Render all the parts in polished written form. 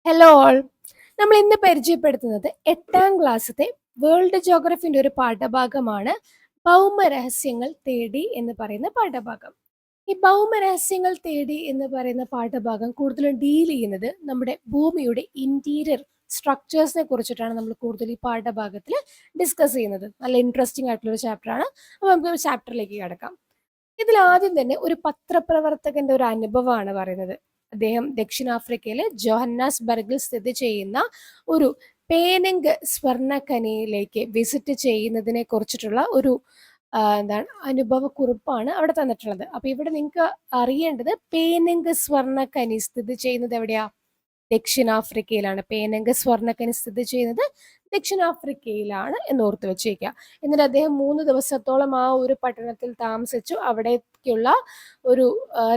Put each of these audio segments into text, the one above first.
Hello all. നമ്മൾ ഇന്ന് പരിചയപ്പെടുത്തുന്നത് 8ാം ക്ലാസ്സിലെ വേൾഡ് ജോഗ്രഫിന്റെ ഒരു പാഠഭാഗമാണ് ഭൗമരഹസ്യങ്ങൾ തേടി എന്ന് പറയുന്ന പാഠഭാഗം. ഈ ഭൗമരഹസ്യങ്ങൾ തേടി എന്ന് പറയുന്ന പാഠഭാഗം കൂടുതലും ഡീൽ ചെയ്യുന്നത് നമ്മുടെ ഭൂമിയുടെ ഇന്റീരിയർ സ്ട്രക്ചേഴ്സിനെ കുറിച്ചിട്ടാണ് നമ്മൾ കൂടുതൽ ഈ പാഠഭാഗത്തിൽ ഡിസ്കസ് ചെയ്യുന്നത്. നല്ല ഇൻട്രസ്റ്റിംഗ് ആയിട്ടുള്ള ഒരു ചാപ്റ്ററാണ്. അപ്പോൾ നമുക്ക് ചാപ്റ്ററിലേക്ക് കിടക്കാം. ഇതിൽ ആദ്യം തന്നെ ഒരു പത്രപ്രവർത്തകന്റെ ഒരു അനുഭവമാണ് പറയുന്നത്. അദ്ദേഹം ദക്ഷിണാഫ്രിക്കയിലെ ജോഹന്നാസ്ബർഗിൽ സ്ഥിതി ചെയ്യുന്ന ഒരു പേനങ്ക് സ്വർണ്ണഖനിയിലേക്ക് വിസിറ്റ് ചെയ്യുന്നതിനെ കുറിച്ചിട്ടുള്ള ഒരു എന്താണ് അനുഭവക്കുറിപ്പാണ് അവിടെ തന്നിട്ടുള്ളത്. അപ്പൊ ഇവിടെ നിങ്ങൾക്ക് അറിയേണ്ടത് പേനങ്ക് സ്വർണ്ണഖനി സ്ഥിതി ചെയ്യുന്നത് എവിടെയാ? ദക്ഷിണാഫ്രിക്കയിലാണ്. പേനങ്ക് സ്വർണ്ണഖനി സ്ഥിതി ചെയ്യുന്നത് ദക്ഷിണാഫ്രിക്കയിലാണ് എന്ന് ഓർത്ത് വെച്ചേക്കുക. എന്നിട്ട് അദ്ദേഹം 3 ദിവസത്തോളം ആ ഒരു പട്ടണത്തിൽ താമസിച്ചു. അവിടേക്കുള്ള ഒരു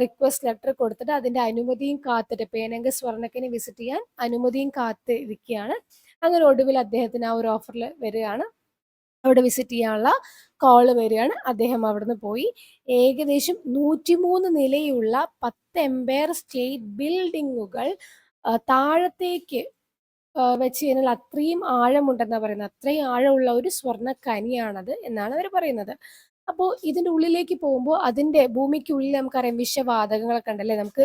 റിക്വസ്റ്റ് ലെറ്റർ കൊടുത്തിട്ട് അതിന്റെ അനുമതിയും കാത്തിട്ട് പേനങ്ക് സ്വർണ്ണഖനി വിസിറ്റ് ചെയ്യാൻ അനുമതിയും കാത്തിരിക്കുകയാണ്. അങ്ങനെ ഒടുവിൽ അദ്ദേഹത്തിന് ആ ഒരു ഓഫറിൽ വരികയാണ്, അവിടെ വിസിറ്റ് ചെയ്യാനുള്ള കോള് വരികയാണ്. അദ്ദേഹം അവിടുന്ന് പോയി. ഏകദേശം 103 നിലയുള്ള 10 എംപയർ സ്റ്റേറ്റ് ബിൽഡിങ്ങുകൾ താഴത്തേക്ക് വെച്ച് കഴിഞ്ഞാൽ അത്രയും ആഴമുണ്ടെന്നാണ് പറയുന്നത്. അത്രയും ആഴമുള്ള ഒരു സ്വർണ്ണ ഖനിയാണത് എന്നാണ് അവർ പറയുന്നത്. അപ്പോൾ ഇതിൻ്റെ ഉള്ളിലേക്ക് പോകുമ്പോൾ അതിൻ്റെ ഭൂമിക്കുള്ളിൽ നമുക്കറിയാം വിഷവാതകങ്ങളൊക്കെ ഉണ്ടല്ലേ. നമുക്ക്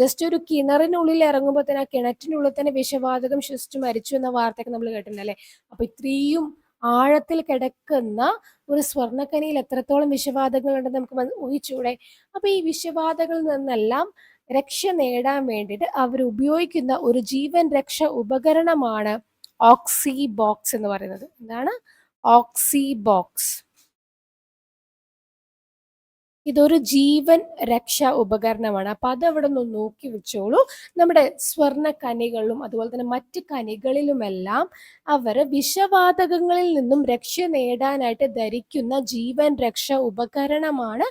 ജസ്റ്റ് ഒരു കിണറിനുള്ളിൽ ഇറങ്ങുമ്പോൾ തന്നെ ആ കിണറ്റിനുള്ളിൽ തന്നെ വിഷവാതകം ശ്വസിച്ച് മരിച്ചു എന്ന വാർത്തയൊക്കെ നമ്മൾ കേട്ടിട്ടുണ്ടല്ലേ. അപ്പോൾ ഇത്രയും ആഴത്തിൽ കിടക്കുന്ന ഒരു സ്വർണ്ണഖനിയിൽ എത്രത്തോളം വിഷവാതകങ്ങൾ ഉണ്ടെന്ന് നമുക്ക് ഊഹിച്ചൂടെ. അപ്പോൾ ഈ വിഷവാതകങ്ങളിൽ നിന്നെല്ലാം രക്ഷ നേടാൻ വേണ്ടിയിട്ട് അവർ ഉപയോഗിക്കുന്ന ഒരു ജീവൻ രക്ഷ ഉപകരണമാണ് ഓക്സി ബോക്സ് എന്ന് പറയുന്നത്. എന്താണ് ഓക്സി ബോക്സ്? ഇതൊരു ജീവൻ രക്ഷാ ഉപകരണമാണ്. അപ്പൊ അതവിടെ ഒന്ന് നോക്കി വെച്ചോളൂ. നമ്മുടെ സ്വർണ്ണ ഖനികളിലും അതുപോലെ തന്നെ മറ്റ് ഖനികളിലുമെല്ലാം അവർ വിഷവാതകങ്ങളിൽ നിന്നും രക്ഷ നേടാനായിട്ട് ധരിക്കുന്ന ജീവൻ രക്ഷാ ഉപകരണമാണ്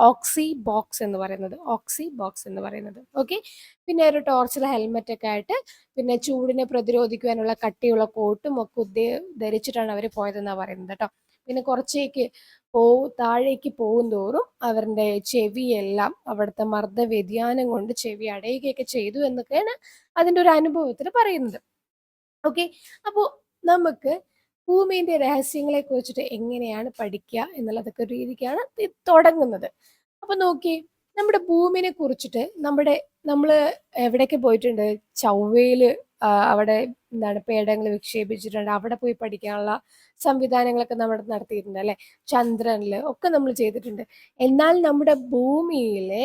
ഓക്സി ബോക്സ് എന്ന് പറയുന്നത്. ഓക്സി ബോക്സ് എന്ന് പറയുന്നത്. ഓക്കെ. പിന്നെ ഒരു ടോർച്ചിലെ ഹെൽമെറ്റ് ഒക്കെ ആയിട്ട്, പിന്നെ ചൂടിനെ പ്രതിരോധിക്കുവാനുള്ള കട്ടിയുള്ള കോട്ടും ഒക്കെ ധരിച്ചിട്ടാണ് അവർ പോയതെന്നാണ് പറയുന്നത് കേട്ടോ. പിന്നെ കുറച്ചേക്ക് താഴേക്ക് പോകും തോറും അവരുടെ ചെവിയെല്ലാം അവിടുത്തെ മർദ്ദ വ്യതിയാനം കൊണ്ട് ചെവി അടയുകയൊക്കെ ചെയ്തു എന്നൊക്കെയാണ് അതിൻ്റെ ഒരു അനുഭവത്തിൽ പറയുന്നത്. ഓക്കെ. അപ്പോൾ നമുക്ക് ഭൂമിയുടെ രഹസ്യങ്ങളെ കുറിച്ചിട്ട് എങ്ങനെയാണ് പഠിക്കുക എന്നുള്ളതൊക്കെ ഒരു രീതിക്കാണ് തുടങ്ങുന്നത്. അപ്പൊ നോക്കി, നമ്മുടെ ഭൂമിനെ കുറിച്ചിട്ട് നമ്മൾ എവിടെയൊക്കെ പോയിട്ടുണ്ട്? ചൊവ്വയില് അവിടെ എന്താണ് പേടകങ്ങൾ വിക്ഷേപിച്ചിട്ടുണ്ട്. അവിടെ പോയി പഠിക്കാനുള്ള സംവിധാനങ്ങളൊക്കെ നമ്മൾ നടത്തിയിട്ടുണ്ട് അല്ലെ. ചന്ദ്രനില് ഒക്കെ നമ്മൾ ചെയ്തിട്ടുണ്ട്. എന്നാൽ നമ്മുടെ ഭൂമിയിലെ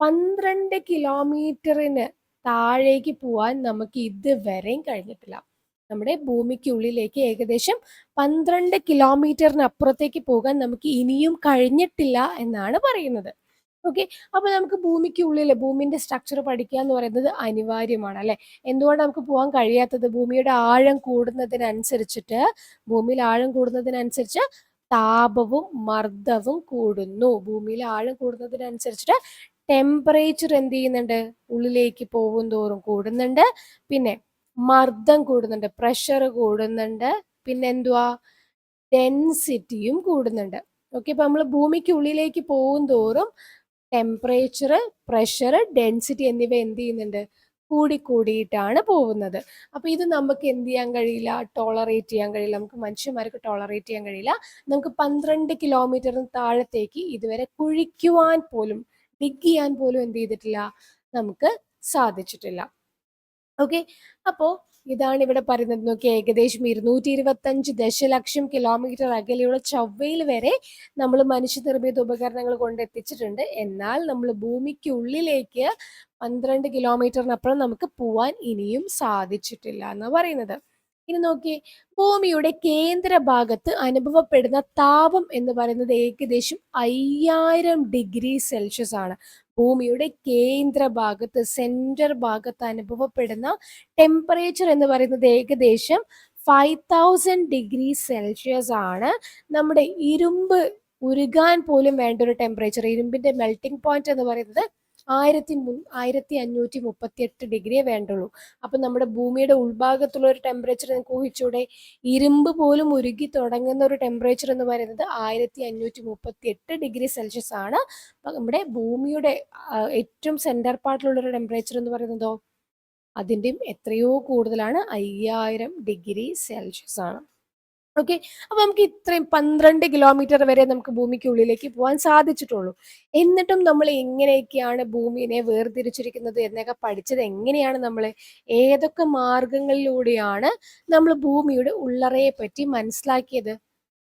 12 കിലോമീറ്ററിന് താഴേക്ക് പോവാൻ നമുക്ക് ഇതുവരെയും കഴിഞ്ഞിട്ടില്ല. നമ്മുടെ ഭൂമിക്കുള്ളിലേക്ക് ഏകദേശം 12 കിലോമീറ്ററിന് അപ്പുറത്തേക്ക് പോകാൻ നമുക്ക് ഇനിയും കഴിഞ്ഞിട്ടില്ല എന്നാണ് പറയുന്നത്. ഓക്കെ. അപ്പൊ നമുക്ക് ഭൂമിക്കുള്ളിൽ ഭൂമിന്റെ സ്ട്രക്ചർ പഠിക്കുക എന്ന് പറയുന്നത് അനിവാര്യമാണ് അല്ലെ. എന്തുകൊണ്ട് നമുക്ക് പോകാൻ കഴിയാത്തത്? ഭൂമിയുടെ ആഴം കൂടുന്നതിനനുസരിച്ചിട്ട് ഭൂമിയിൽ ആഴം കൂടുന്നതിനനുസരിച്ച് താപവും മർദ്ദവും കൂടുന്നു. ഭൂമിയിൽ ആഴം കൂടുന്നതിനനുസരിച്ചിട്ട് ടെമ്പറേച്ചർ എന്ത് ചെയ്യുന്നുണ്ട്? ഉള്ളിലേക്ക് പോകും തോറും കൂടുന്നുണ്ട്. പിന്നെ മർദ്ദം കൂടുന്നുണ്ട്, പ്രഷർ കൂടുന്നുണ്ട്. പിന്നെ എന്തുവാ? ഡെൻസിറ്റിയും കൂടുന്നുണ്ട്. ഓക്കെ. ഇപ്പൊ നമ്മൾ ഭൂമിക്ക് ഉള്ളിലേക്ക് പോകും തോറും ടെമ്പറേച്ചർ, പ്രഷർ, ഡെൻസിറ്റി എന്നിവ എന്ത് ചെയ്യുന്നുണ്ട്? കൂടിയിട്ടാണ് പോകുന്നത്. അപ്പൊ ഇത് നമുക്ക് എന്ത് ചെയ്യാൻ കഴിയില്ല? ടോളറേറ്റ് ചെയ്യാൻ കഴിയില്ല. നമുക്ക് മനുഷ്യന്മാർക്ക് ടോളറേറ്റ് ചെയ്യാൻ കഴിയില്ല. നമുക്ക് 12 കിലോമീറ്ററിന് താഴത്തേക്ക് ഇതുവരെ കുഴിക്കുവാൻ പോലും, ഡിഗ് ചെയ്യാൻ പോലും എന്ത് ചെയ്തിട്ടില്ല? നമുക്ക് സാധിച്ചിട്ടില്ല. ഓക്കെ. അപ്പോ ഇതാണ് ഇവിടെ പറയുന്നത്. നോക്കി, ഏകദേശം 225 ദശലക്ഷം കിലോമീറ്റർ അകലെയുള്ള ചൊവ്വയിൽ വരെ നമ്മൾ മനുഷ്യനിർമ്മിത ഉപകരണങ്ങൾ കൊണ്ടെത്തിച്ചിട്ടുണ്ട്. എന്നാൽ നമ്മൾ ഭൂമിക്ക് ഉള്ളിലേക്ക് 12 കിലോമീറ്ററിനപ്പുറം നമുക്ക് പോവാൻ ഇനിയും സാധിച്ചിട്ടില്ല എന്നാണ് പറയുന്നത്. ഇനി നോക്കി, ഭൂമിയുടെ കേന്ദ്ര ഭാഗത്ത് അനുഭവപ്പെടുന്ന താപം എന്ന് പറയുന്നത് ഏകദേശം 5000 ഡിഗ്രി സെൽഷ്യസ് ആണ്. ഭൂമിയുടെ കേന്ദ്ര ഭാഗത്ത്, സെന്റർ ഭാഗത്ത് അനുഭവപ്പെടുന്ന ടെമ്പറേച്ചർ എന്ന് പറയുന്നത് ഏകദേശം 5000 ഡിഗ്രി സെൽഷ്യസ് ആണ്. നമ്മുടെ ഇരുമ്പ് ഉരുകാൻ പോലും വേണ്ട ഒരു ടെമ്പറേച്ചർ, ഇരുമ്പിന്റെ മെൽറ്റിംഗ് പോയിന്റ് എന്ന് പറയുന്നത് 1538 ഡിഗ്രിയെ വേണ്ടുള്ളൂ. അപ്പൊ നമ്മുടെ ഭൂമിയുടെ ഉൾഭാഗത്തുള്ള ഒരു ടെമ്പറേച്ചർ നിങ്ങൾക്ക് ഊഹിച്ചൂടെ? ഇരുമ്പ് പോലും ഉരുകി തുടങ്ങുന്ന ഒരു ടെമ്പറേച്ചർ എന്ന് പറയുന്നത് 1538 ഡിഗ്രി സെൽഷ്യസ് ആണ്. നമ്മുടെ ഭൂമിയുടെ ഏറ്റവും സെന്റർ പാർട്ടിലുള്ള ഒരു ടെമ്പറേച്ചർ എന്ന് പറയുന്നതോ അതിൻ്റെയും എത്രയോ കൂടുതലാണ് 5000 ഡിഗ്രി സെൽഷ്യസ് ആണ്. ഓക്കെ. അപ്പൊ നമുക്ക് ഇത്രയും 12 കിലോമീറ്റർ വരെ നമുക്ക് ഭൂമിക്കുള്ളിലേക്ക് പോകാൻ സാധിച്ചിട്ടുള്ളൂ. എന്നിട്ടും നമ്മൾ എങ്ങനെയൊക്കെയാണ് ഭൂമിയെ വേർതിരിച്ചിരിക്കുന്നത് എന്നൊക്കെ പഠിച്ചത് എങ്ങനെയാണ് നമ്മള്? ഏതൊക്കെ മാർഗങ്ങളിലൂടെയാണ് നമ്മൾ ഭൂമിയുടെ ഉള്ളറയെ പറ്റി മനസ്സിലാക്കിയത്?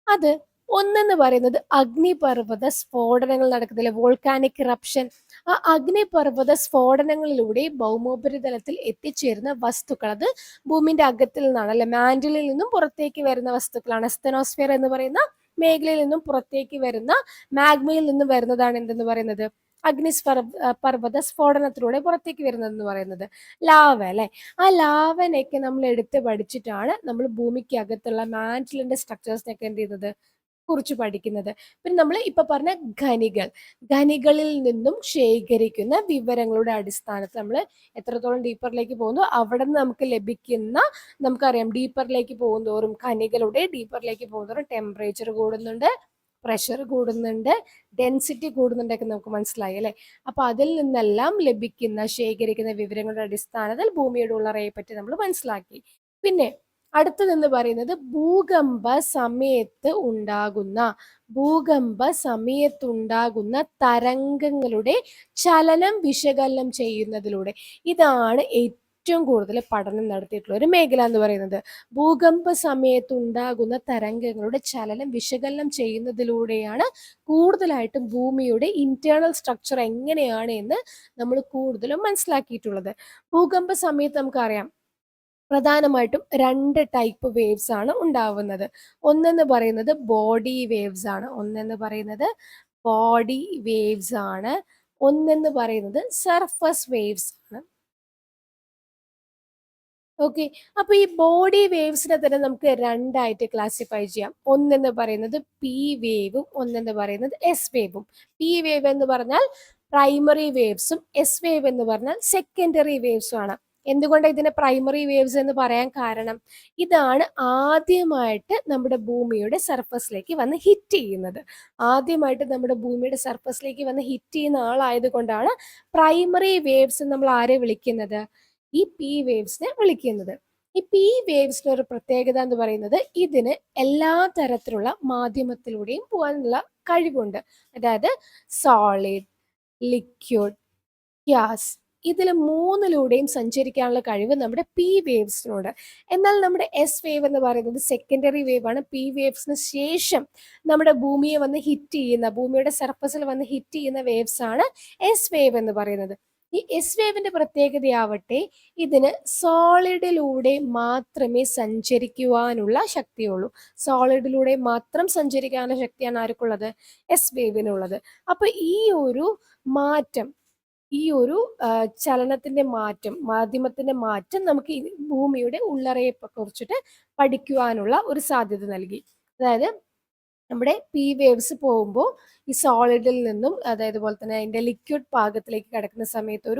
അത് ഒന്നെന്ന് പറയുന്നത് അഗ്നിപർവ്വത സ്ഫോടനങ്ങൾ നടക്കുന്നില്ല, വോൾക്കാനിക് ഇറപ്ഷൻ. ആ അഗ്നിപർവ്വത സ്ഫോടനങ്ങളിലൂടെ ഭൗമോപരിതലത്തിൽ എത്തിച്ചേരുന്ന വസ്തുക്കൾ, അത് ഭൂമിന്റെ അകത്തിൽ നിന്നാണ്, അല്ലെ മാന്റിലിൽ നിന്നും പുറത്തേക്ക് വരുന്ന വസ്തുക്കളാണ്. സ്തെനോസ്ഫിയർ എന്ന് പറയുന്ന മേഖലയിൽ നിന്നും പുറത്തേക്ക് വരുന്ന മാഗ്മയിൽ നിന്നും വരുന്നതാണ് എന്തെന്ന് പറയുന്നത്? പർവ്വത സ്ഫോടനത്തിലൂടെ പുറത്തേക്ക് വരുന്നതെന്ന് പറയുന്നത് ലാവ, അല്ലെ. ആ ലാവനൊക്കെ നമ്മൾ എടുത്ത് പഠിച്ചിട്ടാണ് നമ്മൾ ഭൂമിക്ക് അകത്തുള്ള മാന്റിലിന്റെ സ്ട്രക്ചേഴ്സിനൊക്കെ എന്ത് ചെയ്യുന്നത്? കുറിച്ച് പഠിക്കുന്നത്. പിന്നെ നമ്മൾ ഇപ്പൊ പറഞ്ഞ ഖനികളിൽ നിന്നും ശേഖരിക്കുന്ന വിവരങ്ങളുടെ അടിസ്ഥാനത്തിൽ നമ്മൾ എത്രത്തോളം ഡീപ്പറിലേക്ക് പോകുന്നു അവിടെ നിന്ന് നമുക്ക് ലഭിക്കുന്ന, നമുക്കറിയാം ഡീപ്പറിലേക്ക് പോകുന്തോറും, ഖനികളുടെ ഡീപ്പറിലേക്ക് പോകുന്തോറും ടെമ്പറേച്ചർ കൂടുന്നുണ്ട്, പ്രഷർ കൂടുന്നുണ്ട്, ഡെൻസിറ്റി കൂടുന്നുണ്ടൊക്കെ നമുക്ക് മനസ്സിലായി, അല്ലെ. അപ്പൊ അതിൽ നിന്നെല്ലാം ലഭിക്കുന്ന, ശേഖരിക്കുന്ന വിവരങ്ങളുടെ അടിസ്ഥാനത്തിൽ ഭൂമിയുടെ ഉള്ളറയെ പറ്റി നമ്മൾ മനസ്സിലാക്കി. പിന്നെ അടുത്തതെന്ന് പറയുന്നത് ഭൂകമ്പ സമയത്തുണ്ടാകുന്ന തരംഗങ്ങളുടെ ചലനം വിശകലനം ചെയ്യുന്നതിലൂടെ. ഇതാണ് ഏറ്റവും കൂടുതൽ പഠനം നടത്തിയിട്ടുള്ള ഒരു മേഖല എന്ന് പറയുന്നത്. ഭൂകമ്പ സമയത്തുണ്ടാകുന്ന തരംഗങ്ങളുടെ ചലനം വിശകലനം ചെയ്യുന്നതിലൂടെയാണ് കൂടുതലായിട്ടും ഭൂമിയുടെ ഇന്റേണൽ സ്ട്രക്ചർ എങ്ങനെയാണ് എന്ന് നമ്മൾ കൂടുതലും മനസ്സിലാക്കിയിട്ടുള്ളത്. ഭൂകമ്പ സമയത്ത് നമുക്കറിയാം പ്രധാനമായിട്ടും 2 ടൈപ്പ് വേവ്സ് ആണ് ഉണ്ടാവുന്നത്. ഒന്നെന്ന് പറയുന്നത് ബോഡി വേവ്സ് ആണ്. ഒന്നെന്ന് പറയുന്നത് സർഫസ് വേവ്സ് ആണ്. ഓക്കെ. അപ്പൊ ഈ ബോഡി വേവ്സിനെ തന്നെ നമുക്ക് 2 ആയിട്ട് ക്ലാസിഫൈ ചെയ്യാം. ഒന്നെന്ന് പറയുന്നത് പി വേവും, ഒന്നെന്ന് പറയുന്നത് എസ് വേവും. പി വേവ് എന്ന് പറഞ്ഞാൽ പ്രൈമറി വേവ്സും എസ് വേവ് എന്ന് പറഞ്ഞാൽ സെക്കൻഡറി വേവ്സും ആണ്. എന്തുകൊണ്ട് ഇതിനെ പ്രൈമറി വേവ്സ് എന്ന് പറയാൻ കാരണം, ഇതാണ് ആദ്യമായിട്ട് നമ്മുടെ ഭൂമിയുടെ സർഫസിലേക്ക് വന്ന് ഹിറ്റ് ചെയ്യുന്നത്. ആളായത് കൊണ്ടാണ് പ്രൈമറി വേവ്സ് നമ്മൾ ആരെ വിളിക്കുന്നത്? ഈ പി വേവ്സിനെ വിളിക്കുന്നത്. ഈ പി വേവ്സിന് ഒരു പ്രത്യേകത എന്ന് പറയുന്നത്, ഇതിന് എല്ലാ തരത്തിലുള്ള മാധ്യമത്തിലൂടെയും പോകാനുള്ള കഴിവുണ്ട്. അതായത് സോളിഡ്, ലിക്വിഡ്, ഗ്യാസ്, ഇതിൽ 3ലൂടെയും സഞ്ചരിക്കാനുള്ള കഴിവ് നമ്മുടെ പി വേവ്സിനുണ്ട്. എന്നാൽ നമ്മുടെ എസ് വേവ് എന്ന് പറയുന്നത് സെക്കൻഡറി വേവ് ആണ്. പി വേവ്സിന് ശേഷം നമ്മുടെ ഭൂമിയുടെ സർഫസിൽ വന്ന് ഹിറ്റ് ചെയ്യുന്ന വേവ്സ് ആണ് എസ് വേവ് എന്ന് പറയുന്നത്. ഈ എസ് വേവിന്റെ പ്രത്യേകതയാവട്ടെ, ഇതിന് സോളിഡിലൂടെ മാത്രമേ സഞ്ചരിക്കുവാനുള്ള ശക്തിയുള്ളൂ. സോളിഡിലൂടെ മാത്രം സഞ്ചരിക്കാനുള്ള ശക്തിയാണ് ആർക്കുള്ളത്? എസ് വേവിനുള്ളത്. അപ്പൊ ഈ ഒരു മാറ്റം, ചലനത്തിന്റെ മാറ്റം, മാധ്യമത്തിന്റെ മാറ്റം നമുക്ക് ഈ ഭൂമിയുടെ ഉള്ളറയെ കുറിച്ചിട്ട് പഠിക്കുവാനുള്ള ഒരു സാധ്യത നൽകി. അതായത് നമ്മുടെ പി വേവ്സ് പോകുമ്പോൾ ഈ സോളിഡിൽ നിന്നും, അതായത് പോലെ തന്നെ അതിന്റെ ലിക്വിഡ് പാകത്തിലേക്ക് കിടക്കുന്ന സമയത്ത്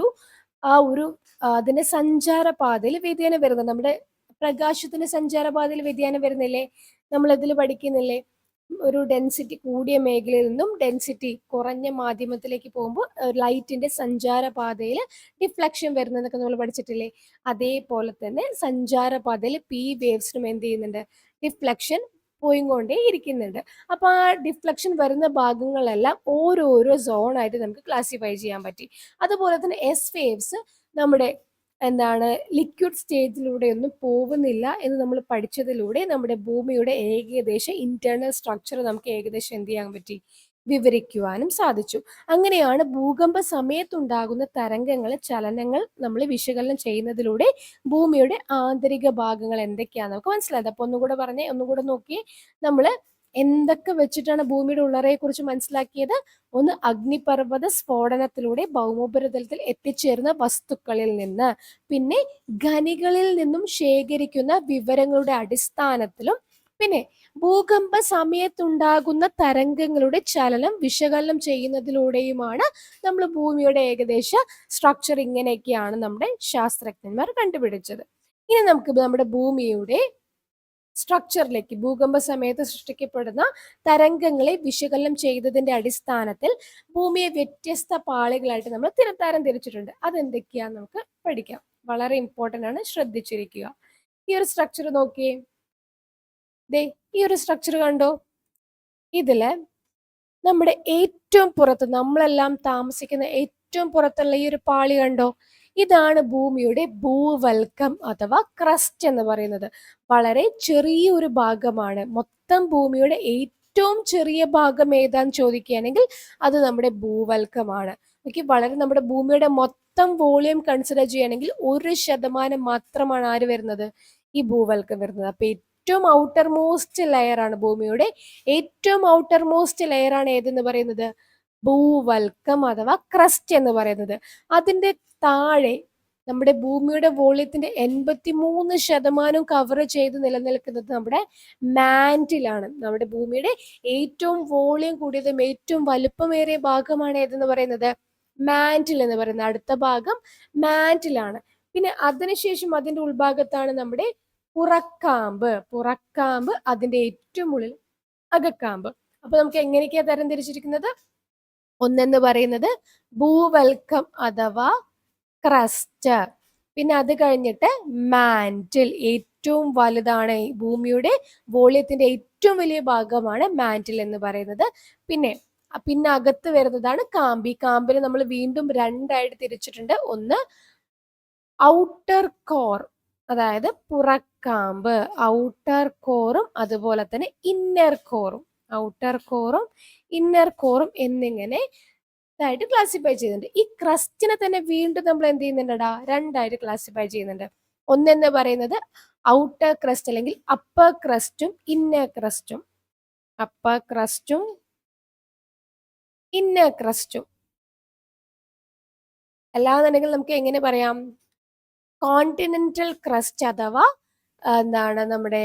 അതിന്റെ സഞ്ചാരപാതയിൽ വ്യതിയാനം വരുന്നത്. നമ്മുടെ പ്രകാശത്തിന്റെ സഞ്ചാരപാതയിൽ വ്യതിയാനം വരുന്നില്ലേ? നമ്മൾ ഇതിൽ പഠിക്കുന്നില്ലേ? ഒരു ഡെൻസിറ്റി കൂടിയ മേഖലയിൽ നിന്നും ഡെൻസിറ്റി കുറഞ്ഞ മാധ്യമത്തിലേക്ക് പോകുമ്പോൾ ലൈറ്റിന്റെ സഞ്ചാരപാതയിൽ ഡിഫ്ലക്ഷൻ വരുന്നതൊക്കെ നമ്മൾ പഠിച്ചിട്ടില്ലേ? അതേപോലെ തന്നെ സഞ്ചാരപാതയിൽ പി വേവ്സിനും എന്ത് ചെയ്യുന്നുണ്ട്? ഡിഫ്ലക്ഷൻ പോയിക്കൊണ്ടേ ഇരിക്കുന്നുണ്ട്. അപ്പൊ ആ ഡിഫ്ലക്ഷൻ വരുന്ന ഭാഗങ്ങളെല്ലാം ഓരോരോ സോണായിട്ട് നമുക്ക് ക്ലാസിഫൈ ചെയ്യാൻ പറ്റി. അതുപോലെ തന്നെ എസ് വേവ്സ് നമ്മുടെ ലിക്വിഡ് സ്റ്റേജിലൂടെ ഒന്നും പോകുന്നില്ല എന്ന് നമ്മൾ പഠിച്ചതിലൂടെ നമ്മുടെ ഭൂമിയുടെ ഏകദേശം ഇന്റേണൽ സ്ട്രക്ചർ നമുക്ക് ഏകദേശം എന്ത് ചെയ്യാൻ പറ്റി? വിവരിക്കുവാനും സാധിച്ചു. അങ്ങനെയാണ് ഭൂകമ്പ സമയത്തുണ്ടാകുന്ന ചലനങ്ങൾ നമ്മൾ വിശകലനം ചെയ്യുന്നതിലൂടെ ഭൂമിയുടെ ആന്തരിക ഭാഗങ്ങൾ എന്തൊക്കെയാണെന്ന് നമുക്ക് മനസ്സിലായത്. അപ്പൊ ഒന്നുകൂടെ നോക്കിയേ. നമ്മൾ എന്തൊക്കെ വെച്ചിട്ടാണ് ഭൂമിയുടെ ഉള്ളറയെ കുറിച്ച് മനസ്സിലാക്കിയത്? ഒന്ന്, അഗ്നിപർവ്വത സ്ഫോടനത്തിലൂടെ ഭൗമോപരിതലത്തിൽ എത്തിച്ചേരുന്ന വസ്തുക്കളിൽ നിന്ന്, പിന്നെ ഖനികളിൽ നിന്നും ശേഖരിക്കുന്ന വിവരങ്ങളുടെ അടിസ്ഥാനത്തിലും, പിന്നെ ഭൂകമ്പ സമയത്തുണ്ടാകുന്ന തരംഗങ്ങളുടെ ചലനം വിശകലനം ചെയ്യുന്നതിലൂടെയുമാണ് നമ്മൾ ഭൂമിയുടെ ഏകദേശ സ്ട്രക്ചർ ഇങ്ങനെയൊക്കെയാണ് നമ്മുടെ ശാസ്ത്രജ്ഞന്മാർ കണ്ടുപിടിച്ചത്. ഇനി നമുക്ക് നമ്മുടെ ഭൂമിയുടെ സ്ട്രക്ചറിലേക്ക്, ഭൂകമ്പ സമയത്ത് സൃഷ്ടിക്കപ്പെടുന്ന തരംഗങ്ങളെ വിശകലനം ചെയ്തതിന്റെ അടിസ്ഥാനത്തിൽ ഭൂമിയെ വ്യത്യസ്ത പാളികളായിട്ട് നമ്മൾ തിരിച്ചിട്ടുണ്ട്. അതെന്തൊക്കെയാന്ന് നമുക്ക് പഠിക്കാം. വളരെ ഇമ്പോർട്ടന്റ് ആണ്, ശ്രദ്ധിച്ചിരിക്കുക. ഈ ഒരു സ്ട്രക്ചർ നോക്കിയേ, ദേ ഈ ഒരു സ്ട്രക്ചർ കണ്ടോ? ഇതില് നമ്മുടെ ഏറ്റവും പുറത്ത്, നമ്മളെല്ലാം താമസിക്കുന്ന ഏറ്റവും പുറത്തുള്ള ഈ ഒരു പാളി കണ്ടോ? ഇതാണ് ഭൂമിയുടെ ഭൂവൽക്കം അഥവാ ക്രസ്റ്റ് എന്ന് പറയുന്നത്. വളരെ ചെറിയ ഒരു ഭാഗമാണ്. മൊത്തം ഭൂമിയുടെ ഏറ്റവും ചെറിയ ഭാഗം ഏതാന്ന് ചോദിക്കുകയാണെങ്കിൽ അത് നമ്മുടെ ഭൂവൽക്കമാണ്. ഓക്കെ, വളരെ നമ്മുടെ ഭൂമിയുടെ മൊത്തം വോളിയം കൺസിഡർ ചെയ്യുകയാണെങ്കിൽ 1% മാത്രമാണ് ആര് വരുന്നത്? ഈ ഭൂവൽക്കം വരുന്നത്. അപ്പൊ ഏറ്റവും ഔട്ടർ മോസ്റ്റ് ലെയർ ആണ് ഭൂമിയുടെ ഏറ്റവും ഔട്ടർ മോസ്റ്റ് ലെയർ ആണ് ഏതെന്ന് പറയുന്നത്? ഭൂവൽക്കം അഥവാ ക്രസ്റ്റ് എന്ന് പറയുന്നത്. അതിന്റെ താഴെ നമ്മുടെ ഭൂമിയുടെ വോളിയത്തിന്റെ 83% കവർ ചെയ്ത് നിലനിൽക്കുന്നത് നമ്മുടെ മാന്റിലാണ്. നമ്മുടെ ഭൂമിയുടെ ഏറ്റവും വോളിയം കൂടിയതും ഏറ്റവും വലുപ്പമേറിയ ഭാഗമാണ് ഏതെന്ന് പറയുന്നത്? മാന്റിൽ എന്ന് പറയുന്നത്. അടുത്ത ഭാഗം മാന്റിലാണ്. പിന്നെ അതിനുശേഷം അതിന്റെ ഉൾഭാഗത്താണ് നമ്മുടെ പുറക്കാമ്പ് അതിന്റെ ഏറ്റവും ഉള്ളിൽ അകക്കാമ്പ്. അപ്പൊ നമുക്ക് എങ്ങനെയൊക്കെയാ തരം തിരിച്ചിരിക്കുന്നത്? ഒന്നെന്ന് പറയുന്നത് ഭൂവൽക്കം അഥവാ ക്രസ്റ്റ്, പിന്നെ അത് കഴിഞ്ഞിട്ട് മാന്റിൽ, ഏറ്റവും വലുതാണ് ഭൂമിയുടെ വോളിയത്തിന്റെ ഏറ്റവും വലിയ ഭാഗമാണ് മാന്റിൽ എന്ന് പറയുന്നത്. പിന്നെ അകത്ത് വരുന്നതാണ് കാമ്പ്. ഈ കാമ്പിനെ നമ്മൾ വീണ്ടും രണ്ടായിട്ട് തിരിച്ചിട്ടുണ്ട്. ഒന്ന് ഔട്ടർ കോർ, അതായത് പുറക്കാമ്പ്, ഔട്ടർ കോറും അതുപോലെ തന്നെ ഇന്നർ കോറും, ഔട്ടർ കോറും ഇന്നർ കോറും എന്നിങ്ങനെ ആയിട്ട് ക്ലാസിഫൈ ചെയ്യുന്നുണ്ട്. ഈ ക്രസ്റ്റിനെ തന്നെ വീണ്ടും നമ്മൾ എന്ത് ചെയ്യുന്നുണ്ടടാ? രണ്ടായിട്ട് ക്ലാസിഫൈ ചെയ്യുന്നുണ്ട്. ഒന്നെന്ന് പറയുന്നത് ഔട്ടർ ക്രസ്റ്റ് അല്ലെങ്കിൽ അപ്പർ ക്രസ്റ്റും ഇന്നർ ക്രസ്റ്റും, അപ്പർ ക്രസ്റ്റും ഇന്നർ ക്രസ്റ്റും. അല്ലാന്നുണ്ടെങ്കിൽ നമുക്ക് എങ്ങനെ പറയാം? കോണ്ടിനെന്റൽ ക്രസ്റ്റ് അഥവാ എന്താണ് നമ്മുടെ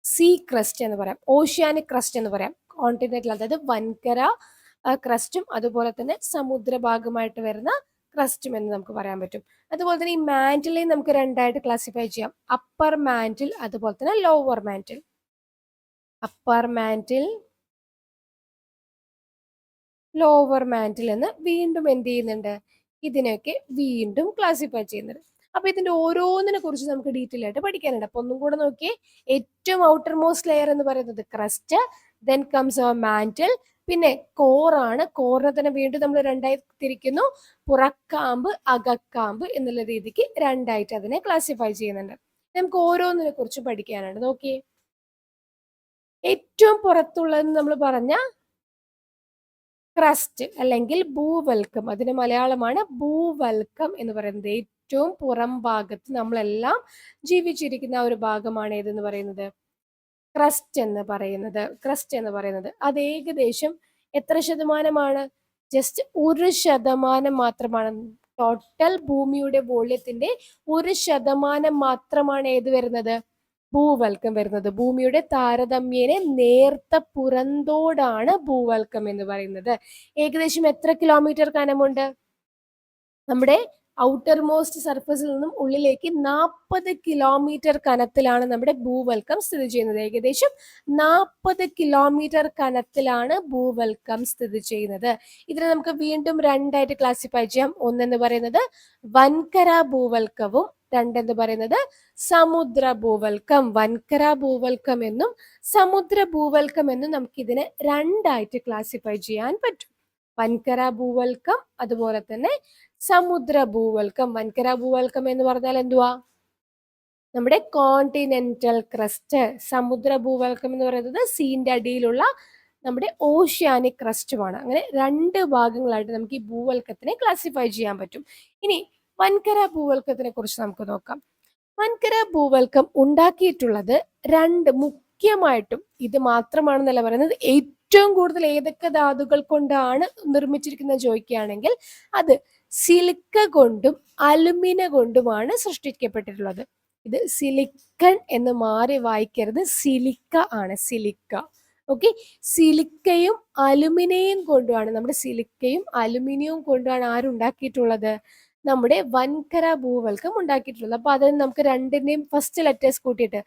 സീ ക്രസ്റ്റ് എന്ന് പറയാം, ഓഷ്യാനിക് ക്രസ്റ്റ് എന്ന് പറയാം. കോണ്ടിനെന്റൽ അതായത് വൻകര ക്രസ്റ്റും അതുപോലെ തന്നെ സമുദ്രഭാഗമായിട്ട് വരുന്ന ക്രസ്റ്റും എന്ന് നമുക്ക് പറയാൻ പറ്റും. അതുപോലെ തന്നെ ഈ മാന്റിലെ നമുക്ക് രണ്ടായിട്ട് ക്ലാസിഫൈ ചെയ്യാം, അപ്പർ മാന്റിൽ അതുപോലെ തന്നെ lower mantle. Upper mantle, lower mantle എന്ന് വീണ്ടും എന്ത് ചെയ്യുന്നുണ്ട്? ഇതിനെയൊക്കെ വീണ്ടും ക്ലാസിഫൈ ചെയ്യുന്നുണ്ട്. അപ്പൊ ഇതിന്റെ ഓരോന്നിനെ കുറിച്ച് നമുക്ക് ഡീറ്റെയിൽ ആയിട്ട് പഠിക്കാനുണ്ട്. അപ്പൊ ഒന്നും കൂടെ നോക്കിയേ. ഏറ്റവും ഔട്ടർ മോസ്റ്റ് ലെയർ എന്ന് പറയുന്നത് crust, then comes our mantle, പിന്നെ കോറാണ്. കോറിനെ തന്നെ വീണ്ടും നമ്മൾ രണ്ടായി തിരിക്കുന്നു, പുറക്കാമ്പ് അകക്കാമ്പ് എന്നുള്ള രീതിക്ക് രണ്ടായിട്ട് അതിനെ ക്ലാസിഫൈ ചെയ്യുന്നുണ്ട്. നമുക്ക് ഓരോന്നിനെ കുറിച്ച് പഠിക്കാനുണ്ട്. നോക്കിയേ, ഏറ്റവും പുറത്തുള്ളതെന്ന് നമ്മൾ പറഞ്ഞ ക്രസ്റ്റ് അല്ലെങ്കിൽ ഭൂവൽക്കം, അതിന്റെ മലയാളമാണ് ഭൂവൽക്കം എന്ന് പറയുന്നത്. ഏറ്റവും പുറം ഭാഗത്ത് നമ്മളെല്ലാം ജീവിച്ചിരിക്കുന്ന ഒരു ഭാഗമാണ് ഏതെന്ന് പറയുന്നത്? ക്രസ്റ്റ് എന്ന് പറയുന്നത്. അത് ഏകദേശം എത്ര ശതമാനമാണ്? ജസ്റ്റ് 1% മാത്രമാണ്. ടോട്ടൽ ഭൂമിയുടെ വോള്യത്തിന്റെ 1% മാത്രമാണ് ഏത് വരുന്നത്? ഭൂവൽക്കം വരുന്നത്. ഭൂമിയുടെ താരതമ്യേന നേർത്ത പുറന്തോടാണ് ഭൂവൽക്കം എന്ന് പറയുന്നത്. ഏകദേശം എത്ര കിലോമീറ്റർ കനമുണ്ട്? നമ്മുടെ ഔട്ടർ മോസ്റ്റ് സർഫസിൽ നിന്നും ഉള്ളിലേക്ക് 40 കിലോമീറ്റർ കനത്തിലാണ് നമ്മുടെ ഭൂവൽക്കം സ്ഥിതി ചെയ്യുന്നത്. ഏകദേശം 40 കിലോമീറ്റർ കനത്തിലാണ് ഭൂവൽക്കം സ്ഥിതി ചെയ്യുന്നത്. ഇതിനെ നമുക്ക് വീണ്ടും രണ്ടായിട്ട് ക്ലാസിഫൈ ചെയ്യാം. ഒന്നെന്ന് പറയുന്നത് വൻകര ഭൂവൽക്കവും, രണ്ടെന്ന് പറയുന്നത് സമുദ്ര ഭൂവൽക്കം. വൻകര ഭൂവൽക്കം എന്നും സമുദ്ര ഭൂവൽക്കം എന്നും നമുക്ക് ഇതിനെ രണ്ടായിട്ട് ക്ലാസിഫൈ ചെയ്യാൻ പറ്റും. വൻകര ഭൂവൽക്കം അതുപോലെ തന്നെ സമുദ്ര ഭൂവൽക്കം. വൻകര ഭൂവൽക്കം എന്ന് പറഞ്ഞാൽ എന്തുവാ? നമ്മുടെ കോണ്ടിനെന്റൽ ക്രസ്റ്റ്. സമുദ്ര ഭൂവൽക്കം എന്ന് പറയുന്നത് സീന്റെ അടിയിലുള്ള നമ്മുടെ ഓഷ്യാനിക് ക്രസ്റ്റുമാണ്. അങ്ങനെ രണ്ട് ഭാഗങ്ങളായിട്ട് നമുക്ക് ഈ ഭൂവൽക്കത്തിനെ ക്ലാസിഫൈ ചെയ്യാൻ പറ്റും. ഇനി വൻകര ഭൂവൽക്കത്തിനെ കുറിച്ച് നമുക്ക് നോക്കാം. വൻകര ഭൂവൽക്കം ഉണ്ടാക്കിയിട്ടുള്ളത് മുഖ്യമായിട്ടും, ഇത് മാത്രമാണെന്നല്ല പറയുന്നത്, ഏറ്റവും കൂടുതൽ ഏതൊക്കെ ധാതുക്കൾ കൊണ്ടാണ് നിർമ്മിച്ചിരിക്കുന്നത് ചോദിക്കുകയാണെങ്കിൽ അത് സിലിക്ക കൊണ്ടും അലുമിന കൊണ്ടുമാണ് സൃഷ്ടിക്കപ്പെട്ടിട്ടുള്ളത്. ഇത് സിലിക്കൺ എന്ന് മാറി വായിക്കരുത്, സിലിക്ക ആണ്, സിലിക്ക. ഓക്കെ, സിലിക്കയും അലുമിനിയം കൊണ്ടുമാണ്, നമ്മുടെ സിലിക്കയും അലുമിനിയവും കൊണ്ടാണ് ആരുണ്ടാക്കിയിട്ടുള്ളത്? നമ്മുടെ വൻകര ഭൂവൽക്കം ഉണ്ടാക്കിയിട്ടുള്ളത്. അപ്പൊ അതിന് നമുക്ക് രണ്ടിന്റെയും ഫസ്റ്റ് ലെറ്റേഴ്സ് കൂട്ടിയിട്ട്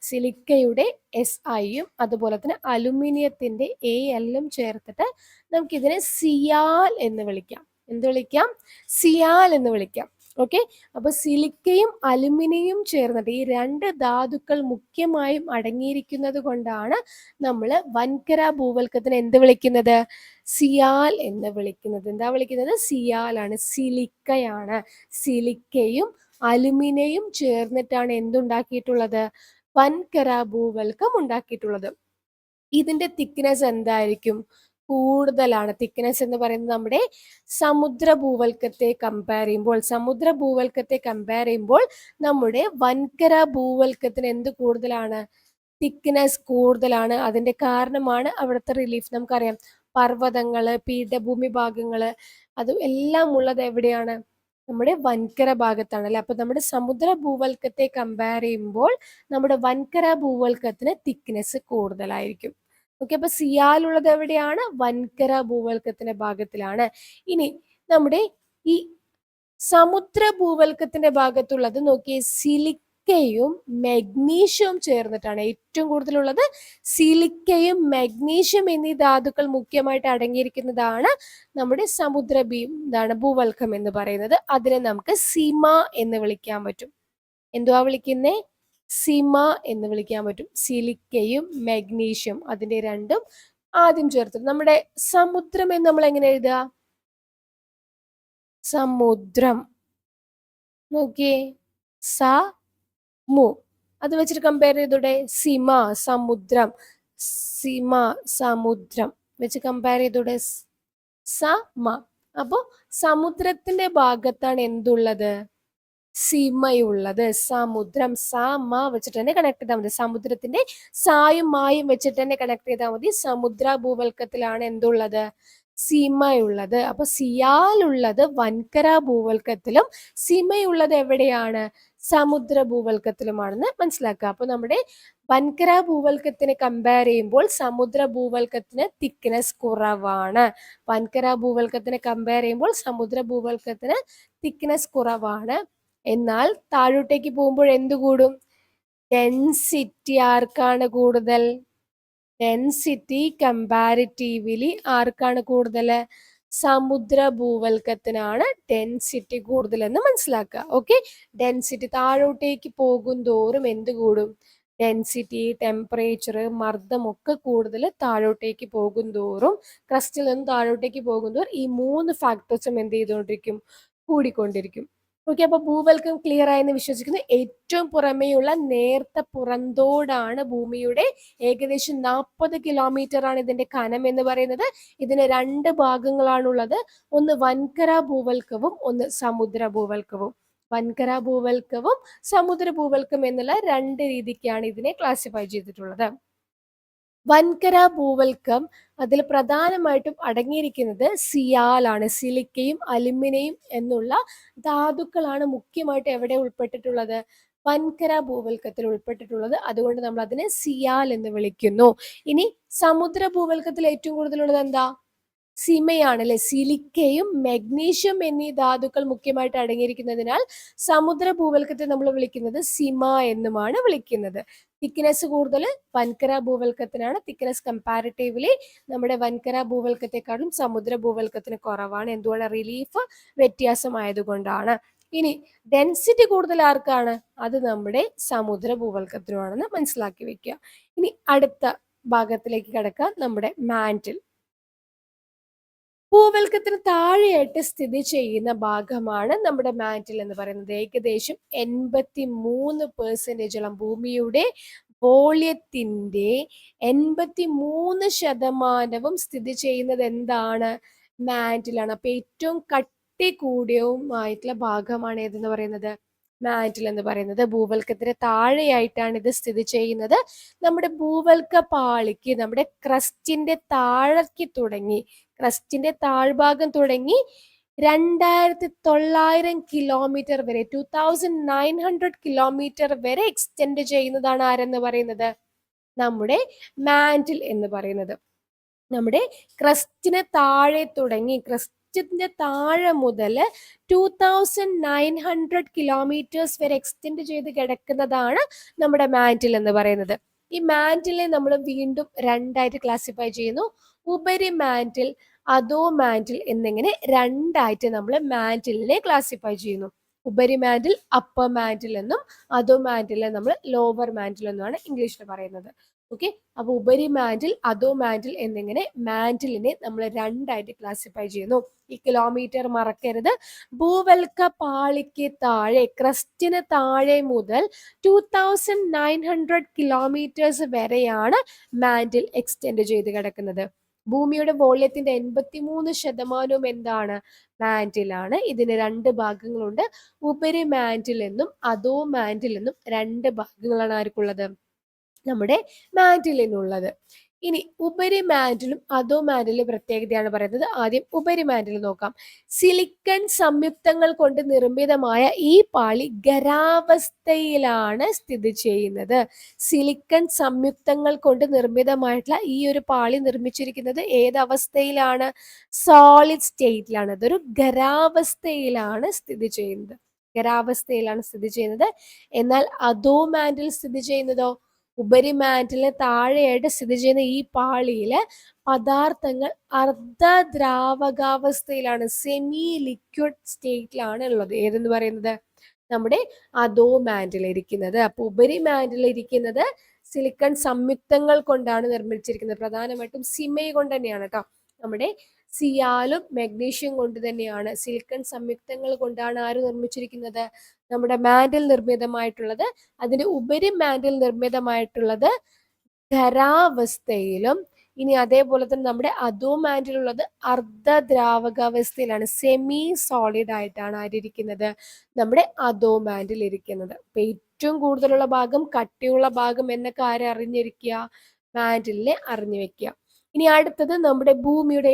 സിലിക്കയുടെ SIയും അതുപോലെ തന്നെ അലുമിനിയത്തിന്റെ ALഉം ചേർത്തിട്ട് നമുക്ക് ഇതിനെ സിയാൽ എന്ന് വിളിക്കാം. എന്ത് വിളിക്കാം? സിയാൽ എന്ന് വിളിക്കാം. ഓക്കെ. അപ്പൊ സിലിക്കയും അലുമിനിയം ചേർന്നിട്ട് ഈ രണ്ട് ധാതുക്കൾ മുഖ്യമായും അടങ്ങിയിരിക്കുന്നത് കൊണ്ടാണ് നമ്മൾ വൻകര ഭൂവൽക്കത്തിനെ എന്ത് വിളിക്കുന്നത്? സിയാൽ എന്ന് വിളിക്കുന്നത്. എന്താ വിളിക്കുന്നത്? സിയാലാണ്, സിലിക്കയാണ്. സിലിക്കയും അലുമിനിയം ചേർന്നിട്ടാണ് എന്തുണ്ടാക്കിയിട്ടുള്ളത്? വൻകര ഭൂവൽക്കം ഉണ്ടാക്കിയിട്ടുള്ളത്. ഇതിന്റെ തിക്നെസ് എന്തായിരിക്കും? കൂടുതലാണ്. തിക്നെസ് എന്ന് പറയുന്നത് നമ്മുടെ സമുദ്ര ഭൂവൽക്കത്തെ കമ്പയർ ചെയ്യുമ്പോൾ നമ്മുടെ വൻകര ഭൂവൽക്കത്തിന് എന്ത് കൂടുതലാണ്? തിക്നെസ് കൂടുതലാണ്. അതിന്റെ കാരണമാണ് അവിടുത്തെ റിലീഫ്. നമുക്കറിയാം, പർവ്വതങ്ങള്, പീഠഭൂമി ഭാഗങ്ങള്, അത് എല്ലാം ഉള്ളത് എവിടെയാണ്? നമ്മുടെ വൻകര ഭാഗത്താണ് അല്ലെ. അപ്പൊ നമ്മുടെ സമുദ്ര ഭൂവൽക്കത്തെ കമ്പയർ ചെയ്യുമ്പോൾ നമ്മുടെ വൻകര ഭൂവൽക്കത്തിന് തിക്നെസ് കൂടുതലായിരിക്കും. ഓക്കെ. അപ്പൊ സിയാലുള്ളത് എവിടെയാണ്? വൻകര ഭൂവൽക്കത്തിന്റെ ഭാഗത്തിലാണ്. ഇനി നമ്മുടെ ഈ സമുദ്ര ഭൂവൽക്കത്തിന്റെ ഭാഗത്തുള്ളത് നോക്കിയേ, സിലിക്കയും മെഗ്നീഷ്യവും ചേർന്നിട്ടാണ്. ഏറ്റവും കൂടുതലുള്ളത് സിലിക്കയും മെഗ്നീഷ്യം എന്നീ ധാതുക്കൾ മുഖ്യമായിട്ട് അടങ്ങിയിരിക്കുന്നതാണ് നമ്മുടെ ഭൂവൽക്കം എന്ന് പറയുന്നത്. അതിനെ നമുക്ക് സിമ എന്ന് വിളിക്കാൻ പറ്റും. എന്തുവാ വിളിക്കുന്നേ? സിമ എന്ന് വിളിക്കാൻ പറ്റും. സിലിക്കയും മെഗ്നീഷ്യം, അതിന്റെ രണ്ടും ആദ്യം ചേർത്തിട്ട്. നമ്മുടെ സമുദ്രം എന്ന് നമ്മൾ എങ്ങനെ എഴുതുക? സമുദ്രം. നോക്കിയേ, സ മു, അത് വെച്ചിട്ട് കമ്പയർ ചെയ്തൂടെ? സിമ സമുദ്രം, സിമ സമുദ്രം വെച്ച് കമ്പയർ ചെയ്തൂടെ? സമ. അപ്പോ സമുദ്രത്തിന്റെ ഭാഗത്താണ് എന്തുള്ളത്? സിമയുള്ളത്. സമുദ്രം, സമ വെച്ചിട്ട് തന്നെ കണക്ട് ചെയ്താൽ മതി. സമുദ്രത്തിന്റെ സായും മായും വെച്ചിട്ട് തന്നെ കണക്ട് ചെയ്താൽ മതി. സമുദ്ര ഭൂവൽക്കത്തിലാണ് എന്തുള്ളത്? സിമയുള്ളത്. അപ്പൊ സിയാലുള്ളത് വൻകര ഭൂവൽക്കത്തിലും സിമയുള്ളത് എവിടെയാണ്? സമുദ്ര ഭൂവൽക്കത്തിലുമാണെന്ന് മനസ്സിലാക്കുക. അപ്പൊ നമ്മുടെ വൻകര ഭൂവൽക്കത്തിനെ കമ്പയർ ചെയ്യുമ്പോൾ സമുദ്ര ഭൂവൽക്കത്തിന് തിക്നെസ് കുറവാണ്. വൻകര ഭൂവൽക്കത്തിനെ കമ്പയർ ചെയ്യുമ്പോൾ സമുദ്ര ഭൂവൽക്കത്തിന് തിക്നെസ് കുറവാണ്. എന്നാൽ താഴോട്ടേക്ക് പോകുമ്പോൾ എന്ത് കൂടും? ഡെൻസിറ്റി ആർക്കാണ് കൂടുതൽ? ഡെൻസിറ്റി കമ്പാരിറ്റീവ്ലി ആർക്കാണ് കൂടുതൽ? സമുദ്ര ഭൂവൽക്കത്തിനാണ് ഡെൻസിറ്റി കൂടുതൽ എന്ന് മനസ്സിലാക്കുക. ഓക്കെ. ഡെൻസിറ്റി താഴോട്ടേക്ക് പോകും തോറും എന്ത് കൂടും? ഡെൻസിറ്റി, ടെമ്പറേച്ചർ, മർദ്ദം ഒക്കെ കൂടുതൽ താഴോട്ടേക്ക് പോകും തോറും, ക്രസ്റ്റിൽ നിന്ന് താഴോട്ടേക്ക് പോകും തോറും ഈ 3 ഫാക്ടേഴ്സും എന്ത് ചെയ്തുകൊണ്ടിരിക്കും? കൂടിക്കൊണ്ടിരിക്കും. ഓക്കെ. അപ്പൊ ഭൂവൽക്കം ക്ലിയർ ആയെന്ന് വിശ്വസിക്കുന്നു. ഏറ്റവും പുറമേയുള്ള നേർത്ത പുറന്തോടാണ് ഭൂമിയുടെ. ഏകദേശം 40 കിലോമീറ്റർ ആണ് ഇതിന്റെ കനം എന്ന് പറയുന്നത്. ഇതിന് 2 ഭാഗങ്ങളാണുള്ളത്. ഒന്ന് വൻകര ഭൂവൽക്കവും ഒന്ന് സമുദ്ര ഭൂവൽക്കവും. വൻകര ഭൂവൽക്കവും സമുദ്ര ഭൂവൽക്കം എന്നുള്ള 2 രീതിക്കാണ് ഇതിനെ ക്ലാസിഫൈ ചെയ്തിട്ടുള്ളത്. വൻകര ഭൂവൽക്കം അതിൽ പ്രധാനമായിട്ടും അടങ്ങിയിരിക്കുന്നത് സിയാലാണ്. സിലിക്കയും അലുമിനിയം എന്നുള്ള ധാതുക്കളാണ് മുഖ്യമായിട്ട് എവിടെ ഉൾപ്പെട്ടിട്ടുള്ളത്? വൻകര ഭൂവൽക്കത്തിൽ ഉൾപ്പെട്ടിട്ടുള്ളത്. അതുകൊണ്ട് നമ്മൾ അതിനെ സിയാൽ എന്ന് വിളിക്കുന്നു. ഇനി സമുദ്ര ഭൂവൽക്കത്തിൽ ഏറ്റവും കൂടുതലുള്ളത് എന്താ? സിമയാണ് അല്ലെ. സിലിക്കയും മെഗ്നീഷ്യം എന്നീ ധാതുക്കൾ മുഖ്യമായിട്ട് അടങ്ങിയിരിക്കുന്നതിനാൽ സമുദ്ര ഭൂവൽക്കത്തെ നമ്മൾ വിളിക്കുന്നത് സിമ എന്നുമാണ് വിളിക്കുന്നത്. തിക്നെസ് കൂടുതൽ വൻകര ഭൂവൽക്കത്തിനാണ്. തിക്നെസ് കമ്പാരിറ്റീവ്ലി നമ്മുടെ വൻകര ഭൂവൽക്കത്തെക്കാളും സമുദ്ര ഭൂവൽക്കത്തിന് കുറവാണ്. എന്തുകൊണ്ട്? റിലീഫ് വ്യത്യാസമായതുകൊണ്ടാണ്. ഇനി ഡെൻസിറ്റി കൂടുതൽ ആർക്കാണ്? അത് നമ്മുടെ സമുദ്ര ഭൂവൽക്കത്തിനുമാണെന്ന് മനസ്സിലാക്കി വെക്കുക. ഇനി അടുത്ത ഭാഗത്തിലേക്ക് കിടക്കാം, നമ്മുടെ മാന്റിൽ. ഭൂവൽക്കത്തിന് താഴെയായിട്ട് സ്ഥിതി ചെയ്യുന്ന ഭാഗമാണ് നമ്മുടെ മാന്റിൽ എന്ന് പറയുന്നത്. ഏകദേശം 83% ഭൂമിയുടെ വോള്യത്തിന്റെ 83% സ്ഥിതി ചെയ്യുന്നത് എന്താണ്? മാന്റിലാണ്. അപ്പൊ ഏറ്റവും കട്ടി കൂടിയതുമായിട്ടുള്ള ഭാഗമാണ് ഏതെന്ന് പറയുന്നത്? മാന്റിൽ എന്ന് പറയുന്നത്. ഭൂവൽക്കത്തിന് താഴെയായിട്ടാണ് ഇത് സ്ഥിതി ചെയ്യുന്നത്. നമ്മുടെ ഭൂവൽക്ക പാളിക്ക്, നമ്മുടെ ക്രസ്റ്റിന്റെ താഴേക്ക് തുടങ്ങി, ക്രസ്റ്റിന്റെ താഴ്ഭാഗം തുടങ്ങി 2900 കിലോമീറ്റർ വരെ, 2900 കിലോമീറ്റർ വരെ എക്സ്റ്റെൻഡ് ചെയ്യുന്നതാണ് ആരെന്ന് പറയുന്നത്? നമ്മുടെ മാന്റിൽ എന്ന് പറയുന്നത്. നമ്മുടെ ക്രസ്റ്റിന് താഴെ തുടങ്ങി, ക്രസ്റ്റിന്റെ താഴെ മുതൽ 2900 കിലോമീറ്റേഴ്സ് വരെ എക്സ്റ്റെൻഡ് ചെയ്ത് കിടക്കുന്നതാണ് നമ്മുടെ മാന്റിൽ എന്ന് പറയുന്നത്. ഈ മാന്റിലെ നമ്മൾ വീണ്ടും 2ആയിട്ട് ക്ലാസിഫൈ ചെയ്യുന്നു. ഉപരി മാന്റിൽ, അധോ മാന്റിൽ എന്നിങ്ങനെ 2ആയിട്ട് നമ്മൾ മാന്റിലിനെ ക്ലാസിഫൈ ചെയ്യുന്നു. ഉപരി മാൻഡിൽ അപ്പർ മാൻഡിൽ എന്നും അധോ മാൻഡിൽ നമ്മൾ ലോവർ മാൻഡിൽ എന്നുമാണ് ഇംഗ്ലീഷിൽ പറയുന്നത്. ഓക്കെ, അപ്പൊ ഉപരി മാൻഡിൽ അധോ മാൻഡിൽ എന്നിങ്ങനെ മാൻഡിലിനെ നമ്മൾ രണ്ടായിട്ട് ക്ലാസിഫൈ ചെയ്യുന്നു. ഈ കിലോമീറ്റർ മറക്കരുത്. ഭൂവൽക്ക പാളിക്ക് താഴെ, ക്രസ്റ്റിന് താഴെ മുതൽ 2900 കിലോമീറ്റേഴ്സ് വരെയാണ് മാൻഡിൽ എക്സ്റ്റെൻഡ് ചെയ്ത് കിടക്കുന്നത്. ഭൂമിയുടെ വോള്യത്തിന്റെ 83% എന്താണ്? മാൻഡിലാണ്. ഇതിന് രണ്ട് ഭാഗങ്ങളുണ്ട്. ഉപരി മാൻഡിൽ എന്നും അധോ മാൻഡിൽ എന്നും രണ്ട് ഭാഗങ്ങളാണ് ആർക്കുള്ളത്? നമ്മുടെ മാൻഡിലിനുള്ളത്. ഇനി ഉപരി മാൻഡിലും അധോ മാൻഡിലും പ്രത്യേകതയാണ് പറയുന്നത്. ആദ്യം ഉപരി മാൻഡിൽ നോക്കാം. സിലിക്കൺ സംയുക്തങ്ങൾ കൊണ്ട് നിർമ്മിതമായ ഈ പാളി ഖരാവസ്ഥയിലാണ് സ്ഥിതി ചെയ്യുന്നത്. സിലിക്കൺ സംയുക്തങ്ങൾ കൊണ്ട് നിർമ്മിതമായിട്ടുള്ള ഈ ഒരു പാളി നിർമ്മിച്ചിരിക്കുന്നത് ഏതവസ്ഥയിലാണ്? സോളിഡ് സ്റ്റേറ്റിലാണ്. അതൊരു ഖരാവസ്ഥയിലാണ് സ്ഥിതി ചെയ്യുന്നത്. ഖരാവസ്ഥയിലാണ് സ്ഥിതി ചെയ്യുന്നത്. എന്നാൽ അധോ മാൻഡിൽ സ്ഥിതി ചെയ്യുന്നതോ? ഉപരിമാൻഡിലിന് താഴെയായിട്ട് സ്ഥിതി ചെയ്യുന്ന ഈ പാളിയിലെ പദാർത്ഥങ്ങൾ അർദ്ധദ്രാവകാവസ്ഥയിലാണ്, സെമി ലിക്വിഡ് സ്റ്റേറ്റിലാണ് ഉള്ളത്. ഏതെന്ന് പറയുന്നത്? നമ്മുടെ അധോ മാൻഡിൽ ഇരിക്കുന്നത്. അപ്പൊ ഉപരി മാൻഡിൽ ഇരിക്കുന്നത് സിലിക്കൺ സംയുക്തങ്ങൾ കൊണ്ടാണ് നിർമ്മിച്ചിരിക്കുന്നത്. പ്രധാനമായിട്ടും സിമൈ കൊണ്ട് തന്നെയാണ് കേട്ടോ. നമ്മുടെ സിയാലും മെഗ്നീഷ്യം കൊണ്ട് തന്നെയാണ്, സിലിക്കൺ സംയുക്തങ്ങൾ കൊണ്ടാണ് ആര് നിർമ്മിച്ചിരിക്കുന്നത്? നമ്മുടെ മാൻഡിൽ നിർമ്മിതമായിട്ടുള്ളത്. അതിന്റെ ഉപരി മാൻഡിൽ നിർമ്മിതമായിട്ടുള്ളത് ഖരാവസ്ഥയിലും, ഇനി അതേപോലെ തന്നെ നമ്മുടെ അധോ മാൻഡിലുള്ളത് അർദ്ധദ്രാവകാവസ്ഥയിലാണ്, സെമി സോളിഡ് ആയിട്ടാണ് ആരിയിരിക്കുന്നത്? നമ്മുടെ അധോ മാൻഡിൽ ഇരിക്കുന്നത്. അപ്പൊ ഏറ്റവും കൂടുതലുള്ള ഭാഗം, കട്ടിയുള്ള ഭാഗം എന്നൊക്കെ ആരെ അറിഞ്ഞിരിക്കുക? മാൻഡിലിനെ അറിഞ്ഞു വെക്കുക. ഇനി അടുത്തത് നമ്മുടെ ഭൂമിയുടെ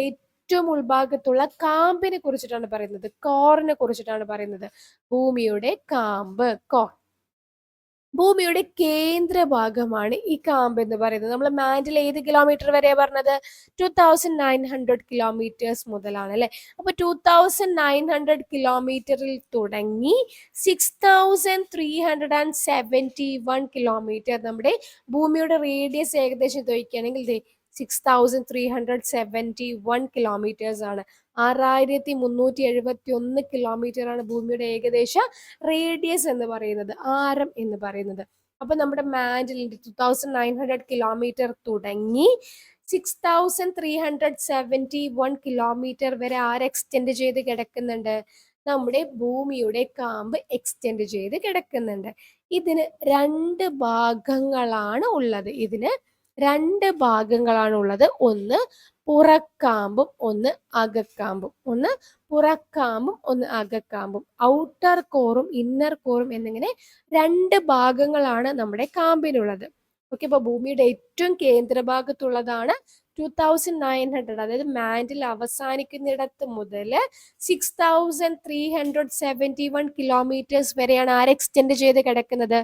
ഏറ്റവും ഉൾഭാഗത്തുള്ള കാമ്പിനെ കുറിച്ചിട്ടാണ് പറയുന്നത്. കോറിനെ കുറിച്ചിട്ടാണ് പറയുന്നത്. ഭൂമിയുടെ കാമ്പ്, കോർ. ഭൂമിയുടെ കേന്ദ്ര ഭാഗമാണ് ഈ കാമ്പ് എന്ന് പറയുന്നത്. നമ്മൾ മാൻഡിൽ ഏത് കിലോമീറ്റർ വരെയാ പറഞ്ഞത്? 2900 കിലോമീറ്റേഴ്സ് മുതലാണ് അല്ലെ. അപ്പൊ 2900 കിലോമീറ്ററിൽ തുടങ്ങി 6371 കിലോമീറ്റർ നമ്മുടെ ഭൂമിയുടെ റേഡിയസ് ഏകദേശം ചോദിക്കുകയാണെങ്കിൽ 6371 കിലോമീറ്റേഴ്സ് ആണ്. 6371 കിലോമീറ്റർ ആണ് ഭൂമിയുടെ ഏകദേശ റേഡിയസ് എന്ന് പറയുന്നത്, ആരം എന്ന് പറയുന്നത്. അപ്പൊ നമ്മുടെ മാൻഡിലിന്റെ 2900 കിലോമീറ്റർ തുടങ്ങി 6371 കിലോമീറ്റർ വരെ എക്സ്റ്റെൻഡ് ചെയ്ത് കിടക്കുന്നുണ്ട്? നമ്മുടെ ഭൂമിയുടെ കാമ്പ് എക്സ്റ്റെൻഡ് ചെയ്ത് കിടക്കുന്നുണ്ട്. ഇതിന് രണ്ട് ഭാഗങ്ങളാണ് ഉള്ളത്. ഒന്ന് പുറക്കാമ്പും ഒന്ന് അകക്കാമ്പും. ഒന്ന് അകക്കാമ്പും. ഔട്ടർ കോറും ഇന്നർ കോറും എന്നിങ്ങനെ രണ്ട് ഭാഗങ്ങളാണ് നമ്മുടെ കാമ്പിനുള്ളത്. ഓക്കെ, അപ്പൊ ഭൂമിയുടെ ഏറ്റവും കേന്ദ്രഭാഗത്തുള്ളതാണ് 2900, അതായത് മാൻഡിൽ അവസാനിക്കുന്നിടത്ത് മുതൽ 6371 കിലോമീറ്റേഴ്സ് വരെയാണ് എക്സ്റ്റെൻഡ് ചെയ്ത് കിടക്കുന്നത്?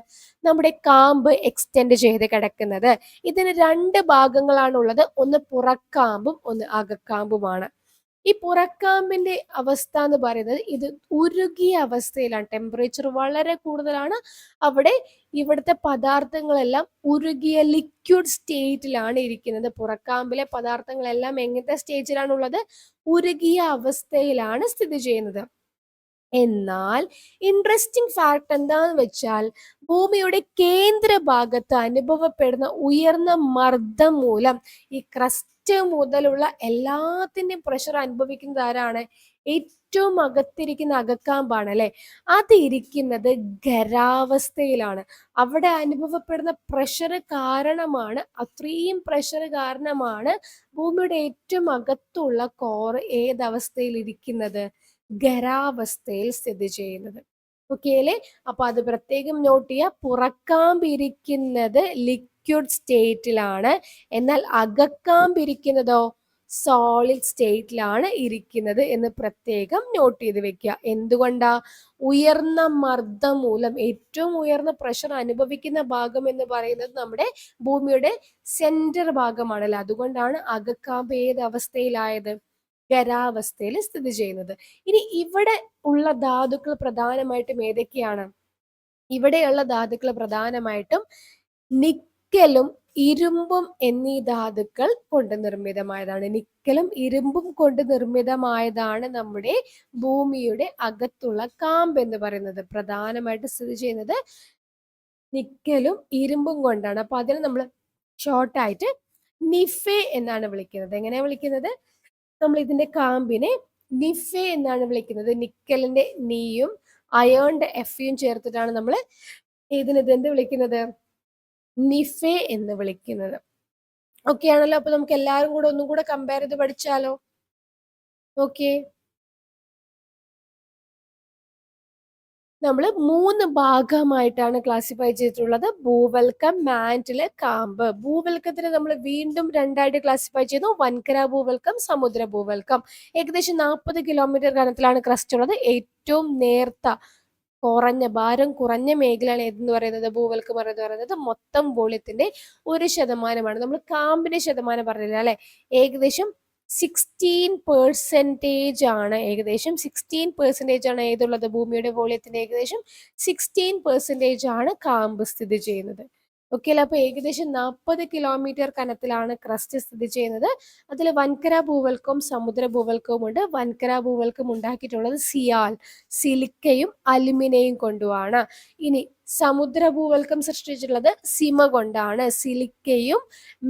നമ്മുടെ കാമ്പ് എക്സ്റ്റെൻഡ് ചെയ്ത് കിടക്കുന്നത്. ഇതിന് രണ്ട് ഭാഗങ്ങളാണ് ഉള്ളത്. ഒന്ന് പുറക്കാമ്പും ഒന്ന് അകക്കാമ്പുമാണ്. ഈ പുറക്കാമ്പിന്റെ അവസ്ഥ എന്ന് പറയുന്നത് ഇത് ഉരുകിയ അവസ്ഥയിലാണ്. ടെമ്പറേച്ചർ വളരെ കൂടുതലാണ്. അവിടെ ഇവിടുത്തെ പദാർത്ഥങ്ങളെല്ലാം ഉരുകിയ ലിക്വിഡ് സ്റ്റേറ്റിലാണ് ഇരിക്കുന്നത്. പുറക്കാമ്പിലെ പദാർത്ഥങ്ങളെല്ലാം എങ്ങനത്തെ സ്റ്റേജിലാണുള്ളത്? ഉരുകിയ അവസ്ഥയിലാണ് സ്ഥിതി ചെയ്യുന്നത്. എന്നാൽ ഇൻട്രസ്റ്റിംഗ് ഫാക്ട് എന്താന്ന് വെച്ചാൽ ഭൂമിയുടെ കേന്ദ്ര ഭാഗത്ത് അനുഭവപ്പെടുന്ന ഉയർന്ന മർദ്ദം മൂലം ഈ ക്രസ്റ്റ് മുതലുള്ള എല്ലാത്തിന്റെയും പ്രഷർ അനുഭവിക്കുന്നത് ആരാണ്? ഏറ്റവും അകത്തിരിക്കുന്ന അകക്കാമ്പാണ് അല്ലെ. അത് ഇരിക്കുന്നത് ഖരാവസ്ഥയിലാണ്. അവിടെ അനുഭവപ്പെടുന്ന പ്രഷർ കാരണമാണ്, അത്രയും പ്രഷർ കാരണമാണ് ഭൂമിയുടെ ഏറ്റവും അകത്തുള്ള കോർ ഏതവസ്ഥയിൽ ഇരിക്കുന്നത്? ഖരാവസ്ഥയിൽ സ്ഥിതി ചെയ്യുന്നത്. ഓക്കെ അല്ലേ. അപ്പൊ അത് പ്രത്യേകം നോട്ട് ചെയ്യുക. പുറക്കാമ്പിരിക്കുന്നത് ലിക്വിഡ് സ്റ്റേറ്റിലാണ്, എന്നാൽ അകക്കാമ്പിരിക്കുന്നതോ സോളിഡ് സ്റ്റേറ്റിലാണ് ഇരിക്കുന്നത് എന്ന് പ്രത്യേകം നോട്ട് ചെയ്ത് വെക്കുക. എന്തുകൊണ്ടാ? ഉയർന്ന മർദ്ദം മൂലം, ഏറ്റവും ഉയർന്ന പ്രഷർ അനുഭവിക്കുന്ന ഭാഗം എന്ന് പറയുന്നത് നമ്മുടെ ഭൂമിയുടെ സെന്റർ ഭാഗമാണല്ലോ. അതുകൊണ്ടാണ് അകക്കാമ്പ് ഏത് അവസ്ഥയിലായത്? ഖരാവസ്ഥയിൽ സ്ഥിതി ചെയ്യുന്നത്. ഇനി ഇവിടെ ഉള്ള ധാതുക്കൾ പ്രധാനമായിട്ടും ഏതൊക്കെയാണ്? ഇവിടെയുള്ള ധാതുക്കൾ പ്രധാനമായിട്ടും നിക്കലും ഇരുമ്പും എന്നീ ധാതുക്കൾ കൊണ്ട് നിർമ്മിതമായതാണ്. നിക്കലും ഇരുമ്പും കൊണ്ട് നിർമ്മിതമായതാണ് നമ്മുടെ ഭൂമിയുടെ അകത്തുള്ള കാമ്പ് എന്ന് പറയുന്നത്. പ്രധാനമായിട്ട് സ്ഥിതി ചെയ്യുന്നത് നിക്കലും ഇരുമ്പും കൊണ്ടാണ്. അപ്പൊ അതിന് നമ്മൾ ഷോർട്ടായിട്ട് നിഫെ എന്നാണ് വിളിക്കുന്നത്. എങ്ങനെയാ വിളിക്കുന്നത്? നമ്മൾ ഇതിന്റെ കാമ്പിനെ നിഫെ എന്നാണ് വിളിക്കുന്നത്. നിക്കലിന്റെ നീയും അയേണിന്റെ എഫയും ചേർത്തിട്ടാണ് നമ്മൾ എന്ത് വിളിക്കുന്നത്? നിഫെ എന്ന് വിളിക്കുന്നത്. ഓക്കെ ആണല്ലോ. അപ്പൊ നമുക്ക് എല്ലാവരും കൂടെ ഒന്നും കൂടെ കമ്പയർ ചെയ്ത് പഠിച്ചാലോ? ഓക്കെ, നമ്മൾ 3 ഭാഗമായിട്ടാണ് ക്ലാസിഫൈ ചെയ്തിട്ടുള്ളത്: ഭൂവൽക്കം, മാന്റില്, കാമ്പ്. ഭൂവൽക്കത്തിന് നമ്മൾ വീണ്ടും 2ആയിട്ട് ക്ലാസിഫൈ ചെയ്യുന്നു: വൻകര ഭൂവൽക്കം, സമുദ്ര ഭൂവൽക്കം. ഏകദേശം 40 കിലോമീറ്റർ കനത്തിലാണ് ക്രസ്റ്റ് ഉള്ളത്. ഏറ്റവും നേർത്ത ഭാരം കുറഞ്ഞ മേഖലയാണ് ഏതെന്ന് പറയുന്നത്? ഭൂവൽക്കം എന്ന് പറയുന്നത് മൊത്തം വോള്യത്തിന്റെ 1% നമ്മൾ കാമ്പിന്റെ ശതമാനം പറഞ്ഞില്ല അല്ലെ? ഏകദേശം 16% ആണ്. ഏകദേശം 16% ആണ് ഏതുള്ളത്? ഭൂമിയുടെ വോള്യത്തിന്റെ ഏകദേശം 16% ആണ് കാമ്പ് സ്ഥിതി ചെയ്യുന്നത്. ഓക്കെ അല്ലെ? അപ്പൊ ഏകദേശം 40 കിലോമീറ്റർ കനത്തിലാണ് ക്രസ്റ്റ് സ്ഥിതി ചെയ്യുന്നത്. അതിൽ വൻകര ഭൂവൽക്കവും സമുദ്ര ഭൂവൽക്കവും ഉണ്ട്. വൻകര ഭൂവൽക്കം ഉണ്ടാക്കിയിട്ടുള്ളത് സിലിക്കയും അലുമിനിയം കൊണ്ടുമാണ്. ഇനി സമുദ്ര ഭൂവൽക്കം സൃഷ്ടിച്ചിട്ടുള്ളത് സിമ കൊണ്ടാണ്. സിലിക്കയും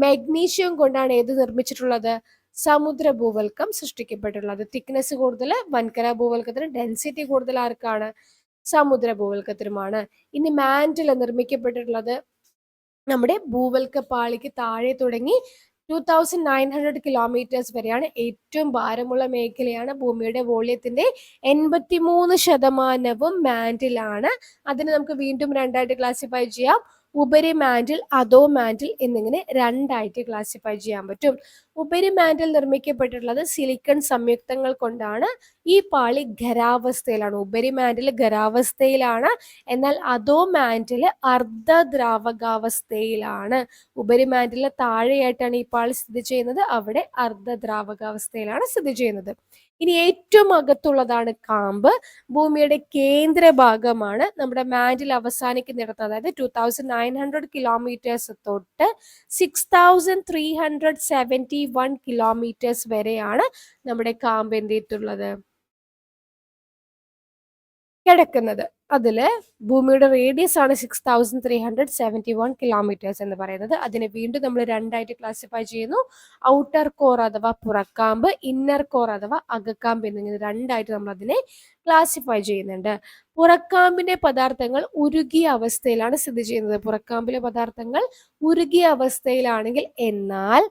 മഗ്നീഷ്യവും കൊണ്ടാണ് ഏത് നിർമ്മിച്ചിട്ടുള്ളത്? സമുദ്ര ഭൂവൽക്കം സൃഷ്ടിക്കപ്പെട്ടുള്ളത്. തിക്നെസ് കൂടുതൽ വൻകര ഭൂവൽക്കത്തിന്, ഡെൻസിറ്റി കൂടുതൽ ആർക്കാണ്? സമുദ്ര ഭൂവൽക്കത്തിനുമാണ്. ഇനി മാന്റിൽ നിർമ്മിക്കപ്പെട്ടിട്ടുള്ളത് നമ്മുടെ ഭൂവൽക്ക പാളിക്ക് താഴെ തുടങ്ങി 2900 കിലോമീറ്റേഴ്സ് വരെയാണ്. ഏറ്റവും ഭാരമുള്ള മേഖലയാണ്. ഭൂമിയുടെ വോള്യത്തിന്റെ 83% മാന്റിലാണ്. അതിനെ നമുക്ക് വീണ്ടും 2ആയിട്ട് ക്ലാസിഫൈ ചെയ്യാം: ഉപരി മാന്റിൽ, അധോ മാന്റിൽ എന്നിങ്ങനെ 2ആയിട്ട് ക്ലാസിഫൈ ചെയ്യാൻ പറ്റും. ഉപരി മാന്റിൽ നിർമ്മിക്കപ്പെട്ടിട്ടുള്ളത് സിലിക്കൺ സംയുക്തങ്ങൾ കൊണ്ടാണ്. ഈ പാളി ഖരാവസ്ഥയിലാണ്. ഉപരി മാന്റിൽ ഖരാവസ്ഥയിലാണ്, എന്നാൽ അധോ മാന്റിൽ അർദ്ധദ്രാവകാവസ്ഥയിലാണ്. ഉപരി മാന്റിലെ താഴെയായിട്ടാണ് ഈ പാളി സ്ഥിതി ചെയ്യുന്നത്. അവിടെ അർദ്ധദ്രാവകാവസ്ഥയിലാണ് സ്ഥിതി ചെയ്യുന്നത്. ഇനി ഏറ്റവും അകത്തുള്ളതാണ് കാമ്പ്. ഭൂമിയുടെ കേന്ദ്ര ഭാഗമാണ്. നമ്മുടെ മാന്റിൽ അവസാനിക്കുന്നിടത്ത്, അതായത് 2900 കിലോമീറ്റേഴ്സ് തൊട്ട് 6371 കിലോമീറ്റേഴ്സ് വരെയാണ് നമ്മുടെ കാമ്പ് എന്ത് ചെയ്തിട്ടുള്ളത്? കിടക്കുന്നത്. അതില് ഭൂമിയുടെ റേഡിയസ് ആണ് 6371 കിലോമീറ്റേഴ്സ് എന്ന് പറയുന്നത്. അതിനെ വീണ്ടും നമ്മൾ 2ആയിട്ട് ക്ലാസിഫൈ ചെയ്യുന്നു: ഔട്ടർ കോർ അഥവാ പുറക്കാമ്പ്, ഇന്നർ കോർ അഥവാ അകക്കാമ്പ് എന്നിങ്ങനെ 2ആയിട്ട് നമ്മൾ അതിനെ ക്ലാസിഫൈ ചെയ്യുന്നുണ്ട്. പുറക്കാമ്പിന്റെ പദാർത്ഥങ്ങൾ ഉരുകിയ അവസ്ഥയിലാണ് സ്ഥിതി ചെയ്യുന്നത്. പുറക്കാമ്പിലെ പദാർത്ഥങ്ങൾ ഉരുകിയ അവസ്ഥയിലാണെങ്കിൽ, എന്നാൽ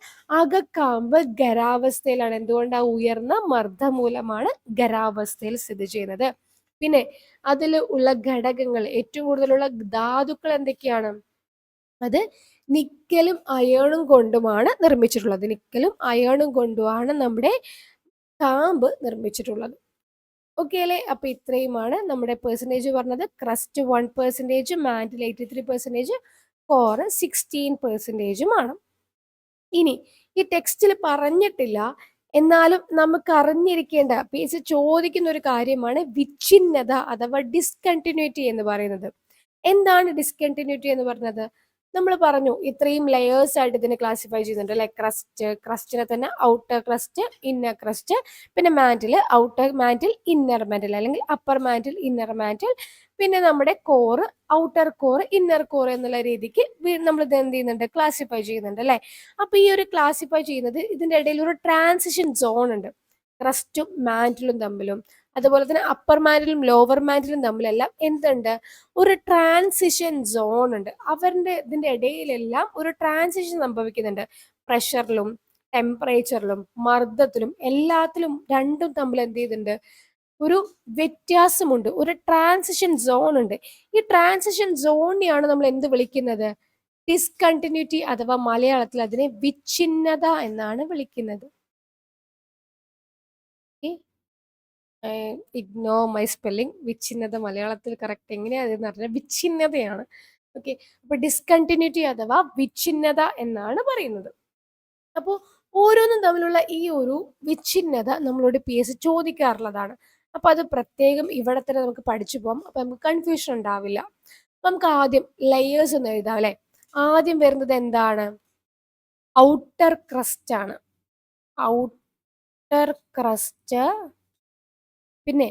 അകക്കാമ്പ് ഖരാവസ്ഥയിലാണ്. എന്തുകൊണ്ടാണ്? ഉയർന്ന മർദ്ദം മൂലമാണ് ഖരാവസ്ഥയിൽ സ്ഥിതി ചെയ്യുന്നത്. പിന്നെ അതിൽ ഉള്ള ഘടകങ്ങൾ, ഏറ്റവും കൂടുതലുള്ള ധാതുക്കൾ എന്തൊക്കെയാണ്? അത് നിക്കലും അയേണും കൊണ്ടുമാണ് നിർമ്മിച്ചിട്ടുള്ളത്. നിക്കലും അയേണും കൊണ്ടുമാണ് നമ്മുടെ കാമ്പ് നിർമ്മിച്ചിട്ടുള്ളത്. ഓക്കെ അല്ലേ? അപ്പൊ ഇത്രയുമാണ് നമ്മുടെ പെർസെൻറ്റേജ് പറഞ്ഞത്. Crest 1%, mantle 83%, core 16%. ഇനി ഈ ടെക്സ്റ്റിൽ പറഞ്ഞിട്ടില്ല, എന്നാലും നമുക്ക് അറിഞ്ഞിരിക്കേണ്ട, പേജ് ചോദിക്കുന്ന ഒരു കാര്യമാണ് വിച്ഛിന്നത അഥവാ ഡിസ്കണ്ടിന്യൂറ്റി എന്ന് പറയുന്നത്. എന്താണ് ഡിസ്കണ്ടിന്യൂറ്റി എന്ന് പറഞ്ഞത്? നമ്മൾ പറഞ്ഞു ഇത്രയും ലെയേഴ്സ് ആയിട്ട് ഇതിനെ ക്ലാസിഫൈ ചെയ്യുന്നുണ്ട് അല്ലെ? ക്രസ്റ്റിനെ തന്നെ ഔട്ടർ ക്രസ്റ്റ്, ഇന്നർ ക്രസ്റ്റ്, പിന്നെ mantle, outer mantle, inner mantle, അല്ലെങ്കിൽ അപ്പർ മാന്റിൽ, ഇന്നർ മാന്റിൽ, പിന്നെ നമ്മുടെ core, outer core, inner core എന്നുള്ള രീതിക്ക് നമ്മൾ ഇത് എന്ത് ചെയ്യുന്നുണ്ട്? ക്ലാസിഫൈ ചെയ്യുന്നുണ്ട് അല്ലെ? അപ്പൊ ഈ ഒരു ക്ലാസിഫൈ ചെയ്യുന്നത്, ഇതിന്റെ ഇടയിൽ ഒരു ട്രാൻസിഷൻ സോൺ ഉണ്ട് ക്രസ്റ്റും മാന്റിലും തമ്മിലും. അതുപോലെ തന്നെ അപ്പർ മാന്റിലും ലോവർ മാന്റിലും തമ്മിലെല്ലാം എന്തുണ്ട്? ഒരു ട്രാൻസിഷൻ സോൺ ഉണ്ട്. ഇതിന്റെ ഇടയിലെല്ലാം ഒരു ട്രാൻസിഷൻ സംഭവിക്കുന്നുണ്ട്. പ്രഷറിലും ടെമ്പറേച്ചറിലും മർദ്ദത്തിലും എല്ലാത്തിലും രണ്ടും തമ്മിൽ എന്ത് ചെയ്യുന്നുണ്ട്? ഒരു വ്യത്യാസമുണ്ട്. ഒരു ട്രാൻസിഷൻ സോൺ ഉണ്ട്. ഈ ട്രാൻസിഷൻ സോണിനെയാണ് നമ്മൾ എന്ത് വിളിക്കുന്നത്? ഡിസ്കണ്ടിന്യൂറ്റി അഥവാ മലയാളത്തിൽ അതിനെ വിച്ഛിന്നത എന്നാണ് വിളിക്കുന്നത്. Ignore my spelling. വിച്ഛിന്നത മലയാളത്തിൽ കറക്റ്റ് എങ്ങനെയാണെന്ന് പറഞ്ഞാൽ വിച്ഛിന്നതയാണ്. ഓക്കെ, അപ്പൊ ഡിസ്കണ്ടിന്യൂറ്റി അഥവാ വിച്ഛിന്നത എന്നാണ് പറയുന്നത്. അപ്പോൾ ഓരോന്നും തമ്മിലുള്ള ഈ ഒരു വിച്ഛിന്നത നമ്മളോട് PS ചോദിക്കാറുള്ളതാണ്. അപ്പൊ അത് പ്രത്യേകം ഇവിടെ തന്നെ നമുക്ക് പഠിച്ചു പോകാം. അപ്പൊ നമുക്ക് കൺഫ്യൂഷൻ ഉണ്ടാവില്ല. നമുക്ക് ആദ്യം ലെയേഴ്സ് ഒന്ന് എഴുതാം അല്ലെ? ആദ്യം വരുന്നത് എന്താണ്? ഔട്ടർ ക്രസ്റ്റ് ആണ്. ഔട്ടർ ക്രസ്റ്റ്, പിന്നെ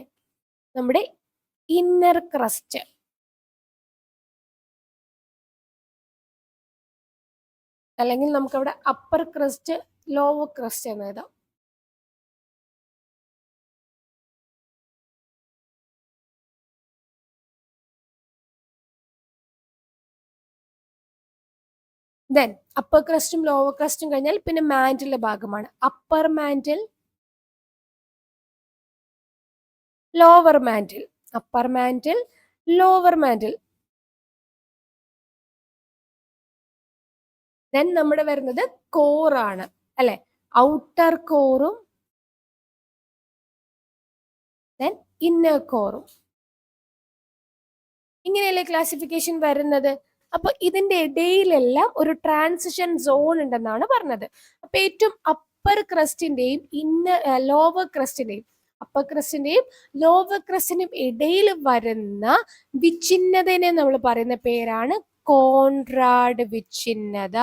നമ്മുടെ ഇന്നർ ക്രസ്റ്റ്. അല്ലെങ്കിൽ നമുക്കവിടെ അപ്പർ ക്രസ്റ്റ്, ലോവർ ക്രസ്റ്റ് എന്ന് എഴുതാം. ദെൻ അപ്പർ ക്രസ്റ്റും ലോവർ ക്രസ്റ്റും കഴിഞ്ഞാൽ പിന്നെ മാന്റിലെ ഭാഗമാണ്. Upper mantle, lower mantle, upper mantle, lower mantle. Then നമ്മുടെ വരുന്നത് കോറാണ് അല്ലെ. ഔട്ടർ കോറും ദെൻ ഇന്നർ കോറും. ഇങ്ങനെയല്ലേ ക്ലാസിഫിക്കേഷൻ വരുന്നത്. അപ്പൊ ഇതിന്റെ ഇടയിലെല്ലാം ഒരു ട്രാൻസിഷൻ സോൺ ഉണ്ടെന്നാണ് പറഞ്ഞത്. അപ്പൊ ഏറ്റവും അപ്പർ ക്രസ്റ്റിന്റെയും ലോവർ ക്രസ്റ്റിന്റെയും, അപ്പർ ക്രസ്റ്റിന്റെയും ലോവർ ക്രസ്റ്റിന്റെയും ഇടയിൽ വരുന്ന വിച്ഛിന്നതനെ നമ്മൾ പറയുന്ന പേരാണ് കോൺറാഡ് വിച്ഛിന്നത.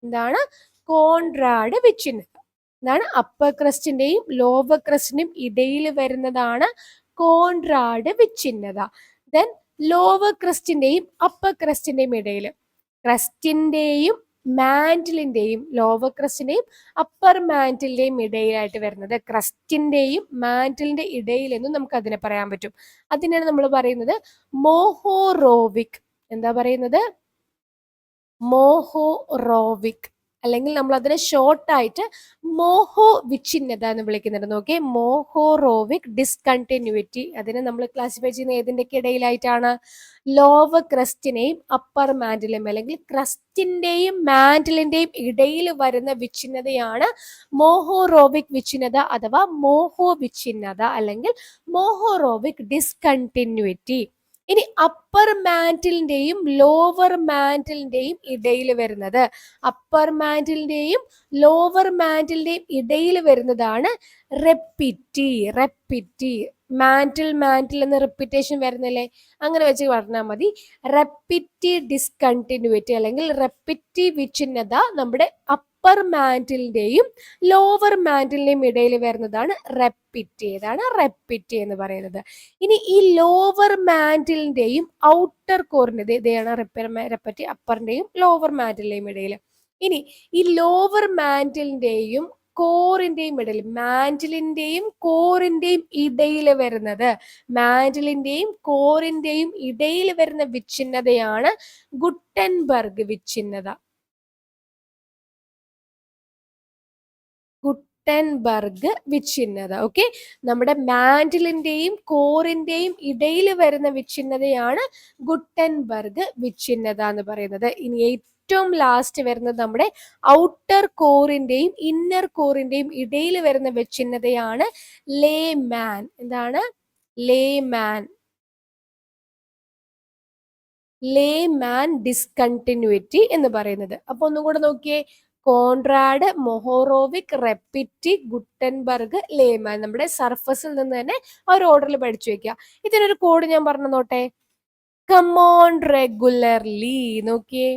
എന്താണ് കോൺറാഡ് വിച്ഛിന്നത? എന്താണ് അപ്പർ ക്രസ്റ്റിന്റെയും ലോവർ ക്രസ്റ്റിന്റെയും ഇടയിൽ വരുന്നതാണ് കോൺറാഡ് വിച്ഛിന്നത. ദെൻ ലോവർ ക്രസ്റ്റിന്റെയും അപ്പർ ക്രസ്റ്റിന്റെയും ഇടയിൽ, ക്രസ്റ്റിന്റെയും മാന്റിലിന്റെയും ലോവർ ക്രസ്റ്റിന്റെയും അപ്പർ മാന്റിലിന്റെയും ഇടയിലായിട്ട് വരുന്നത്, ക്രസ്റ്റിന്റെയും മാന്റിലിന്റെ ഇടയിൽ എന്നും നമുക്ക് അതിനെ പറയാൻ പറ്റും. അതിനാണ് നമ്മൾ പറയുന്നത് മോഹോറോവിക്. എന്താ പറയുന്നത്? മോഹോറോവിക്, അല്ലെങ്കിൽ നമ്മൾ അതിനെ ഷോർട്ടായിട്ട് മോഹോ വിച്ഛിന്നത എന്ന് വിളിക്കുന്നുണ്ട്. നോക്കിയേ, മോഹോറോവിക് ഡിസ്കണ്ടിന്യൂറ്റി. അതിനെ നമ്മൾ ക്ലാസിഫൈ ചെയ്യുന്ന ഏതിൻ്റെയൊക്കെ ഇടയിലായിട്ടാണ്? ലോവർ ക്രസ്റ്റിനെയും അപ്പർ മാന്റിലും, അല്ലെങ്കിൽ ക്രസ്റ്റിന്റെയും മാന്റിലിന്റെയും ഇടയിൽ വരുന്ന വിച്ഛിന്നതയാണ് മോഹോറോവിക് വിച്ഛിന്നത അഥവാ മോഹോ വിച്ഛിന്നത, അല്ലെങ്കിൽ മോഹോറോവിക് ഡിസ്കണ്ടിന്യൂറ്റി. ഇനി അപ്പർ മാന്റിലിന്റെയും ലോവർ മാന്റിലിന്റെയും ഇടയിൽ വരുന്നത്, അപ്പർ മാന്റിലിന്റെയും ലോവർ മാന്റിലിന്റെയും ഇടയിൽ വരുന്നതാണ് റെപ്പിറ്റി. റെപ്പിറ്റി, മാന്റിൽ മാന്റിൽ എന്ന റിപ്പിറ്റേഷൻ വരുന്നില്ലേ, അങ്ങനെ വെച്ച് പറഞ്ഞാൽ മതി. റെപ്പിറ്റി ഡിസ്കണ്ടിന്യൂറ്റി അല്ലെങ്കിൽ റെപ്പിറ്റി വിച്ഛിന്നത നമ്മുടെ അപ്പർ മാന്റിലിന്റെയും ലോവർ മാന്റിലിന്റെയും ഇടയിൽ വരുന്നതാണ് റെപ്പിറ്റി. ഏതാണ് റെപ്പിറ്റി എന്ന് പറയുന്നത്. ഇനി ഈ ലോവർ മാന്റിലിന്റെയും ഔട്ടർ കോറിന്റെ, ഇതാണ് റെപ്പറ്റി അപ്പറിന്റെയും ലോവർ മാന്റിലിന്റെയും ഇടയിൽ. ഇനി ഈ ലോവർ മാന്റിലിന്റെയും കോറിന്റെയും ഇടയിൽ, മാന്റിലിന്റെയും കോറിന്റെയും ഇടയിൽ വരുന്നത്, മാന്റിലിന്റെയും കോറിന്റെയും ഇടയിൽ വരുന്ന വിച്ഛിന്നതയാണ് ഗുട്ടൻബർഗ് വിച്ഛിന്നത. ഗുട്ടൻബർഗ് വിച്ഛിന്നത. ഓക്കെ, നമ്മുടെ മാന്റിലിന്റെയും കോറിന്റെയും ഇടയിൽ വരുന്ന വിച്ഛിന്നതയാണ് ഗുട്ടൻബർഗ് വിച്ഛിന്നത എന്ന് പറയുന്നത്. ഇനി ഏറ്റവും ലാസ്റ്റ് വരുന്നത് നമ്മുടെ ഔട്ടർ കോറിന്റെയും ഇന്നർ കോറിന്റെയും ഇടയിൽ വരുന്ന വിച്ഛിന്നതയാണ് ലേമാൻ. എന്താണ്? ലേമാൻ. ലേമാൻ ഡിസ്കണ്ടിന്യൂറ്റി എന്ന് പറയുന്നത്. അപ്പൊ ഒന്നും കൂടെ നോക്കിയേ, കോൺറാഡ്, മൊഹോറോവിക്, റെപ്പിറ്റി, ഗുട്ടൻബർഗ്, ലേമാൻ. നമ്മുടെ സർഫസിൽ നിന്ന് തന്നെ ആ ഒരു ഓർഡറിൽ പഠിച്ചു വെക്കുക. ഇതിനൊരു കോഡ് ഞാൻ പറഞ്ഞു നോട്ടെ. Come on regularly. നോക്കിയേ,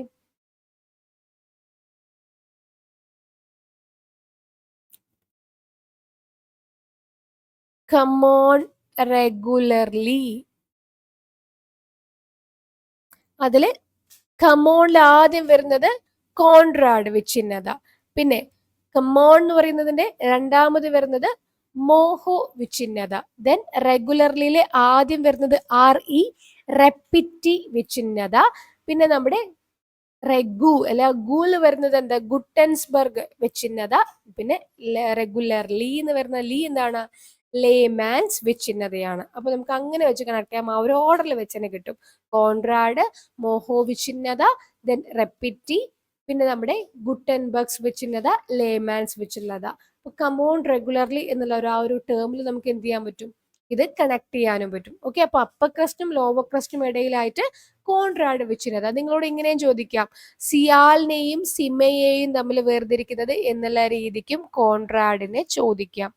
കമോൺ റെഗുലർലി. അതില് കമോണിൽ ആദ്യം വരുന്നത് കോൺറാഡ് വിച്ഛിന്നത. പിന്നെ കമോൺ എന്ന് പറയുന്നതിന്റെ രണ്ടാമത് വരുന്നത് മോഹോ വിച്ഛിന്നത. ദെൻ റെഗുലർലിയിലെ ആദ്യം വരുന്നത് RE, റെപ്പിറ്റി വിച്ഛിന്നത. പിന്നെ നമ്മുടെ റെഗു അല്ല ഗൂൽ വരുന്നത് എന്താ? ഗുട്ടൻസ്ബർഗ് വിച്ഛിന്നത. പിന്നെ റെഗുലർലി എന്ന് വരുന്ന ലീ എന്താണ്? ലേമാൻസ് വിച്ഛിന്നതയാണ്. അപ്പൊ നമുക്ക് അങ്ങനെ വെച്ച് കണക്ട് ചെയ്യാം. ആ ഒരു ഓർഡറിൽ വെച്ച് തന്നെ കിട്ടും. കോൺറാഡ്, മോഹോ വിച്ഛിന്നത, ദെൻ റെപ്പിറ്റി, പിന്നെ നമ്മുടെ ഗുട്ടൻബർഗ്സ് വിച്ഛിന്നത, ലേമാൻസ് വിച്ഛിന്നത. അപ്പൊ കമോൺ റെഗുലർലി എന്നുള്ള ആ ഒരു ടേമിൽ നമുക്ക് എന്ത് ചെയ്യാൻ പറ്റും? ഇത് കണക്ട് ചെയ്യാനും പറ്റും. ഓക്കെ, അപ്പൊ അപ്പർ ക്രസ്റ്റും ലോവർ ക്രസ്റ്റും ഇടയിലായിട്ട് കോൺറാഡ് വിച്ഛിന്നത. നിങ്ങളോട് ഇങ്ങനെയും ചോദിക്കാം, സിയാലിനെയും സിമയെയും തമ്മിൽ വേർതിരിക്കുന്നത് എന്നുള്ള രീതിക്കും കോൺറാഡിനെ ചോദിക്കാം.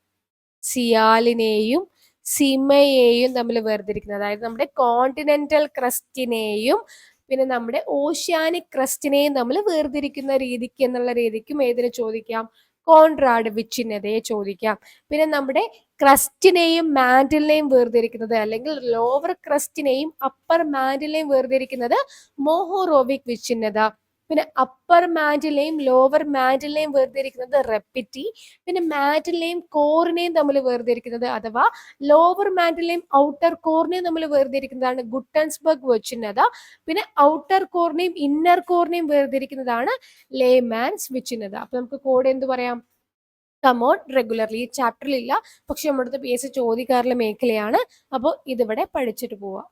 സിയാലിനെയും സിമയെയും തമ്മിൽ വേർതിരിക്കുന്നത്, അതായത് നമ്മുടെ കോണ്ടിനെന്റൽ ക്രസ്റ്റിനെയും പിന്നെ നമ്മുടെ ഓഷ്യാനിക് ക്രസ്റ്റിനെയും നമ്മൾ വേർതിരിക്കുന്ന രീതിക്ക് എന്നുള്ള രീതിക്കും ഏതിനെ ചോദിക്കാം? കോൺറാഡ് വിച്ഛിന്നതയെ ചോദിക്കാം. പിന്നെ നമ്മുടെ ക്രസ്റ്റിനെയും മാന്റിലിനെയും വേർതിരിക്കുന്നത്, അല്ലെങ്കിൽ ലോവർ ക്രസ്റ്റിനെയും അപ്പർ മാന്റിലിനെയും വേർതിരിക്കുന്നത് മോഹോറോവിക് വിച്ഛിന്നത. പിന്നെ അപ്പർ മാന്റിലെയും ലോവർ മാന്റിലെയും വേർതിരിക്കുന്നത് റെപ്പിറ്റി. പിന്നെ മാന്റിലെയും കോറിനെയും തമ്മിൽ വേർതിരിക്കുന്നത്, അഥവാ ലോവർ മാന്റിലെയും ഔട്ടർ കോറിനെയും തമ്മിൽ വേർതിരിക്കുന്നതാണ് ഗുട്ടൻസ്ബർഗ് വിച്ഛിന്നത. പിന്നെ ഔട്ടർ കോറിനെയും ഇന്നർ കോറിനെയും വേർതിരിക്കുന്നതാണ് ലേമാൻസ് വിച്ഛിന്നത. അപ്പൊ നമുക്ക് കോഡ് എന്ത് പറയാം? Come on regularly. ഈ ചാപ്റ്ററിൽ ഇല്ല, പക്ഷെ നമ്മുടെ അടുത്ത് PSC ചോദിക്കാറുള്ള മേഖലയാണ്. അപ്പോൾ ഇതിവിടെ പഠിച്ചിട്ട് പോവാം.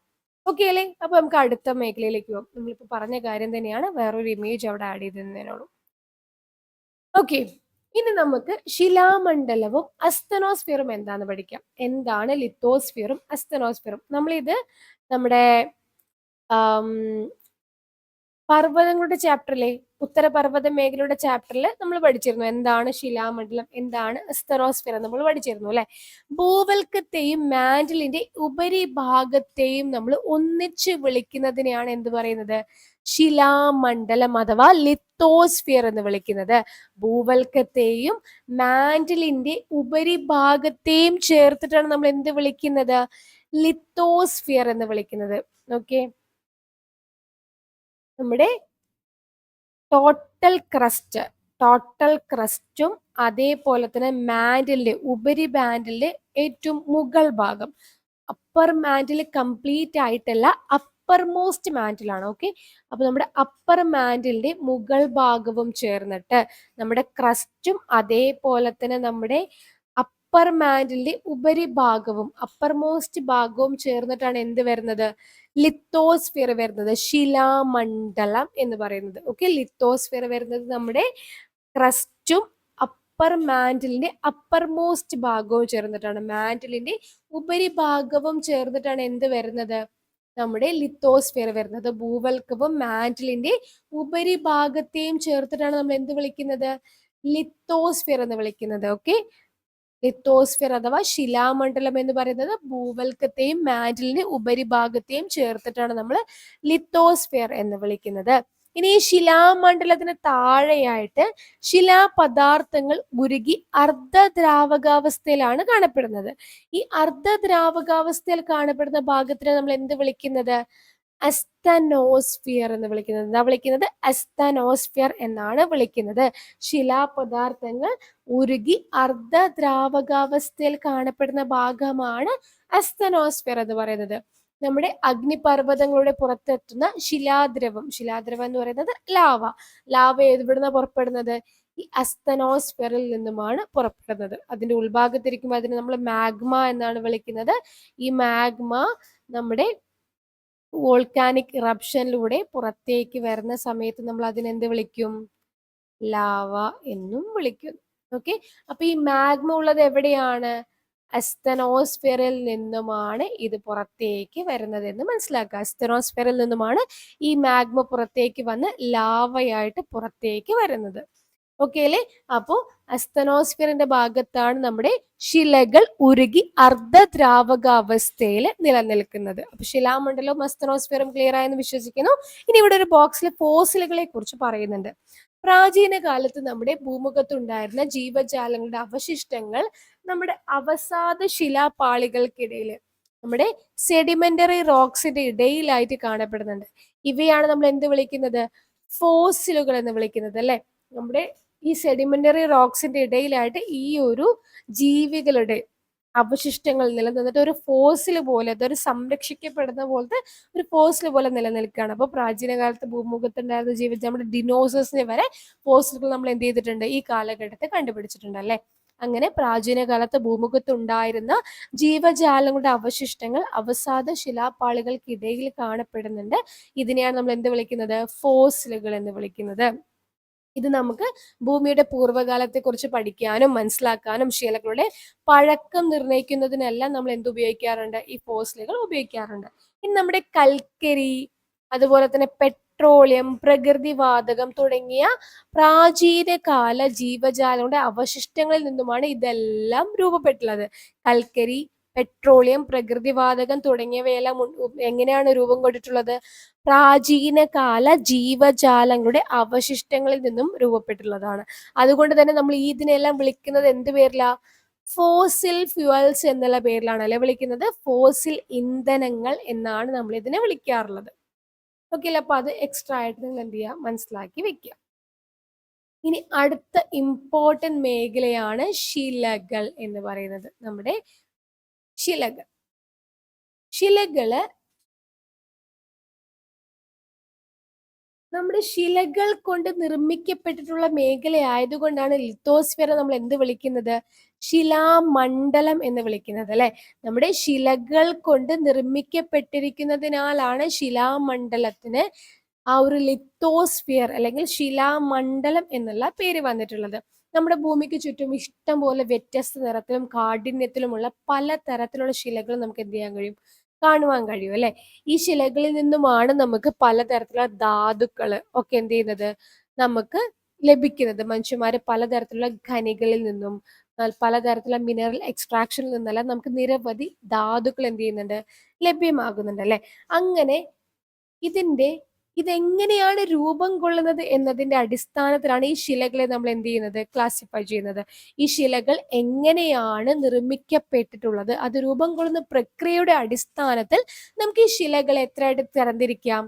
ഓക്കെ അല്ലേ? അപ്പൊ നമുക്ക് അടുത്ത മേഖലയിലേക്ക് പോകാം. നമ്മളിപ്പോ പറഞ്ഞ കാര്യം തന്നെയാണ്, വേറൊരു ഇമേജ് അവിടെ ആഡ് ചെയ്തതിനോട്. ഓക്കെ, ഇനി നമുക്ക് ശിലാമണ്ഡലവും അസ്തനോസ്ഫിയറും എന്താന്ന് പഠിക്കാം. എന്താണ് ലിത്തോസ്ഫിയറും അസ്തനോസ്ഫിയറും? നമ്മളിത് നമ്മുടെ പർവ്വതങ്ങളുടെ ചാപ്റ്ററിലെ ഉത്തരപർവ്വത മേഖലയുടെ ചാപ്റ്ററിൽ നമ്മൾ പഠിച്ചിരുന്നു എന്താണ് ശിലാമണ്ഡലം, എന്താണ് അസ്തനോസ്ഫിയർ നമ്മൾ പഠിച്ചിരുന്നു അല്ലെ. ഭൂവൽക്കത്തെയും മാന്റിലിന്റെ ഉപരിഭാഗത്തെയും നമ്മൾ ഒന്നിച്ച് വിളിക്കുന്നതിനെയാണ് എന്ത് പറയുന്നത്? ശിലാമണ്ഡലം അഥവാ ലിത്തോസ്ഫിയർ എന്ന് വിളിക്കുന്നത്. ഭൂവൽക്കത്തെയും മാന്റിലിന്റെ ഉപരിഭാഗത്തെയും ചേർത്തിട്ടാണ് നമ്മൾ എന്ത് വിളിക്കുന്നത്? ലിത്തോസ്ഫിയർ എന്ന് വിളിക്കുന്നത്. ഓക്കെ, നമ്മുടെ ടോട്ടൽ ക്രസ്റ്റും അതേപോലെ തന്നെ മാന്റിലിന്റെ ഉപരിബാൻഡിലെ ഏറ്റവും മുകൾ ഭാഗം, അപ്പർ മാന്റിൽ കംപ്ലീറ്റ് ആയിട്ടല്ല, അപ്പർ മോസ്റ്റ് മാന്റിലാണ്. ഓക്കെ, അപ്പൊ നമ്മുടെ അപ്പർ മാന്റിലിന്റെ മുകൾ ഭാഗവും ചേർന്നിട്ട് നമ്മുടെ ക്രസ്റ്റും അതേപോലെ തന്നെ നമ്മുടെ അപ്പർ മാന്റിലിന്റെ ഉപരിഭാഗവും അപ്പർ മോസ്റ്റ് ഭാഗവും ചേർന്നിട്ടാണ് എന്ത് വരുന്നത്? ലിത്തോസ്ഫിയർ വരുന്നത്, ശിലാമണ്ഡലം എന്ന് പറയുന്നത്. ഓക്കെ, ലിത്തോസ്ഫിയർ വരുന്നത് നമ്മുടെ ക്രസ്റ്റും അപ്പർ മാന്റിലിന്റെ അപ്പർ മോസ്റ്റ് ഭാഗവും ചേർന്നിട്ടാണ്, മാന്റിലിന്റെ ഉപരിഭാഗവും ചേർന്നിട്ടാണ് എന്ത് വരുന്നത്? നമ്മുടെ ലിത്തോസ്ഫിയർ വരുന്നത്. ഭൂവൽക്കവും മാന്റിലിന്റെ ഉപരിഭാഗത്തെയും ചേർത്തിട്ടാണ് നമ്മൾ എന്ത് വിളിക്കുന്നത്? ലിത്തോസ്ഫിയർ എന്ന് വിളിക്കുന്നത്. ഓക്കെ, ലിത്തോസ്ഫിയർ അഥവാ ശിലാമണ്ഡലം എന്ന് പറയുന്നത് ഭൂവൽക്കത്തെയും മാന്റിലിന്റെ ഉപരിഭാഗത്തെയും ചേർത്തിട്ടാണ് നമ്മൾ ലിത്തോസ്ഫിയർ എന്ന് വിളിക്കുന്നത്. ഇനി ഈ ശിലാമണ്ഡലത്തിന് താഴെയായിട്ട് ശിലാപദാർത്ഥങ്ങൾ ഉരുകി അർദ്ധദ്രാവകാവസ്ഥയിലാണ് കാണപ്പെടുന്നത്. ഈ അർദ്ധദ്രാവകാവസ്ഥയിൽ കാണപ്പെടുന്ന ഭാഗത്തിനെ നമ്മൾ എന്ത് വിളിക്കുന്നത്? അസ്തനോസ്ഫിയർ എന്ന് വിളിക്കുന്നത്. എന്താ വിളിക്കുന്നത്? അസ്തനോസ്ഫിയർ എന്നാണ് വിളിക്കുന്നത്. ശിലാപദാർത്ഥങ്ങൾ ഉരുകി അർദ്ധദ്രാവകാവസ്ഥയിൽ കാണപ്പെടുന്ന ഭാഗമാണ് അസ്തനോസ്ഫിയർ എന്ന് പറയുന്നത്. നമ്മുടെ അഗ്നിപർവ്വതങ്ങളുടെ പുറത്തെത്തുന്ന ശിലാദ്രവം എന്ന് പറയുന്നത് ലാവ എവിടുന്ന പുറപ്പെടുന്നത്? ഈ അസ്തനോസ്ഫിയറിൽ നിന്നുമാണ് പുറപ്പെടുന്നത്. അതിന്റെ ഉൾഭാഗത്തിരിക്കുമ്പോൾ അതിനെ നമ്മൾ മാഗ്മ എന്നാണ് വിളിക്കുന്നത്. ഈ മാഗ്മ നമ്മുടെ വോൾക്കാനിക് ഇറപ്ഷനിലൂടെ പുറത്തേക്ക് വരുന്ന സമയത്ത് നമ്മൾ അതിനെന്ത് വിളിക്കും? ലാവ എന്നും വിളിക്കും. ഓക്കെ, അപ്പൊ ഈ മാഗ്മ ഉള്ളത് എവിടെയാണ്? അസ്തനോസ്ഫിയറിൽ നിന്നുമാണ് ഇത് പുറത്തേക്ക് വരുന്നത് എന്ന് മനസ്സിലാക്കുക. അസ്തനോസ്ഫിയറിൽ നിന്നുമാണ് ഈ മാഗ്മ പുറത്തേക്ക് വന്ന് ലാവയായിട്ട് പുറത്തേക്ക് വരുന്നത്. ഓക്കെ അല്ലേ? അപ്പോ അസ്തനോസ്ഫിയറിന്റെ ഭാഗത്താണ് നമ്മുടെ ശിലകൾ ഉരുകി അർദ്ധദ്രാവക അവസ്ഥയിൽ നിലനിൽക്കുന്നത്. അപ്പൊ ശിലാമണ്ഡലവും അസ്തനോസ്ഫിയറും ക്ലിയർ ആയെന്ന് വിശ്വസിക്കുന്നു. ഇനി ഇവിടെ ഒരു ബോക്സിൽ ഫോസിലുകളെ കുറിച്ച് പറയുന്നുണ്ട്. പ്രാചീന കാലത്ത് നമ്മുടെ ഭൂമുഖത്തുണ്ടായിരുന്ന ജീവജാലങ്ങളുടെ അവശിഷ്ടങ്ങൾ നമ്മുടെ അവസാദ ശിലാപാളികൾക്കിടയിൽ, നമ്മുടെ സെഡിമെന്ററി റോക്സിന്റെ ഇടയിലായിട്ട് കാണപ്പെടുന്നുണ്ട്. ഇവയാണ് നമ്മൾ എന്ത് വിളിക്കുന്നത്? ഫോസിലുകൾ എന്ന് വിളിക്കുന്നത് അല്ലെ. നമ്മുടെ ഈ സെഡിമെന്ററി റോക്സിന്റെ ഇടയിലായിട്ട് ഈ ഒരു ജീവികളുടെ അവശിഷ്ടങ്ങൾ നിലനിന്നിട്ട് ഒരു ഫോസിൽ പോലെ, അതൊരു സംരക്ഷിക്കപ്പെടുന്ന പോലത്തെ ഒരു ഫോസിൽ പോലെ നിലനിൽക്കുകയാണ്. അപ്പോൾ പ്രാചീന കാലത്ത് ഭൂമുഖത്തുണ്ടായിരുന്ന ജീവിച്ച നമ്മുടെ ഡിനോസേഴ്സിനെ വരെ ഫോസിലുകൾ നമ്മൾ എന്ത് ചെയ്തിട്ടുണ്ട്? ഈ കാലഘട്ടത്തിൽ കണ്ടുപിടിച്ചിട്ടുണ്ട് അല്ലെ. അങ്ങനെ പ്രാചീന കാലത്ത് ഭൂമുഖത്ത് ഉണ്ടായിരുന്ന ജീവജാലങ്ങളുടെ അവശിഷ്ടങ്ങൾ അവസാദ ശിലാപാളികൾക്കിടയിൽ കാണപ്പെടുന്നുണ്ട്. ഇതിനെയാണ് നമ്മൾ എന്ത് വിളിക്കുന്നത്? ഫോസിലുകൾ എന്ന് വിളിക്കുന്നത്. ഇത് നമുക്ക് ഭൂമിയുടെ പൂർവ്വകാലത്തെ കുറിച്ച് പഠിക്കാനും മനസ്സിലാക്കാനും ശിലകളുടെ പഴക്കം നിർണ്ണയിക്കുന്നതിനെല്ലാം നമ്മൾ എന്ത് ഉപയോഗിക്കാറുണ്ട്? ഈ ഫോസിലുകൾ ഉപയോഗിക്കാറുണ്ട്. ഇനി നമ്മുടെ കൽക്കരി, അതുപോലെ തന്നെ പെട്രോളിയം, പ്രകൃതിവാതകം തുടങ്ങിയ പ്രാചീന കാല ജീവജാലങ്ങളുടെ അവശിഷ്ടങ്ങളിൽ നിന്നുമാണ് ഇതെല്ലാം രൂപപ്പെട്ടുള്ളത്. കൽക്കരി, പെട്രോളിയം, പ്രകൃതിവാതകം തുടങ്ങിയവയെല്ലാം എങ്ങനെയാണ് രൂപം കൊണ്ടിട്ടുള്ളത്? പ്രാചീന കാല ജീവജാലങ്ങളുടെ അവശിഷ്ടങ്ങളിൽ നിന്നും രൂപപ്പെട്ടിട്ടുള്ളതാണ്. അതുകൊണ്ട് തന്നെ നമ്മൾ ഇതിനെല്ലാം വിളിക്കുന്നത് എന്ത് പേരിലാ? ഫോസിൽ ഫ്യൂവൽസ് എന്നുള്ള പേരിലാണ് അല്ലെ വിളിക്കുന്നത്? ഫോസിൽ ഇന്ധനങ്ങൾ എന്നാണ് നമ്മൾ ഇതിനെ വിളിക്കാറുള്ളത്. ഓക്കെ അല്ലേ? അപ്പൊ അത് എക്സ്ട്രാ ആയിട്ട് നിങ്ങൾ എന്ത് ചെയ്യുക, മനസ്സിലാക്കി വെക്കുക. ഇനി അടുത്ത ഇമ്പോർട്ടന്റ് മേഖലയാണ് ശിലകൾ എന്ന് പറയുന്നത്. നമ്മുടെ ശിലകൾ ശിലകള് നമ്മുടെ ശിലകൾ കൊണ്ട് നിർമ്മിക്കപ്പെട്ടിട്ടുള്ള മേഖല ആയതുകൊണ്ടാണ് ലിത്തോസ്ഫിയർ നമ്മൾ എന്ത് വിളിക്കുന്നത്? ശിലാമണ്ഡലം എന്ന് വിളിക്കുന്നത് അല്ലെ. നമ്മുടെ ശിലകൾ കൊണ്ട് നിർമ്മിക്കപ്പെട്ടിരിക്കുന്നതിനാലാണ് ശിലാമണ്ഡലത്തിന് ആ ഒരു ലിത്തോസ്ഫിയർ അല്ലെങ്കിൽ ശിലാമണ്ഡലം എന്നുള്ള പേര് വന്നിട്ടുള്ളത്. നമ്മുടെ ഭൂമിക്ക് ചുറ്റും ഇഷ്ടം പോലെ വ്യത്യസ്ത നിറത്തിലും കാഠിന്യത്തിലുമുള്ള പല തരത്തിലുള്ള ശിലകൾ നമുക്ക് എന്ത് ചെയ്യാൻ കഴിയും? കാണുവാൻ കഴിയും അല്ലെ. ഈ ശിലകളിൽ നിന്നുമാണ് നമുക്ക് പലതരത്തിലുള്ള ധാതുക്കള് ഒക്കെ എന്ത് ചെയ്യുന്നത്? നമുക്ക് ലഭിക്കുന്നത്. മനുഷ്യന്മാര് പലതരത്തിലുള്ള ഖനികളിൽ നിന്നും പലതരത്തിലുള്ള മിനറൽ എക്സ്ട്രാക്ഷനിൽ നിന്നെല്ലാം നമുക്ക് നിരവധി ധാതുക്കൾ എന്ത് ചെയ്യുന്നുണ്ട്? ലഭ്യമാകുന്നുണ്ട് അല്ലെ. അങ്ങനെ ഇതിന്റെ ഇതെങ്ങനെയാണ് രൂപം കൊള്ളുന്നത് എന്നതിന്റെ അടിസ്ഥാനത്തിലാണ് ഈ ശിലകളെ നമ്മൾ എന്ത് ചെയ്യുന്നത്? ക്ലാസിഫൈ ചെയ്യുന്നത്. ഈ ശിലകൾ എങ്ങനെയാണ് നിർമ്മിക്കപ്പെട്ടിട്ടുള്ളത്, അത് രൂപം കൊള്ളുന്ന പ്രക്രിയയുടെ അടിസ്ഥാനത്തിൽ നമുക്ക് ഈ ശിലകളെ എത്രയായിട്ട് തരംതിരിക്കാം?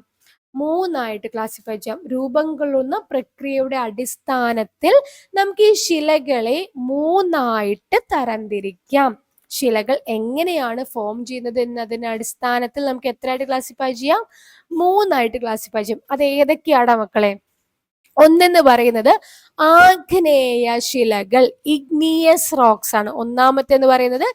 മൂന്നായിട്ട് ക്ലാസിഫൈ ചെയ്യാം. രൂപം കൊള്ളുന്ന പ്രക്രിയയുടെ അടിസ്ഥാനത്തിൽ നമുക്ക് ഈ ശിലകളെ മൂന്നായിട്ട് തരംതിരിക്കാം. ശിലകൾ എങ്ങനെയാണ് ഫോം ചെയ്യുന്നത് എന്നതിന്റെ അടിസ്ഥാനത്തിൽ നമുക്ക് എത്രയായിട്ട് ക്ലാസിഫൈ ചെയ്യാം? മൂന്നായിട്ട് ക്ലാസിഫൈ ചെയ്യും. അത് ഏതൊക്കെയാടാ മക്കളെ? ഒന്നെന്ന് പറയുന്നത് ആഗ്നേയ ശിലകൾ, ഇഗ്നിയസ് റോക്സ് ആണ്. ഒന്നാമത്തെ എന്ന് പറയുന്നത്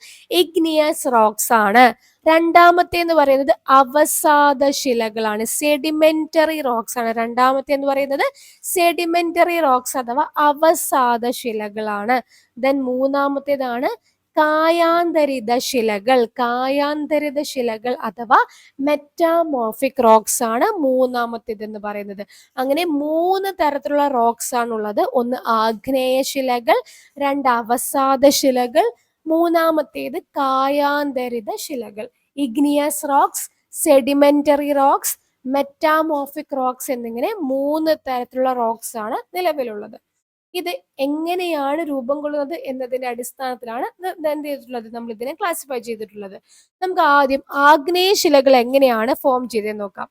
ഇഗ്നിയസ് റോക്സ് ആണ്. രണ്ടാമത്തെ എന്ന് പറയുന്നത് അവസാദ ശിലകളാണ്, സെഡിമെന്ററി റോക്സ് ആണ്. രണ്ടാമത്തെ എന്ന് പറയുന്നത് സെഡിമെന്ററി റോക്സ് അഥവാ അവസാദ ശിലകളാണ്. ദെൻ മൂന്നാമത്തേതാണ് കായാന്തരിത ശിലകൾ. കായാന്തരിത ശിലകൾ അഥവാ മെറ്റാമോർഫിക് റോക്സ് ആണ് മൂന്നാമത്തേത് എന്ന് പറയുന്നത്. അങ്ങനെ മൂന്ന് തരത്തിലുള്ള റോക്സ് ആണുള്ളത്. ഒന്ന് ആഗ്നേയ ശിലകൾ, രണ്ട് അവസാദ ശിലകൾ, മൂന്നാമത്തേത് കായാന്തരിത ശിലകൾ. Igneous rocks, sedimentary rocks, metamorphic rocks എന്നിങ്ങനെ മൂന്ന് തരത്തിലുള്ള റോക്സ് ആണ് നിലവിലുള്ളത്. ഇത് എങ്ങനെയാണ് രൂപം കൊള്ളുന്നത് എന്നതിന്റെ അടിസ്ഥാനത്തിലാണ് എന്ത് ചെയ്തിട്ടുള്ളത്? നമ്മൾ ഇതിനെ ക്ലാസിഫൈ ചെയ്തിട്ടുള്ളത്. നമുക്ക് ആദ്യം ആഗ്നേയ ശിലകൾ എങ്ങനെയാണ് ഫോം ചെയ്തതെന്ന് നോക്കാം.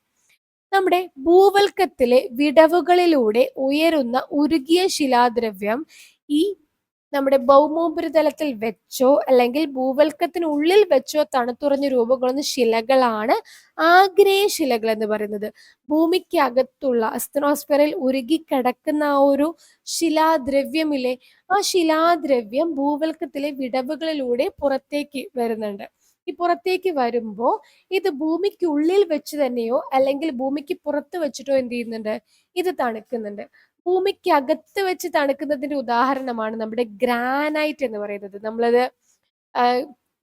നമ്മുടെ ഭൂവൽക്കത്തിലെ വിടവുകളിലൂടെ ഉയരുന്ന ഉരുകിയ ശിലാദ്രവ്യം ഈ നമ്മുടെ ഭൗമോപരിതലത്തിൽ വെച്ചോ അല്ലെങ്കിൽ ഭൂവൽക്കത്തിനുള്ളിൽ വെച്ചോ തണുത്തുറഞ്ഞ് രൂപം കൊള്ളുന്ന ശിലകളാണ് ആഗ്നേയ ശിലകൾ എന്ന് പറയുന്നത്. ഭൂമിക്ക് അകത്തുള്ള അസ്തനോസ്ഫിയറിൽ ഉരുകി കിടക്കുന്ന ആ ഒരു ശിലാദ്രവ്യമില്ലേ, ആ ശിലാദ്രവ്യം ഭൂവൽക്കത്തിലെ വിടവുകളിലൂടെ പുറത്തേക്ക് വരുന്നുണ്ട്. ഈ പുറത്തേക്ക് വരുമ്പോ ഇത് ഭൂമിക്കുള്ളിൽ വെച്ച് തന്നെയോ അല്ലെങ്കിൽ ഭൂമിക്ക് പുറത്ത് വെച്ചിട്ടോ എന്ത് ചെയ്യുന്നുണ്ട്? ഇത് തണുക്കുന്നുണ്ട്. ഭൂമിക്ക് അകത്ത് വെച്ച് തണുക്കുന്നതിന്റെ ഉദാഹരണമാണ് നമ്മുടെ ഗ്രാനൈറ്റ് എന്ന് പറയുന്നത്. നമ്മളത്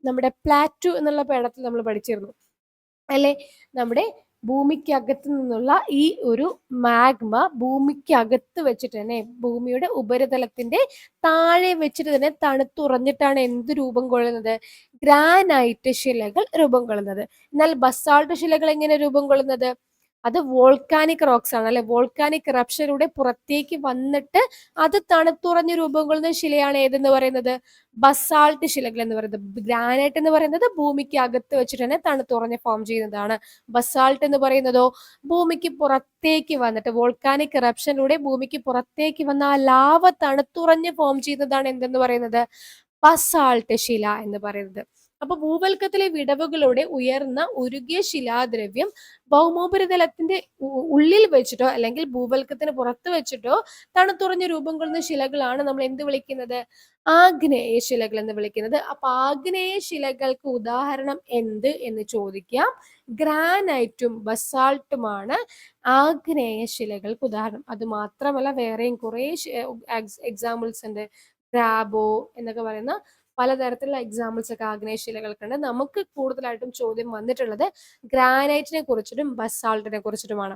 നമ്മുടെ പ്ലാറ്റു എന്നുള്ള പാഠത്തിൽ നമ്മൾ പഠിച്ചിരുന്നു അല്ലെ. നമ്മുടെ ഭൂമിക്കകത്ത് നിന്നുള്ള ഈ ഒരു മാഗ്മ ഭൂമിക്കകത്ത് വെച്ചിട്ട് തന്നെ, ഭൂമിയുടെ ഉപരിതലത്തിന്റെ താഴെ വെച്ചിട്ട് തന്നെ തണുത്തുറഞ്ഞിട്ടാണ് എന്ത് രൂപം കൊള്ളുന്നത്? ഗ്രാനൈറ്റ് ശിലകൾ രൂപം കൊള്ളുന്നത്. എന്നാൽ ബസാൾട്ട് ശിലകൾ എങ്ങനെ രൂപം കൊള്ളുന്നത്? അത് വോൾക്കാനിക് റോക്സ് ആണ് അല്ലെ. വോൾക്കാനിക് ഇറപ്ഷനിലൂടെ പുറത്തേക്ക് വന്നിട്ട് അത് തണുത്തുറഞ്ഞ് രൂപം കൊള്ളുന്ന ശിലയാണ് ഏതെന്ന് പറയുന്നത്? ബസാൾട്ട് ശിലകൾ എന്ന് പറയുന്നത്. ഗ്രാനൈറ്റ് എന്ന് പറയുന്നത് ഭൂമിക്ക് അകത്ത് വെച്ചിട്ട് തന്നെ തണുത്തുറഞ്ഞ് ഫോം ചെയ്യുന്നതാണ്. ബസാൾട്ട് എന്ന് പറയുന്നതോ ഭൂമിക്ക് പുറത്തേക്ക് വന്നിട്ട് വോൾക്കാനിക് ഇറപ്ഷനിലൂടെ ഭൂമിക്ക് പുറത്തേക്ക് വന്ന ആ ലാവ തണുത്തുറഞ്ഞ് ഫോം ചെയ്യുന്നതാണ് എന്തെന്ന് പറയുന്നത്? ബസാൾട്ട് ശില എന്ന് പറയുന്നത്. അപ്പൊ ഭൂവൽക്കത്തിലെ വിടവുകളുടെ ഉയർന്ന ഉരുകിയ ശിലാദ്രവ്യം ഭൗമോപരിതലത്തിന്റെ ഉള്ളിൽ വെച്ചിട്ടോ അല്ലെങ്കിൽ ഭൂവൽക്കത്തിന് പുറത്ത് വെച്ചിട്ടോ തണുത്തുറഞ്ഞ രൂപം കൊള്ളുന്ന ശിലകളാണ് നമ്മൾ എന്ത് വിളിക്കുന്നത്? ആഗ്നേയ ശിലകൾ എന്ന് വിളിക്കുന്നത്. അപ്പൊ ആഗ്നേയ ശിലകൾക്ക് ഉദാഹരണം എന്ത് എന്ന് ചോദിക്കാം. ഗ്രാനൈറ്റും ബസാൾട്ടുമാണ് ആഗ്നേയ ശിലകൾക്ക് ഉദാഹരണം. അത് മാത്രമല്ല വേറെയും കുറെ എക്സാമ്പിൾസ് ഉണ്ട്. ഗ്രാബോ എന്നൊക്കെ പറയുന്ന പലതരത്തിലുള്ള എക്സാമ്പിൾസ് ഒക്കെ ആഗ്നേയ ശിലകൾക്കുണ്ട്. നമുക്ക് കൂടുതലായിട്ടും ചോദ്യം വന്നിട്ടുള്ളത് ഗ്രാനൈറ്റിനെ കുറിച്ചിട്ടും ബസാൾട്ടിനെ കുറിച്ചിട്ടുമാണ്.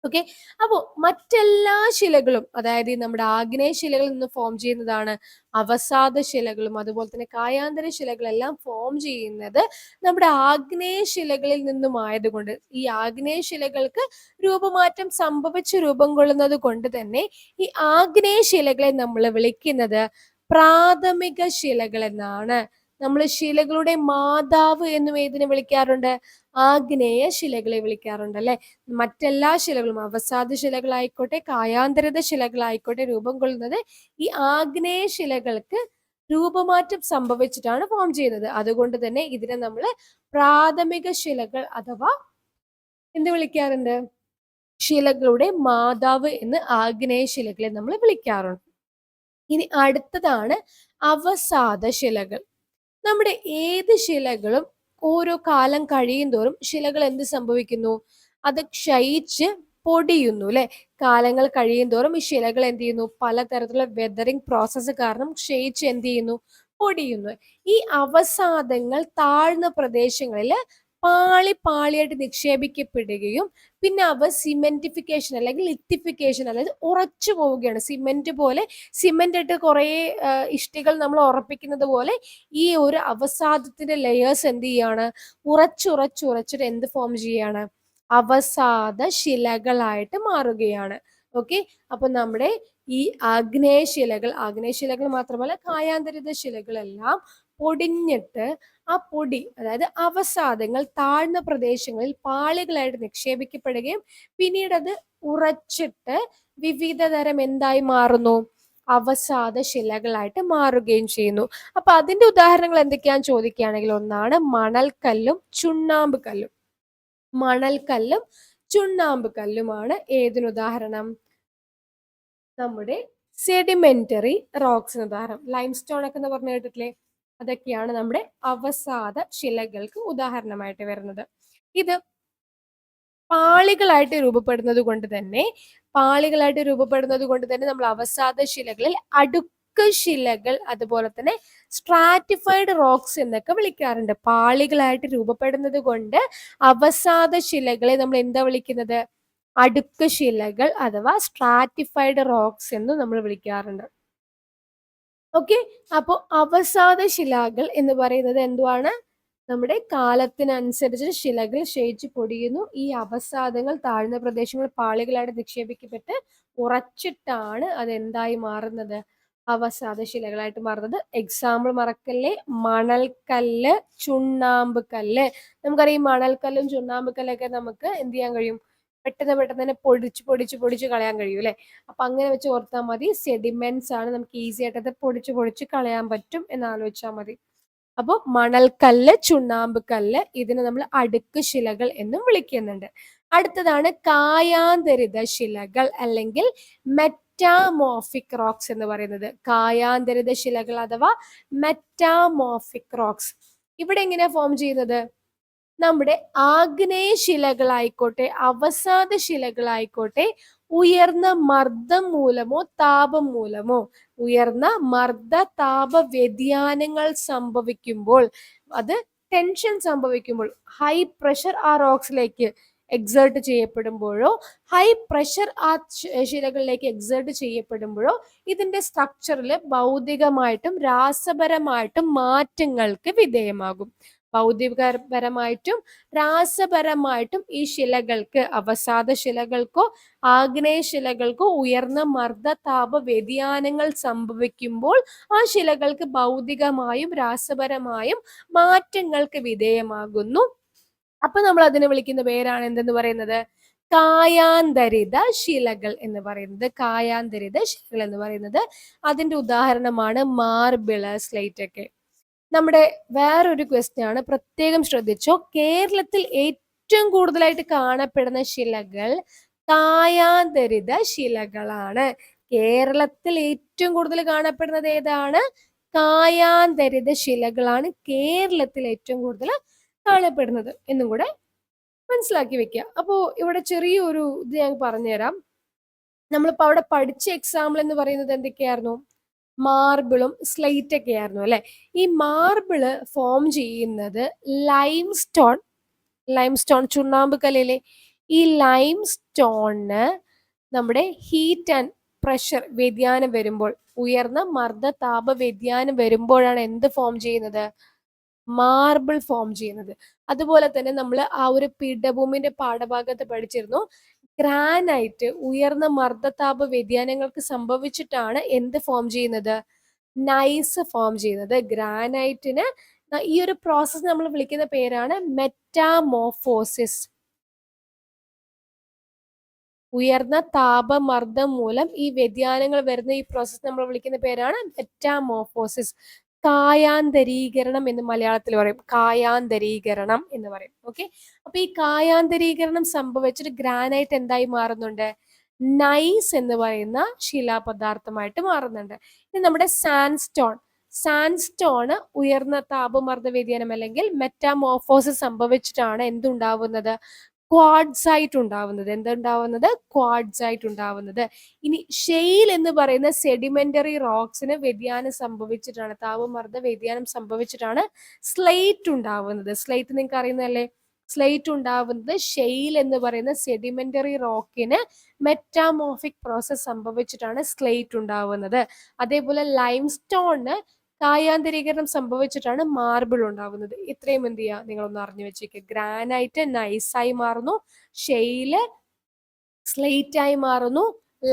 ഓക്കെ. അപ്പോ മറ്റെല്ലാ ശിലകളും, അതായത് ഈ നമ്മുടെ ആഗ്നേയ ശിലകളിൽ നിന്ന് ഫോം ചെയ്യുന്നതാണ് അവസാദ ശിലകളും അതുപോലെ തന്നെ കായാന്തര ശിലകളെല്ലാം ഫോം ചെയ്യുന്നത് നമ്മുടെ ആഗ്നേയ ശിലകളിൽ നിന്നും ആയതുകൊണ്ട്, ഈ ആഗ്നേയ ശിലകൾക്ക് രൂപമാറ്റം സംഭവിച്ച് രൂപം കൊള്ളുന്നത് കൊണ്ട് തന്നെ ഈ ആഗ്നേയ ശിലകളെ നമ്മൾ വിളിക്കുന്നത് പ്രാഥമിക ശിലകൾ എന്നാണ്. നമ്മൾ ശിലകളുടെ മാതാവ് എന്നും ഏതിനെ വിളിക്കാറുണ്ട്? ആഗ്നേയ ശിലകളെ വിളിക്കാറുണ്ട് അല്ലെ. മറ്റെല്ലാ ശിലകളും, അവസാദ ശിലകളായിക്കോട്ടെ കായാന്തരിത ശിലകളായിക്കോട്ടെ, രൂപം കൊള്ളുന്നത് ഈ ആഗ്നേയ ശിലകൾക്ക് രൂപമാറ്റം സംഭവിച്ചിട്ടാണ് ഫോം ചെയ്യുന്നത്. അതുകൊണ്ട് തന്നെ ഇതിനെ നമ്മൾ പ്രാഥമിക ശിലകൾ അഥവാ എന്ത് വിളിക്കാറുണ്ട്? ശിലകളുടെ മാതാവ് എന്ന് ആഗ്നേയ ശിലകളെ നമ്മൾ വിളിക്കാറുണ്ട്. ഇനി അടുത്തതാണ് അവസാദ ശിലകൾ. നമ്മുടെ ഏത് ശിലകളും ഓരോ കാലം കഴിയും തോറും ശിലകൾ എന്ത് സംഭവിക്കുന്നു? അത് ക്ഷയിച്ച് പൊടിയുന്നു അല്ലെ. കാലങ്ങൾ കഴിയും തോറും ഈ ശിലകൾ എന്ത് ചെയ്യുന്നു? പലതരത്തിലുള്ള വെതറിങ് പ്രോസസ്സ് കാരണം ക്ഷയിച്ച് എന്ത് ചെയ്യുന്നു? പൊടിയുന്നു. ഈ അവസാദങ്ങൾ താഴ്ന്ന പ്രദേശങ്ങളിൽ പാളി പാളിയായിട്ട് നിക്ഷേപിക്കപ്പെടുകയും പിന്നെ അവ സിമെന്റിഫിക്കേഷൻ അല്ലെങ്കിൽ ലിത്തിഫിക്കേഷൻ, അതായത് ഉറച്ചു പോവുകയാണ്. സിമെന്റ് പോലെ, സിമെന്റ് ഇട്ട് കുറെ ഇഷ്ടികൾ നമ്മൾ ഉറപ്പിക്കുന്നത് പോലെ ഈ ഒരു അവസാദത്തിന്റെ ലെയേഴ്സ് എന്ത് ചെയ്യാണ്? ഉറച്ചുറച്ചിട്ട് എന്ത് ഫോം ചെയ്യാണ്? അവസാദ ശിലകളായിട്ട് മാറുകയാണ്. ഓക്കെ. അപ്പൊ നമ്മുടെ ഈ ആഗ്നേയ ശിലകൾ മാത്രമല്ല കായാന്തരിത ശിലകളെല്ലാം പൊടിഞ്ഞിട്ട് ആ പൊടി, അതായത് അവസാദങ്ങൾ താഴ്ന്ന പ്രദേശങ്ങളിൽ പാളികളായിട്ട് നിക്ഷേപിക്കപ്പെടുകയും പിന്നീട് അത് ഉറച്ചിട്ട് വിവിധ തരം എന്തായി മാറുന്നു? അവസാദ ശിലകളായിട്ട് മാറുകയും ചെയ്യുന്നു. അപ്പൊ അതിന്റെ ഉദാഹരണങ്ങൾ എന്തൊക്കെയാന്ന് ചോദിക്കുകയാണെങ്കിൽ, ഒന്നാണ് മണൽക്കല്ലും ചുണ്ണാമ്പ് കല്ലും. മണൽക്കല്ലും ചുണ്ണാമ്പ് കല്ലുമാണ് ഏതിനുദാഹരണം? നമ്മുടെ സെഡിമെന്ററി റോക്സിന് ഉദാഹരണം. ലൈം സ്റ്റോൺ ഒക്കെ എന്ന് പറഞ്ഞു കേട്ടിട്ടില്ലേ? അതൊക്കെയാണ് നമ്മുടെ അവസാദ ശിലകൾക്ക് ഉദാഹരണമായിട്ട് വരുന്നത്. ഇത് പാളികളായിട്ട് രൂപപ്പെടുന്നത് കൊണ്ട് തന്നെ നമ്മൾ അവസാദ ശിലകളിൽ അടുക്ക് ശിലകൾ അതുപോലെ തന്നെ സ്ട്രാറ്റിഫൈഡ് റോക്സ് എന്നൊക്കെ വിളിക്കാറുണ്ട്. പാളികളായിട്ട് രൂപപ്പെടുന്നത് കൊണ്ട് അവസാദ ശിലകളെ നമ്മൾ എന്താ വിളിക്കുന്നത്? അടുക്ക് ശിലകൾ അഥവാ സ്ട്രാറ്റിഫൈഡ് റോക്സ് എന്ന് നമ്മൾ വിളിക്കാറുണ്ട്. ഓക്കെ. അപ്പോ അവസാദ ശിലകൾ എന്ന് പറയുന്നത് എന്തുവാണ്? നമ്മുടെ കാലത്തിനനുസരിച്ച് ശിലകൾ ക്ഷയിച്ച് പൊടിയുന്നു. ഈ അവസാദങ്ങൾ താഴ്ന്ന പ്രദേശങ്ങളിൽ പാളികളായിട്ട് നിക്ഷേപിക്കപ്പെട്ട് ഉറച്ചിട്ടാണ് അത് എന്തായി മാറുന്നത്? അവസാദ ശിലകളായിട്ട് മാറുന്നത്. എക്സാമ്പിൾ മറക്കല്ലേ? മണൽക്കല്ല്, ചുണ്ണാമ്പ് കല്ല്. നമുക്കറിയാം മണൽക്കല്ലും ചുണ്ണാമ്പ് കല്ലൊക്കെ നമുക്ക് എന്ത് ചെയ്യാൻ കഴിയും? പെട്ടെന്ന് തന്നെ പൊടിച്ച് കളയാൻ കഴിയും അല്ലെ. അപ്പൊ അങ്ങനെ വെച്ച് ഓർത്താൽ മതി. സെഡിമെന്റ്സ് ആണ്, നമുക്ക് ഈസി ആയിട്ട് അത് പൊടിച്ച് കളയാൻ പറ്റും എന്ന് ആലോചിച്ചാൽ മതി. അപ്പൊ മണൽക്കല്ല്, ചുണ്ണാമ്പ് കല്ല്, ഇതിനെ നമ്മൾ അടുക്ക് ശിലകൾ എന്നും വിളിക്കുന്നുണ്ട്. അടുത്തതാണ് കായാന്തരിത ശിലകൾ അല്ലെങ്കിൽ മെറ്റാമോർഫിക് റോക്സ് എന്ന് പറയുന്നത്. കായാന്തരിത ശിലകൾ അഥവാ മെറ്റാമോർഫിക് റോക്സ് ഇവിടെ എങ്ങനെയാ ഫോം ചെയ്യുന്നത്? നമ്മുടെ ആഗ്നേയ ശിലകളായിക്കോട്ടെ അവസാദ ശിലകളായിക്കോട്ടെ ഉയർന്ന മർദ്ദം മൂലമോ താപം മൂലമോ, ഉയർന്ന മർദ്ദ താപ വ്യതിയാനങ്ങൾ സംഭവിക്കുമ്പോൾ, അത് ടെൻഷൻ സംഭവിക്കുമ്പോൾ, ഹൈ പ്രഷർ ആ റോക്സിലേക്ക് എക്സേർട്ട് ചെയ്യപ്പെടുമ്പോഴോ ഹൈ പ്രഷർ ആ ശിലകളിലേക്ക് എക്സേർട്ട് ചെയ്യപ്പെടുമ്പോഴോ ഇതിന്റെ സ്ട്രക്ചറിൽ ഭൗതികമായിട്ടും രാസപരമായിട്ടും മാറ്റങ്ങൾക്ക് വിധേയമാകും. ഭൗതികപരമായിട്ടും രാസപരമായിട്ടും ഈ ശിലകൾക്ക്, അവസാദ ശിലകൾക്കോ ആഗ്നേയ ശിലകൾക്കോ ഉയർന്ന മർദ്ദ താപ വ്യതിയാനങ്ങൾ സംഭവിക്കുമ്പോൾ ആ ശിലകൾക്ക് ഭൗതികമായും രാസപരമായും മാറ്റങ്ങൾക്ക് വിധേയമാകുന്നു. അപ്പൊ നമ്മൾ അതിനെ വിളിക്കുന്ന പേരാണ് എന്തെന്ന് പറയുന്നത്? കായാന്തരിത ശിലകൾ എന്ന് പറയുന്നത്. കായാന്തരിത ശിലകൾ എന്ന് പറയുന്നത് അതിന്റെ ഉദാഹരണമാണ് മാർബിള്, സ്ലേറ്റ് ഒക്കെ. നമ്മുടെ വേറൊരു ക്വസ്റ്റ്യൻ ആണ്, പ്രത്യേകം ശ്രദ്ധിച്ചോ. കേരളത്തിൽ ഏറ്റവും കൂടുതലായിട്ട് കാണപ്പെടുന്ന ശിലകൾ കായാന്തരിത ശിലകളാണ്. കേരളത്തിൽ ഏറ്റവും കൂടുതൽ കാണപ്പെടുന്നത് ഏതാണ്? കായാന്തരിത ശിലകളാണ് കേരളത്തിൽ ഏറ്റവും കൂടുതൽ കാണപ്പെടുന്നത് എന്നും കൂടെ മനസ്സിലാക്കി വെക്കുക. അപ്പോ ഇവിടെ ചെറിയൊരു ഇത് ഞാൻ പറഞ്ഞുതരാം. നമ്മളിപ്പോ അവിടെ പഠിച്ച എക്സാമ്പിൾ എന്ന് പറയുന്നത് എന്തൊക്കെയായിരുന്നു? മാർബിളും സ്ലേറ്റ് ഒക്കെ ആയിരുന്നു അല്ലെ. ഈ മാർബിള് ഫോം ചെയ്യുന്നത് ലൈം സ്റ്റോൺ ചുണ്ണാമ്പ് കല്ലിലെ ഈ ലൈം സ്റ്റോണിന് നമ്മുടെ ഹീറ്റ് ആൻഡ് പ്രഷർ വ്യതിയാനം വരുമ്പോൾ, ഉയർന്ന മർദ്ദ താപ വ്യതിയാനം വരുമ്പോഴാണ് എന്ത് ഫോം ചെയ്യുന്നത്? മാർബിൾ ഫോം ചെയ്യുന്നത്. അതുപോലെ തന്നെ നമ്മൾ ആ ഒരു പീഠഭൂമിന്റെ പാഠഭാഗത്ത് പഠിച്ചിരുന്നു, ഗ്രാനൈറ്റ് ഉയർന്ന മർദ്ദതാപ വ്യതിയാനങ്ങൾക്ക് സംഭവിച്ചിട്ടാണ് എന്ത് ഫോം ചെയ്യുന്നത്? നൈസ് ഫോം ചെയ്യുന്നത്. ഗ്രാനൈറ്റിന് ഈ ഒരു പ്രോസസ്സ് നമ്മൾ വിളിക്കുന്ന പേരാണ് മെറ്റാമോർഫോസിസ്. ഉയർന്ന താപമർദ്ദം മൂലം ഈ വ്യതിയാനങ്ങൾ വരുന്ന ഈ പ്രോസസ്സ് നമ്മൾ വിളിക്കുന്ന പേരാണ് മെറ്റാമോർഫോസിസ്. കായാന്തരീകരണം എന്ന് മലയാളത്തിൽ പറയും. കായാന്തരീകരണം എന്ന് പറയും. ഓക്കെ, അപ്പൊ ഈ കായാന്തരീകരണം സംഭവിച്ചിട്ട് ഗ്രാനൈറ്റ് എന്തായി മാറുന്നുണ്ട്? നൈസ് എന്ന് പറയുന്ന ശിലാപദാർത്ഥമായിട്ട് മാറുന്നുണ്ട്. ഇനി നമ്മുടെ സാൻഡ്സ്റ്റോൺ. സാൻഡ്സ്റ്റോൺ ഉയർന്ന താപമർദ്ദ വ്യതിയാനം അല്ലെങ്കിൽ മെറ്റാമോർഫോസിസ് സംഭവിച്ചിട്ടാണ് എന്തുണ്ടാവുന്നത്? ക്വാഡ്സൈറ്റ് ഉണ്ടാവുന്നത്. എന്തുണ്ടാവുന്നത്? ക്വാഡ്സൈറ്റ് ഉണ്ടാവുന്നത്. ഇനി ഷെയിൽ എന്ന് പറയുന്ന സെഡിമെന്ററി റോക്സിന് വ്യതിയാനം സംഭവിച്ചിട്ടാണ്, താപമർദ്ദ വ്യതിയാനം സംഭവിച്ചിട്ടാണ് സ്ലേറ്റ് ഉണ്ടാവുന്നത്. സ്ലേറ്റ് നിങ്ങൾക്ക് അറിയുന്നതല്ലേ? സ്ലേറ്റ് ഉണ്ടാവുന്നത് ഷെയിൽ എന്ന് പറയുന്ന സെഡിമെന്ററി റോക്കിന് മെറ്റാമോർഫിക് പ്രോസസ് സംഭവിച്ചിട്ടാണ് സ്ലേറ്റ് ഉണ്ടാവുന്നത്. അതേപോലെ ലൈം സ്റ്റോണിന് കായാന്തരീകരണം സംഭവിച്ചിട്ടാണ് മാർബിൾ ഉണ്ടാവുന്നത്. ഇത്രയും എന്ത് ചെയ്യുക, നിങ്ങളൊന്ന് അറിഞ്ഞു വെച്ചേക്ക്. ഗ്രാനൈറ്റ് നൈസായി മാറുന്നു, ഷെയില് സ്ലേറ്റ് ആയി മാറുന്നു,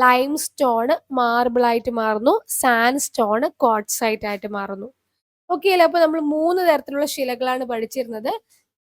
ലൈം സ്റ്റോൺ മാർബിൾ ആയിട്ട് മാറുന്നു, സാൻഡ് സ്റ്റോൺ ക്വാർട്സൈറ്റ് ആയിട്ട് മാറുന്നു. ഓക്കെ അല്ലേ? അപ്പൊ നമ്മൾ 3 തരത്തിലുള്ള ശിലകളാണ് പഠിച്ചിരുന്നത്.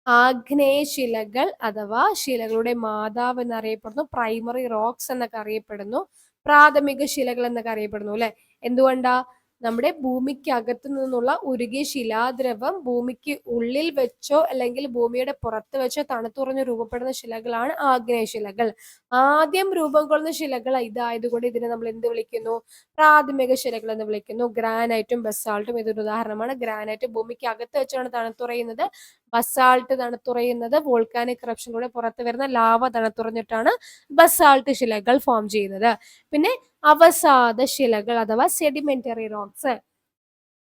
ആഗ്നേയ ശിലകൾ അഥവാ ശിലകളുടെ മാതാവ് എന്നറിയപ്പെടുന്നു, പ്രൈമറി റോക്സ് എന്നൊക്കെ അറിയപ്പെടുന്നു, പ്രാഥമിക ശിലകൾ എന്നൊക്കെ അറിയപ്പെടുന്നു അല്ലെ. എന്തുകൊണ്ടാ? നമ്മുടെ ഭൂമിക്ക് അകത്തു നിന്നുള്ള ഉരുകിയ ശിലാദ്രവം ഭൂമിക്ക് ഉള്ളിൽ വെച്ചോ അല്ലെങ്കിൽ ഭൂമിയുടെ പുറത്ത് വെച്ചോ തണുത്തുറഞ്ഞ് രൂപപ്പെടുന്ന ശിലകളാണ് ആഗ്നേയ ശിലകൾ. ആദ്യം രൂപം കൊള്ളുന്ന ശിലകൾ ഇതായതുകൊണ്ട് ഇതിനെ നമ്മൾ എന്ത് വിളിക്കുന്നു? പ്രാഥമിക ശിലകൾ എന്ന് വിളിക്കുന്നു. ഗ്രാനൈറ്റും ബസാൾട്ടും ഇതൊരു ഉദാഹരണമാണ്. ഗ്രാനൈറ്റ് ഭൂമിക്ക് അകത്ത് വെച്ചാണ് തണുത്തുറയുന്നത്. ബസാൾട്ട് തണുത്തുറയുന്നത് വോൾക്കാനിക് ഇറപ്ഷനിലൂടെ പുറത്തു വരുന്ന ലാവ തണുത്തുറഞ്ഞിട്ടാണ് ബസാൾട്ട് ശിലകൾ ഫോം ചെയ്യുന്നത്. പിന്നെ അവസാദ ശിലകൾ അഥവാ സെഡിമെന്ററി റോക്സ്.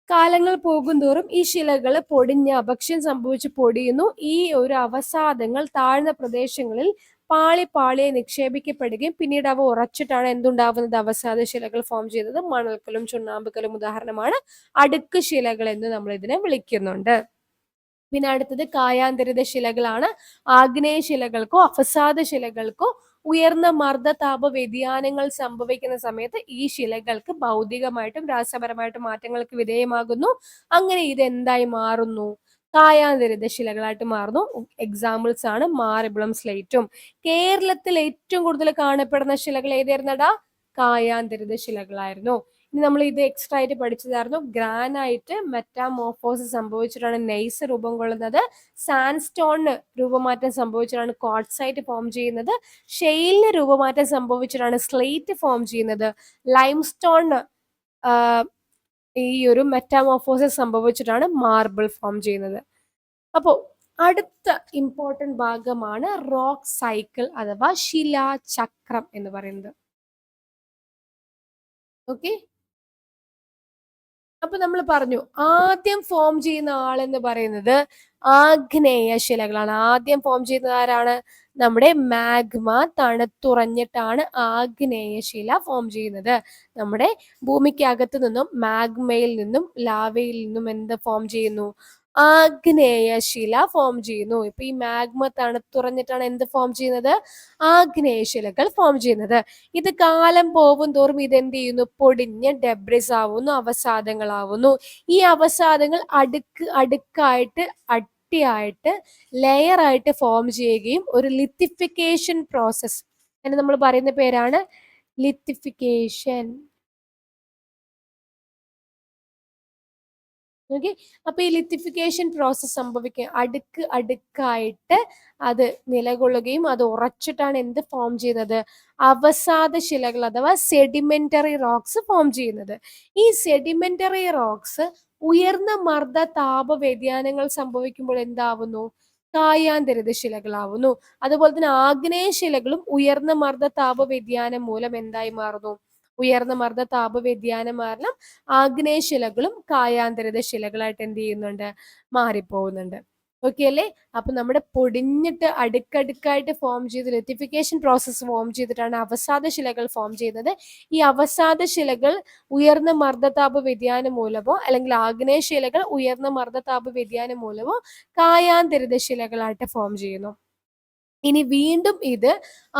കാലങ്ങൾ പോകുന്തോറും ഈ ശിലകൾ പൊടിഞ്ഞ് അപക്ഷം സംഭവിച്ച് പൊടിയുന്നു. ഈ ഒരു അവസാദങ്ങൾ താഴ്ന്ന പ്രദേശങ്ങളിൽ പാളി പാളിയെ നിക്ഷേപിക്കപ്പെടുകയും പിന്നീട് അവ ഉറച്ചിട്ടാണ് എന്തുണ്ടാവുന്നത്? അവസാദ ശിലകൾ ഫോം ചെയ്യുന്നത്. മണൽക്കലും ചുണ്ണാമ്പുകലും ഉദാഹരണമാണ്. അടുക്ക് ശിലകൾ എന്ന് നമ്മൾ ഇതിനെ വിളിക്കുന്നുണ്ട്. പിന്നെ അടുത്തത് കായാന്തരിത ശിലകളാണ്. ആഗ്നേയ ശിലകൾക്കോ അവസാദ ശിലകൾക്കോ ഉയർന്ന മർദ്ദ താപ വ്യതിയാനങ്ങൾ സംഭവിക്കുന്ന സമയത്ത് ഈ ശിലകൾക്ക് ഭൗതികമായിട്ടും രാസപരമായിട്ടും മാറ്റങ്ങൾക്ക് വിധേയമാകുന്നു. അങ്ങനെ ഇത് എന്തായി മാറുന്നു? കായാന്തരിത ശിലകളായിട്ട് മാറുന്നു. എക്സാമ്പിൾസ് ആണ് മാർബിളും സ്ലേറ്റും. കേരളത്തിൽ ഏറ്റവും കൂടുതൽ കാണപ്പെടുന്ന ശിലകൾ ഏതായിരുന്നടാ? കായാന്തരിത ശിലകളായിരുന്നു. ഇനി നമ്മൾ ഇത് എക്സ്ട്രാ ആയിട്ട് പഠിച്ചതായിരുന്നു. ഗ്രാനൈറ്റ് മെറ്റാമോർഫോസിസ് സംഭവിച്ചിട്ടാണ് നെയ്സ് രൂപം കൊള്ളുന്നത്. സാൻഡ്സ്റ്റോണിന് രൂപമാറ്റം സംഭവിച്ചിട്ടാണ് ക്വാർട്സൈറ്റ് ഫോം ചെയ്യുന്നത്. ഷെയിലിന് രൂപമാറ്റം സംഭവിച്ചിട്ടാണ് സ്ലേറ്റ് ഫോം ചെയ്യുന്നത്. ലൈംസ്റ്റോണിന് ഈ ഒരു മെറ്റാമോർഫോസിസ് സംഭവിച്ചിട്ടാണ് മാർബിൾ ഫോം ചെയ്യുന്നത്. അപ്പോൾ അടുത്ത ഇമ്പോർട്ടന്റ് ഭാഗമാണ് റോക്ക് സൈക്കിൾ അഥവാ ശിലാചക്രം എന്ന് പറയുന്നത്. ഓക്കെ, അപ്പൊ നമ്മൾ പറഞ്ഞു ആദ്യം ഫോം ചെയ്യുന്ന ആളെന്ന് പറയുന്നത് ആഗ്നേയ ശിലകളാണ്. ആദ്യം ഫോം ചെയ്യുന്നത് ആരാണ്? നമ്മുടെ മാഗ്മ തണുത്തുറഞ്ഞിട്ടാണ് ആഗ്നേയ ശില ഫോം ചെയ്യുന്നത്. നമ്മുടെ ഭൂമിക്ക് അകത്തു നിന്നും മാഗ്മയിൽ നിന്നും ലാവയിൽ നിന്നും എന്ത് ഫോം ചെയ്യുന്നു? ആഗ്നേയ ശില ഫോം ചെയ്യുന്നു. ഇപ്പൊ ഈ മാഗ്മ തണുത്തുറഞ്ഞിട്ടാണ് എന്ത് ഫോം ചെയ്യുന്നത്? ആഗ്നേയ ശിലകൾ ഫോം ചെയ്യുന്നത്. ഇത് കാലം പോകും തോറും ഇത് എന്ത് ചെയ്യുന്നു? പൊടിഞ്ഞ് ഡെബ്രിസ് ആവുന്നു, അവസാദങ്ങളാവുന്നു. ഈ അവസാദങ്ങൾ അടുക്കായിട്ട് അട്ടിയായിട്ട് ലെയർ ആയിട്ട് ഫോം ചെയ്യുകയും ഒരു ലിത്തിഫിക്കേഷൻ പ്രോസസ്, അതിന് നമ്മൾ പറയുന്ന പേരാണ് ലിത്തിഫിക്കേഷൻ. ഓക്കെ, അപ്പൊ ഈ ലിത്തിഫിക്കേഷൻ പ്രോസസ് സംഭവിക്കുക അടുക്കായിട്ട് അത് നിലകൊള്ളുകയും അത് ഉറച്ചിട്ടാണ് എന്ത് ഫോം ചെയ്യുന്നത്? അവസാദ ശിലകൾ അഥവാ സെഡിമെന്ററി റോക്സ് ഫോം ചെയ്യുന്നത്. ഈ സെഡിമെന്ററി റോക്സ് ഉയർന്ന മർദ്ദ താപ വ്യതിയാനങ്ങൾ സംഭവിക്കുമ്പോൾ എന്താവുന്നു? കായാന്തരിത ശിലകളാവുന്നു. അതുപോലെ തന്നെ ആഗ്നേയ ശിലകളും ഉയർന്ന മർദ്ദ താപ വ്യതിയാനം മൂലം എന്തായി മാറുന്നു? ഉയർന്ന മർദ്ദ താപ വ്യതിയാനം കാരണം ആഗ്നേയ ശിലകളും കായാന്തരിത ശിലകളായിട്ട് എന്ത് ചെയ്യുന്നുണ്ട്? മാറിപ്പോകുന്നുണ്ട്. ഓക്കെ അല്ലേ? അപ്പൊ നമ്മുടെ പൊടിഞ്ഞിട്ട് അടുക്കടുക്കായിട്ട് ഫോം ചെയ്ത് ലിത്തിഫിക്കേഷൻ പ്രോസസ്സ് ഫോം ചെയ്തിട്ടാണ് അവസാദ ശിലകൾ ഫോം ചെയ്യുന്നത്. ഈ അവസാദ ശിലകൾ ഉയർന്ന മർദ്ദതാപ വ്യതിയാനം മൂലമോ അല്ലെങ്കിൽ ആഗ്നേയ ശിലകൾ ഉയർന്ന മർദ്ദതാപ വ്യതിയാനം മൂലമോ കായാന്തരിത ശിലകളായിട്ട് ഫോം ചെയ്യുന്നു. ഇനി വീണ്ടും ഇത്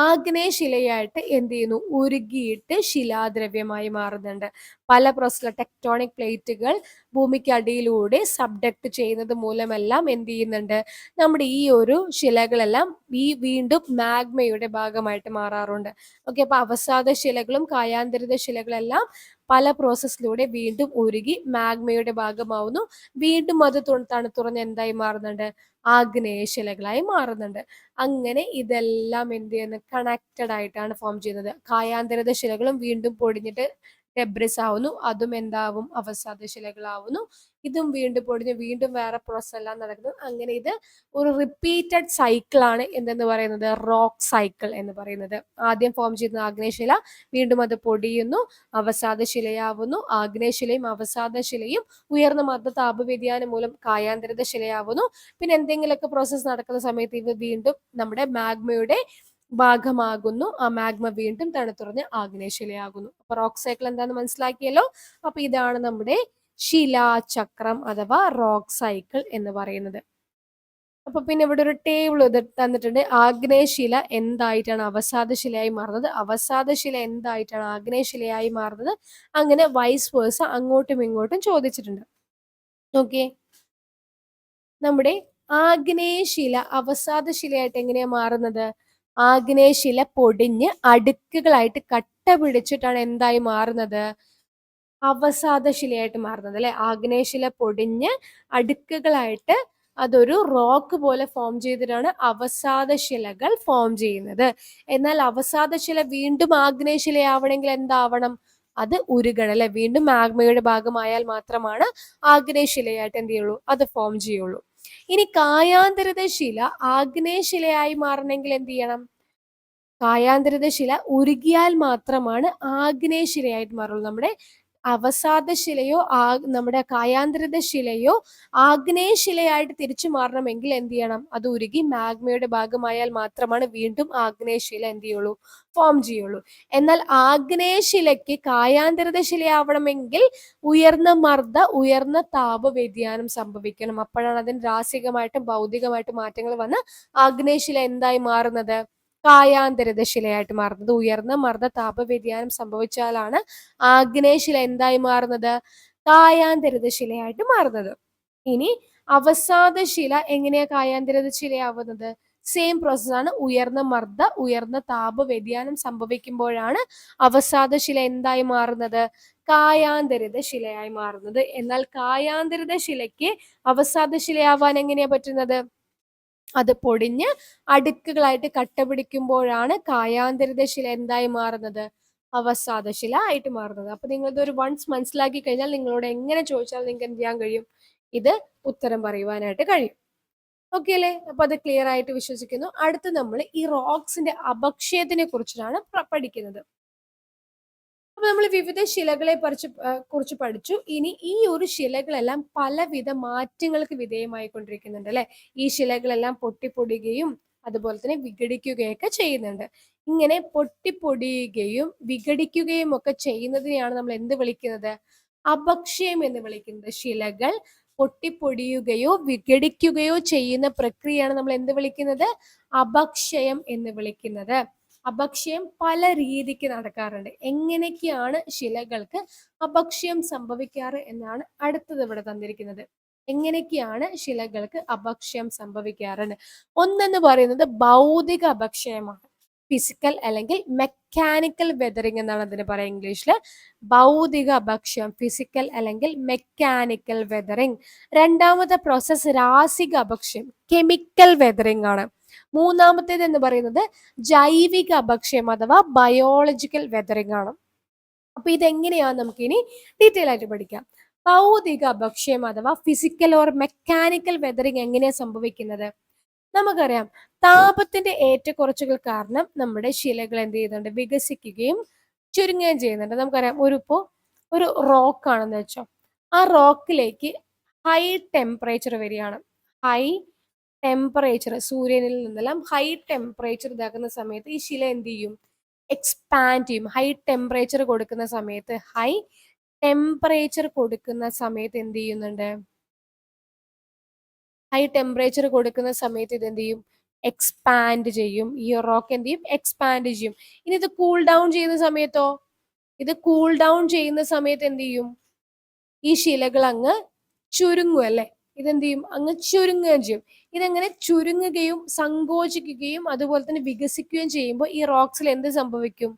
ആഗ്നേയശിലയായിട്ട് എന്ത് ചെയ്യുന്നു, ഉരുകിയിട്ട് ശിലാദ്രവ്യമായി മാറുന്നുണ്ട്. പല പ്രോസസ്സിലെ ടെക്ടോണിക് പ്ലേറ്റുകൾ ഭൂമിക്കടിയിലൂടെ സബ്ഡക്ട് ചെയ്യുന്നത് മൂലമെല്ലാം എന്ത് ചെയ്യുന്നുണ്ട്, നമ്മുടെ ഈ ഒരു ശിലകളെല്ലാം ഈ വീണ്ടും മാഗ്മയുടെ ഭാഗമായിട്ട് മാറാറുണ്ട്. ഓക്കെ, അപ്പൊ അവസാദ ശിലകളും കായാന്തരിത ശിലകളെല്ലാം പല പ്രോസസ്സിലൂടെ വീണ്ടും ഉരുകി മാഗ്മയുടെ ഭാഗമാവുന്നു. വീണ്ടും അത് തണുത്തുറഞ്ഞ് എന്തായി മാറുന്നുണ്ട്, ആഗ്നേയ ശിലകളായി മാറുന്നുണ്ട്. അങ്ങനെ ഇതെല്ലാം എന്ത് ചെയ്യുന്നു, കണക്റ്റഡ് ആയിട്ടാണ് ഫോം ചെയ്യുന്നത്. കായാന്തരിത ശിലകളും വീണ്ടും പൊടിഞ്ഞിട്ട് ഡെബ്രിസ് ആവുന്നു, അതും എന്താവും, അവസാദ ശിലകളാവുന്നു. ഇതും വീണ്ടും പൊടിഞ്ഞ് വീണ്ടും വേറെ പ്രോസസ് എല്ലാം നടക്കുന്നു. അങ്ങനെ ഇത് ഒരു റിപ്പീറ്റഡ് സൈക്കിളാണ് എന്തെന്ന് പറയുന്നത്, റോക്ക് സൈക്കിൾ എന്ന് പറയുന്നത്. ആദ്യം ഫോം ചെയ്യുന്ന ആഗ്നേയശില, വീണ്ടും അത് പൊടിയുന്നു, അവസാദ ശിലയാവുന്നു, ആഗ്നേയശിലയും അവസാദ ശിലയും ഉയർന്ന മർദ്ദ താപ വ്യതിയാനം മൂലം കായാന്തരിത ശിലയാവുന്നു. പിന്നെ എന്തെങ്കിലുമൊക്കെ പ്രോസസ്സ് നടക്കുന്ന സമയത്ത് ഇവ വീണ്ടും നമ്മുടെ മാഗ്മയുടെ ഭാഗമാകുന്നു. ആ മാഗ്മ വീണ്ടും തണുത്തുറഞ്ഞ് ആഗ്നേയശിലയാകുന്നു. അപ്പൊ റോക്ക് സൈക്കിൾ എന്താണെന്ന് മനസ്സിലാക്കിയല്ലോ. അപ്പൊ ഇതാണ് നമ്മുടെ ശിലാചക്രം അഥവാ റോക്ക് സൈക്കിൾ എന്ന് പറയുന്നത്. അപ്പൊ പിന്നെ ഇവിടെ ഒരു ടേബിൾ തന്നിട്ടുണ്ട്. ആഗ്നേയശില എന്തായിട്ടാണ് അവസാദശിലയായി മാറുന്നത്, അവസാദശില എന്തായിട്ടാണ് ആഗ്നേയശിലയായി മാറുന്നത്, അങ്ങനെ വൈസ് വേഴ്സ അങ്ങോട്ടും ഇങ്ങോട്ടും ചോദിച്ചിട്ടുണ്ട്. ഓക്കെ, നമ്മുടെ ആഗ്നേയശില അവസാദശിലയായിട്ട് എങ്ങനെയാ മാറുന്നത്, ആഗ്നേയശില പൊടിഞ്ഞ് അടുക്കുകളായിട്ട് കട്ട പിടിച്ചിട്ടാണ് എന്തായി മാറുന്നത്, അവസാദശിലയായിട്ട് മാറുന്നത് അല്ലെ. ആഗ്നേയശില പൊടിഞ്ഞ് അടുക്കുകളായിട്ട് അതൊരു റോക്ക് പോലെ ഫോം ചെയ്തിട്ടാണ് അവസാദശിലകൾ ഫോം ചെയ്യുന്നത്. എന്നാൽ അവസാദശില വീണ്ടും ആഗ്നേയശിലയാവണമെങ്കിൽ എന്താവണം, അത് ഉരുകണം അല്ലെ. വീണ്ടും മാഗ്മയുടെ ഭാഗമായാൽ മാത്രമാണ് ആഗ്നേയശിലയായിട്ട് എന്ത് ചെയ്യുള്ളൂ, അത് ഫോം ചെയ്യുള്ളൂ. ഇനി കായാന്തരിത ശില ആഗ്നേയശിലയായി മാറണമെങ്കിൽ എന്ത് ചെയ്യണം, കായാന്തരിത ശില ഉരുകിയാൽ മാത്രമാണ് ആഗ്നേയശിലയായിട്ട് മാറുള്ളൂ. നമ്മുടെ അവസാദശിലയോ നമ്മുടെ കായാന്തരിത ശിലയോ ആഗ്നേയശിലയായിട്ട് തിരിച്ചു മാറണമെങ്കിൽ എന്ത് ചെയ്യണം, അത് ഉരുകി മാഗ്മയുടെ ഭാഗമായാൽ മാത്രമാണ് വീണ്ടും ആഗ്നേയശില എന്ത് ചെയ്യുള്ളൂ, ഫോം ചെയ്യുള്ളൂ. എന്നാൽ ആഗ്നേയശിലയ്ക്ക് കായാന്തരിത ശിലയാവണമെങ്കിൽ ഉയർന്ന ഉയർന്ന താപ വ്യതിയാനം സംഭവിക്കണം. അപ്പോഴാണ് അതിന് രാസികമായിട്ടും ഭൗതികമായിട്ടും മാറ്റങ്ങൾ വന്ന് ആഗ്നേയശില എന്തായി മാറുന്നത്, കായാന്തരിത ശിലയായിട്ട് മാറുന്നത്. ഉയർന്ന മർദ്ദ താപ വ്യതിയാനം സംഭവിച്ചാലാണ് ആഗ്നേയശില എന്തായി മാറുന്നത്, കായാന്തരിത ശിലയായിട്ട് മാറുന്നത്. ഇനി അവസാദ ശില എങ്ങനെയാ കായാന്തരിത ശിലയാവുന്നത്, സെയിം പ്രോസസ്സാണ്. ഉയർന്ന താപ വ്യതിയാനം സംഭവിക്കുമ്പോഴാണ് അവസാദ ശില എന്തായി മാറുന്നത്, കായാന്തരിത ശിലയായി മാറുന്നത്. എന്നാൽ കായാന്തരിത ശിലയ്ക്ക് അവസാദ ശിലയാവാൻ എങ്ങനെയാ പറ്റുന്നത്, അത് പൊടിഞ്ഞ് അടുക്കുകളായിട്ട് കട്ട പിടിക്കുമ്പോഴാണ് കായാന്തരിത ശില എന്തായി മാറുന്നത്, അവസാദശില ആയിട്ട് മാറുന്നത്. അപ്പൊ നിങ്ങൾ ഇതൊരു വൺസ് മനസ്സിലാക്കി കഴിഞ്ഞാൽ നിങ്ങളോട് എങ്ങനെ ചോദിച്ചാൽ നിങ്ങൾക്ക് എന്ത് ചെയ്യാൻ കഴിയും, ഇത് ഉത്തരം പറയുവാനായിട്ട് കഴിയും. ഓക്കെ അല്ലേ? അപ്പൊ അത് ക്ലിയർ ആയിട്ട് വിശ്വസിക്കുന്നു. അടുത്ത് നമ്മൾ ഈ റോക്സിന്റെ അപക്ഷയത്തിനെ കുറിച്ചാണ് പഠിക്കുന്നത്. അപ്പൊ നമ്മൾ വിവിധ ശിലകളെ കുറിച്ച് പഠിച്ചു. ഇനി ഈ ഒരു ശിലകളെല്ലാം പലവിധ മാറ്റങ്ങൾക്ക് വിധേയമായിക്കൊണ്ടിരിക്കുന്നുണ്ട് അല്ലെ. ഈ ശിലകളെല്ലാം പൊട്ടിപ്പൊടിയുകയും അതുപോലെ തന്നെ വിഘടിക്കുകയൊക്കെ ചെയ്യുന്നുണ്ട്. ഇങ്ങനെ പൊട്ടിപ്പൊടിയുകയും വിഘടിക്കുകയും ഒക്കെ ചെയ്യുന്നതിനെയാണ് നമ്മൾ എന്ത് വിളിക്കുന്നത്, അപക്ഷയം എന്ന് വിളിക്കുന്നത്. ശിലകൾ പൊട്ടിപ്പൊടിയുകയോ വിഘടിക്കുകയോ ചെയ്യുന്ന പ്രക്രിയയാണ് നമ്മൾ എന്ത് വിളിക്കുന്നത്, അപക്ഷയം എന്ന് വിളിക്കുന്നത്. അപക്ഷയം പല രീതിക്ക് നടക്കാറുണ്ട്. എങ്ങനെയൊക്കെയാണ് ശിലകൾക്ക് അപക്ഷയം സംഭവിക്കാറ് എന്നാണ് അടുത്തത് ഇവിടെ തന്നിരിക്കുന്നത്. എങ്ങനെയൊക്കെയാണ് ശിലകൾക്ക് അപക്ഷയം സംഭവിക്കാറുണ്ട്. ഒന്നെന്ന് പറയുന്നത് ഭൗതിക അപക്ഷയമാണ്. ഫിസിക്കൽ അല്ലെങ്കിൽ മെക്കാനിക്കൽ വെതറിങ് എന്നാണ് അതിന് പറയുക ഇംഗ്ലീഷില്. ഭൗതിക അപക്ഷയം, ഫിസിക്കൽ അല്ലെങ്കിൽ മെക്കാനിക്കൽ വെതറിങ്. രണ്ടാമത്തെ പ്രോസസ് രാസിക അപക്ഷയം, കെമിക്കൽ വെതറിങ് ആണ്. മൂന്നാമത്തേത് എന്ന് പറയുന്നത് ജൈവിക അപക്ഷയം അഥവാ ബയോളജിക്കൽ വെതറിങ് ആണ്. അപ്പൊ ഇതെങ്ങനെയാന്ന് നമുക്ക് ഇനി ഡീറ്റെയിൽ ആയിട്ട് പഠിക്കാം. ഭൗതിക അപക്ഷയം അഥവാ ഫിസിക്കൽ ഓർ മെക്കാനിക്കൽ വെതറിങ് എങ്ങനെയാ സംഭവിക്കുന്നത്, നമുക്കറിയാം. താപത്തിന്റെ ഏറ്റക്കുറച്ചുകൾ കാരണം നമ്മുടെ ശിലകൾ എന്ത് ചെയ്യുന്നുണ്ട്, വികസിക്കുകയും ചുരുങ്ങുകയും ചെയ്യുന്നുണ്ട്. നമുക്കറിയാം, ഒരു റോക്ക് ആണെന്ന് വെച്ചോ. ആ റോക്കിലേക്ക് ഹൈ ടെമ്പറേച്ചർ വരികയാണ്. ഹൈ ടെമ്പറേച്ചർ, സൂര്യനിൽ നിന്നെല്ലാം ഹൈ ടെമ്പറേച്ചർ ഇതാക്കുന്ന സമയത്ത് ഈ ശില എന്ത് ചെയ്യും? എക്സ്പാൻഡ് ചെയ്യും. ഹൈ ടെമ്പറേച്ചർ കൊടുക്കുന്ന സമയത്ത് എന്ത് ചെയ്യുന്നുണ്ട്? ഹൈ ടെമ്പറേച്ചർ കൊടുക്കുന്ന സമയത്ത് ഇത് എന്ത് ചെയ്യും? എക്സ്പാൻഡ് ചെയ്യും. ഈ റോക്ക് എന്ത് ചെയ്യും? എക്സ്പാൻഡ് ചെയ്യും. ഇനി ഇത് കൂൾ ഡൗൺ ചെയ്യുന്ന സമയത്തോ? ഇത് കൂൾ ഡൗൺ ചെയ്യുന്ന സമയത്ത് എന്ത് ചെയ്യും? ഈ ശിലകൾ അങ്ങ് ചുരുങ്ങും അല്ലെ? ഇതെന്ത് ചെയ്യും? അങ്ങ് ചുരുങ്ങുകയും ചെയ്യും. ഇതെങ്ങനെ ചുരുങ്ങുകയും സങ്കോചിക്കുകയും അതുപോലെ തന്നെ വികസിക്കുകയും ചെയ്യുമ്പോൾ ഈ റോക്സിൽ എന്ത് സംഭവിക്കും?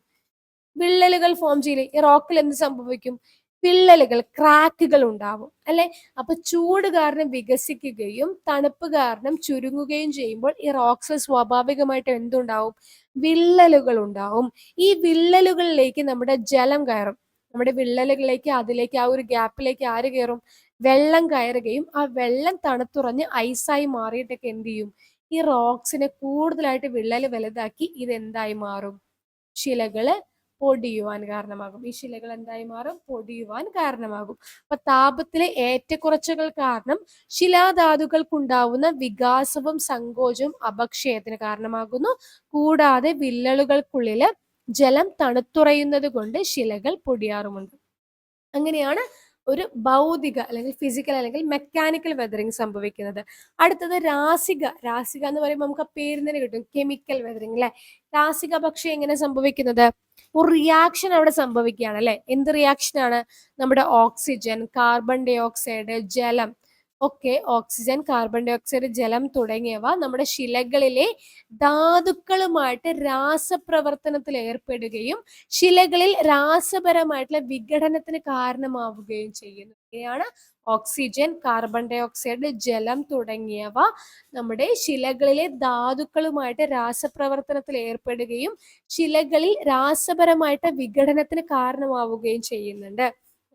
വിള്ളലുകൾ ഫോം ചെയ്യില്ലേ? ഈ റോക്കിൽ എന്ത് സംഭവിക്കും? വിള്ളലുകൾ, ക്രാക്കുകൾ ഉണ്ടാവും അല്ലെ? അപ്പൊ ചൂട് കാരണം വികസിക്കുകയും തണുപ്പ് കാരണം ചുരുങ്ങുകയും ചെയ്യുമ്പോൾ ഈ റോക്സിൽ സ്വാഭാവികമായിട്ട് എന്തുണ്ടാവും? വിള്ളലുകൾ ഉണ്ടാവും. ഈ വിള്ളലുകളിലേക്ക് നമ്മുടെ ജലം കയറും. നമ്മുടെ വിള്ളലുകളിലേക്ക്, അതിലേക്ക്, ആ ഒരു ഗ്യാപ്പിലേക്ക് ആര് കയറും? വെള്ളം കയറുകയും ആ വെള്ളം തണുത്തുറഞ്ഞ് ഐസായി മാറിയിട്ടൊക്കെ എന്ത് ചെയ്യും? ഈ റോക്സിനെ കൂടുതലായിട്ട് വിള്ളൽ വലുതാക്കി ഇതെന്തായി മാറും? ശിലകള് പൊടിയുവാൻ കാരണമാകും. ഈ ശിലകൾ എന്തായി മാറും? പൊടിയുവാൻ കാരണമാകും. അപ്പൊ താപത്തിലെ ഏറ്റക്കുറച്ചുകൾ കാരണം ശിലാധാതുക്കൾക്കുണ്ടാവുന്ന വികാസവും സങ്കോചവും അപക്ഷയത്തിന് കാരണമാകുന്നു. കൂടാതെ വിള്ളലുകൾക്കുള്ളില് ജലം തണുത്തുറയുന്നത് കൊണ്ട് ശിലകൾ പൊടിയാറുമുണ്ട്. അങ്ങനെയാണ് ഒരു ഭൗതിക അല്ലെങ്കിൽ ഫിസിക്കൽ അല്ലെങ്കിൽ മെക്കാനിക്കൽ വെതറിങ് സംഭവിക്കുന്നത്. അടുത്തത് രാസിക. രാസിക എന്ന് പറയുമ്പോൾ നമുക്ക് ആ പേര് തന്നെ കിട്ടും, കെമിക്കൽ വെതറിങ് അല്ലെ? രാസിക പക്ഷെ എങ്ങനെ സംഭവിക്കുന്നത്? ഒരു റിയാക്ഷൻ അവിടെ സംഭവിക്കുകയാണ് അല്ലെ? എന്ത് റിയാക്ഷൻ ആണ്? നമ്മുടെ ഓക്സിജൻ, കാർബൺ ഡൈ ഓക്സൈഡ്, ജലം ഒക്കെ, ഓക്സിജൻ, കാർബൺ ഡൈ ഓക്സൈഡ്, ജലം തുടങ്ങിയവ നമ്മുടെ ശിലകളിലെ ധാതുക്കളുമായിട്ട് രാസപ്രവർത്തനത്തിൽ ഏർപ്പെടുകയും ശിലകളിൽ രാസപരമായിട്ടുള്ള വിഘടനത്തിന് കാരണമാവുകയും ചെയ്യുന്നു. ഇങ്ങനെയാണ് ഓക്സിജൻ, കാർബൺ ഡൈ ഓക്സൈഡ്, ജലം തുടങ്ങിയവ നമ്മുടെ ശിലകളിലെ ധാതുക്കളുമായിട്ട് രാസപ്രവർത്തനത്തിൽ ഏർപ്പെടുകയും ശിലകളിൽ രാസപരമായിട്ട് വിഘടനത്തിന് കാരണമാവുകയും ചെയ്യുന്നുണ്ട്.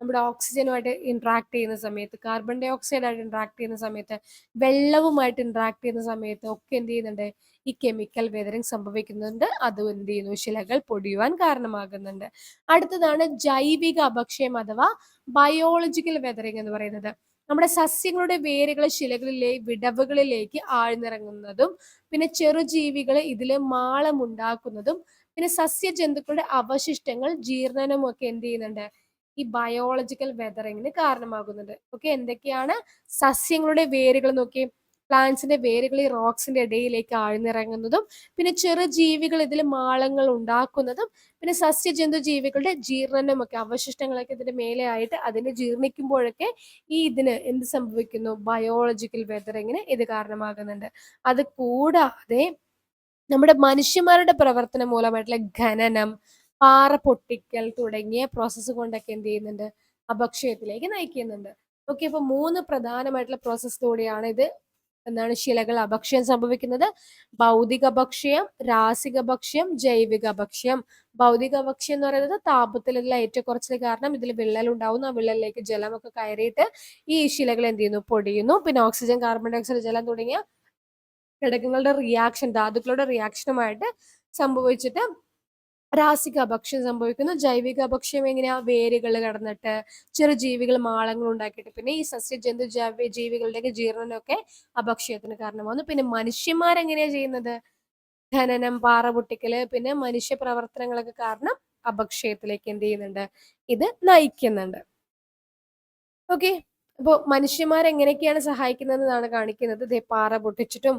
നമ്മുടെ ഓക്സിജനുമായിട്ട് ഇന്ററാക്ട് ചെയ്യുന്ന സമയത്ത്, കാർബൺ ഡൈ ഓക്സൈഡായിട്ട് ഇന്ററാക്ട് ചെയ്യുന്ന സമയത്ത്, വെള്ളവുമായിട്ട് ഇന്ററാക്ട് ചെയ്യുന്ന സമയത്ത് ഒക്കെ എന്ത് ചെയ്യുന്നുണ്ട്? ഈ കെമിക്കൽ വെതറിങ് സംഭവിക്കുന്നുണ്ട്. അത് എന്ത് ചെയ്യുന്നു? ശിലകൾ പൊടിയുവാൻ കാരണമാകുന്നുണ്ട്. അടുത്തതാണ് ജൈവിക അപക്ഷയം അഥവാ ബയോളജിക്കൽ വെതറിങ് എന്ന് പറയുന്നത്. നമ്മുടെ സസ്യങ്ങളുടെ വേരുകൾ ശിലകളിലെ വിടവുകളിലേക്ക് ആഴ്ന്നിറങ്ങുന്നതും പിന്നെ ചെറുജീവികൾ ഇതിൽ മാളമുണ്ടാക്കുന്നതും പിന്നെ സസ്യജന്തുക്കളുടെ അവശിഷ്ടങ്ങൾ ജീർണനവും ഒക്കെ എന്ത് ചെയ്യുന്നുണ്ട്? ഈ ബയോളജിക്കൽ വെതറിങ്ങിന് കാരണമാകുന്നുണ്ട്. ഓക്കെ, എന്തൊക്കെയാണ്? സസ്യങ്ങളുടെ വേരുകൾ നോക്കി, പ്ലാന്റ്സിന്റെ വേരുകൾ ഈ റോക്സിന്റെ ഇടയിലേക്ക് ആഴ്ന്നിറങ്ങുന്നതും പിന്നെ ചെറുജീവികൾ ഇതിൽ മാളങ്ങൾ ഉണ്ടാക്കുന്നതും പിന്നെ സസ്യജന്തു ജീവികളുടെ ജീർണനമൊക്കെ, അവശിഷ്ടങ്ങളൊക്കെ ഇതിന്റെ മേലെ ആയിട്ട് അതിനെ ജീർണിക്കുമ്പോഴൊക്കെ ഈ ഇതിന് എന്ത് സംഭവിക്കുന്നു? ബയോളജിക്കൽ വെതറിങ്ങിന് ഇത് കാരണമാകുന്നുണ്ട്. അത് കൂടാതെ നമ്മുടെ മനുഷ്യന്മാരുടെ പ്രവർത്തനം മൂലമായിട്ടുള്ള ഖനനം, പാറ പൊട്ടിക്കൽ തുടങ്ങിയ പ്രോസസ്സ് കൊണ്ടൊക്കെ എന്ത് ചെയ്യുന്നുണ്ട്? അപക്ഷയത്തിലേക്ക് നയിക്കുന്നുണ്ട്. ഓക്കെ, അപ്പൊ 3 പ്രധാനമായിട്ടുള്ള പ്രോസസ്സിലൂടെയാണ് ഇത് എന്താണ് ശിലകൾ അപക്ഷയം സംഭവിക്കുന്നത്. ഭൗതിക അപക്ഷയം, രാസിക അപക്ഷയം, ജൈവിക അപക്ഷയം. ഭൗതിക അപക്ഷയം എന്ന് പറയുന്നത് താപത്തിലുള്ള ഏറ്റക്കുറച്ചിൽ കാരണം ഇതിൽ വിള്ളൽ ഉണ്ടാവുന്നു. ആ വിള്ളലിലേക്ക് ജലമൊക്കെ കയറിയിട്ട് ഈ ശിലകൾ എന്ത് ചെയ്യുന്നു? പൊടിയുന്നു. പിന്നെ ഓക്സിജൻ, കാർബൺ ഡൈ ഓക്സൈഡ്, ജലം തുടങ്ങിയ ഘടകങ്ങളുടെ റിയാക്ഷൻ, ധാതുക്കളുടെ റിയാക്ഷനുമായിട്ട് സംഭവിച്ചിട്ട് രാസിക അപക്ഷയം സംഭവിക്കുന്നു. ജൈവിക അപക്ഷയം എങ്ങനെയാ? വേരുകൾ കടന്നിട്ട് ചെറുജീവികൾ മാളങ്ങൾ ഉണ്ടാക്കിയിട്ട് പിന്നെ ഈ സസ്യജന്തു ജീവികളുടെ ജീർണനമൊക്കെ അപക്ഷയത്തിന് കാരണമാകുന്നു. പിന്നെ മനുഷ്യന്മാരെങ്ങനെയാ ചെയ്യുന്നത്? ഖനനം, പാറ പൊട്ടിക്കല്, പിന്നെ മനുഷ്യ പ്രവർത്തനങ്ങളൊക്കെ കാരണം അപക്ഷയത്തിലേക്ക് എന്ത് ചെയ്യുന്നുണ്ട്? ഇത് നയിക്കുന്നുണ്ട്. ഓക്കെ, അപ്പോൾ മനുഷ്യന്മാർ എങ്ങനെയൊക്കെയാണ് സഹായിക്കുന്നതെന്നാണ് കാണിക്കുന്നത്. ദേ പാറ പൊട്ടിച്ചിട്ടും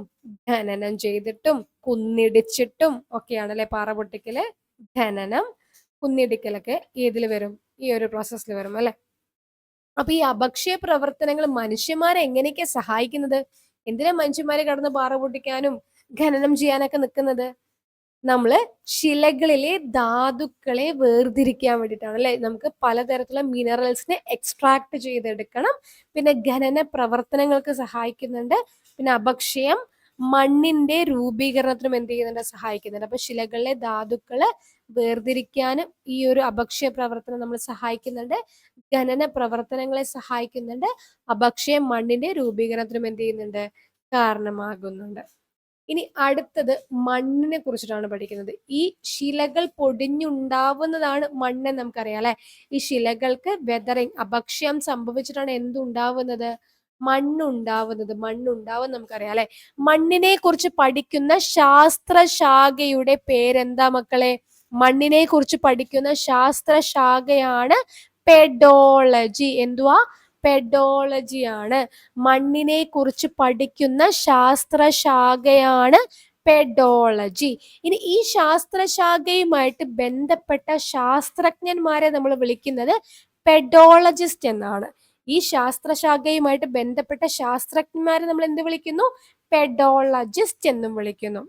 ഖനനം ചെയ്തിട്ടും കുന്നിടിച്ചിട്ടും ഒക്കെയാണ് അല്ലെ? പാറ പൊട്ടിക്കല്, ഖനനം, കുന്നിടിക്കലൊക്കെ ഏതിൽ വരും? ഈ ഒരു പ്രോസസ്സിൽ വരും അല്ലെ? അപ്പൊ ഈ അപക്ഷയ പ്രവർത്തനങ്ങൾ മനുഷ്യന്മാരെ എങ്ങനെയൊക്കെ സഹായിക്കുന്നത്? എന്തിനാ മനുഷ്യന്മാരെ കടന്ന് പാറ പൊട്ടിക്കാനും ഖനനം ചെയ്യാനൊക്കെ നിൽക്കുന്നത്? നമ്മള് ശിലകളിലെ ധാതുക്കളെ വേർതിരിക്കാൻ വേണ്ടിയിട്ടാണ് അല്ലെ? നമുക്ക് പലതരത്തിലുള്ള മിനറൽസിനെ എക്സ്ട്രാക്ട് ചെയ്തെടുക്കണം. പിന്നെ ഖനന പ്രവർത്തനങ്ങൾക്ക് സഹായിക്കുന്നുണ്ട്. പിന്നെ അപക്ഷയം മണ്ണിന്റെ രൂപീകരണത്തിനും എന്ത് ചെയ്യുന്നുണ്ട്? സഹായിക്കുന്നുണ്ട്. അപ്പൊ ശിലകളിലെ ധാതുക്കള് വേർതിരിക്കാനും ഈ ഒരു അപക്ഷയ പ്രവർത്തനം നമ്മൾ സഹായിക്കുന്നുണ്ട്. ഖനന പ്രവർത്തനങ്ങളെ സഹായിക്കുന്നുണ്ട്. അപക്ഷയം മണ്ണിന്റെ രൂപീകരണത്തിനും എന്ത് ചെയ്യുന്നുണ്ട്? കാരണമാകുന്നുണ്ട്. ഇനി അടുത്തത് മണ്ണിനെ കുറിച്ചിട്ടാണ് പഠിക്കുന്നത്. ഈ ശിലകൾ പൊടിഞ്ഞുണ്ടാവുന്നതാണ് മണ്ണ്, നമുക്കറിയാം അല്ലെ? ഈ ശിലകൾക്ക് വെതറിങ്, അപക്ഷയം സംഭവിച്ചിട്ടാണ് എന്തുണ്ടാവുന്നത്? മണ്ണുണ്ടാവും നമുക്കറിയാം അല്ലെ. മണ്ണിനെ കുറിച്ച് പഠിക്കുന്ന ശാസ്ത്രശാഖയുടെ പേരെന്താ മക്കളെ? മണ്ണിനെ കുറിച്ച് പഠിക്കുന്ന ശാസ്ത്രശാഖയാണ് പെഡോളജി. എന്തുവാ? പെഡോളജി ആണ്. മണ്ണിനെ കുറിച്ച് പഠിക്കുന്ന ശാസ്ത്രശാഖയാണ് പെഡോളജി. ഇനി ഈ ശാസ്ത്രശാഖയുമായിട്ട് ബന്ധപ്പെട്ട ശാസ്ത്രജ്ഞന്മാരെ നമ്മൾ വിളിക്കുന്നത് പെഡോളജിസ്റ്റ് എന്നാണ്. ഈ ശാസ്ത്രശാഖയുമായിട്ട് ബന്ധപ്പെട്ട ശാസ്ത്രജ്ഞന്മാരെ നമ്മൾ എന്ത് വിളിക്കുന്നു? പെഡോളജിസ്റ്റ് എന്നും വിളിക്കുന്നു.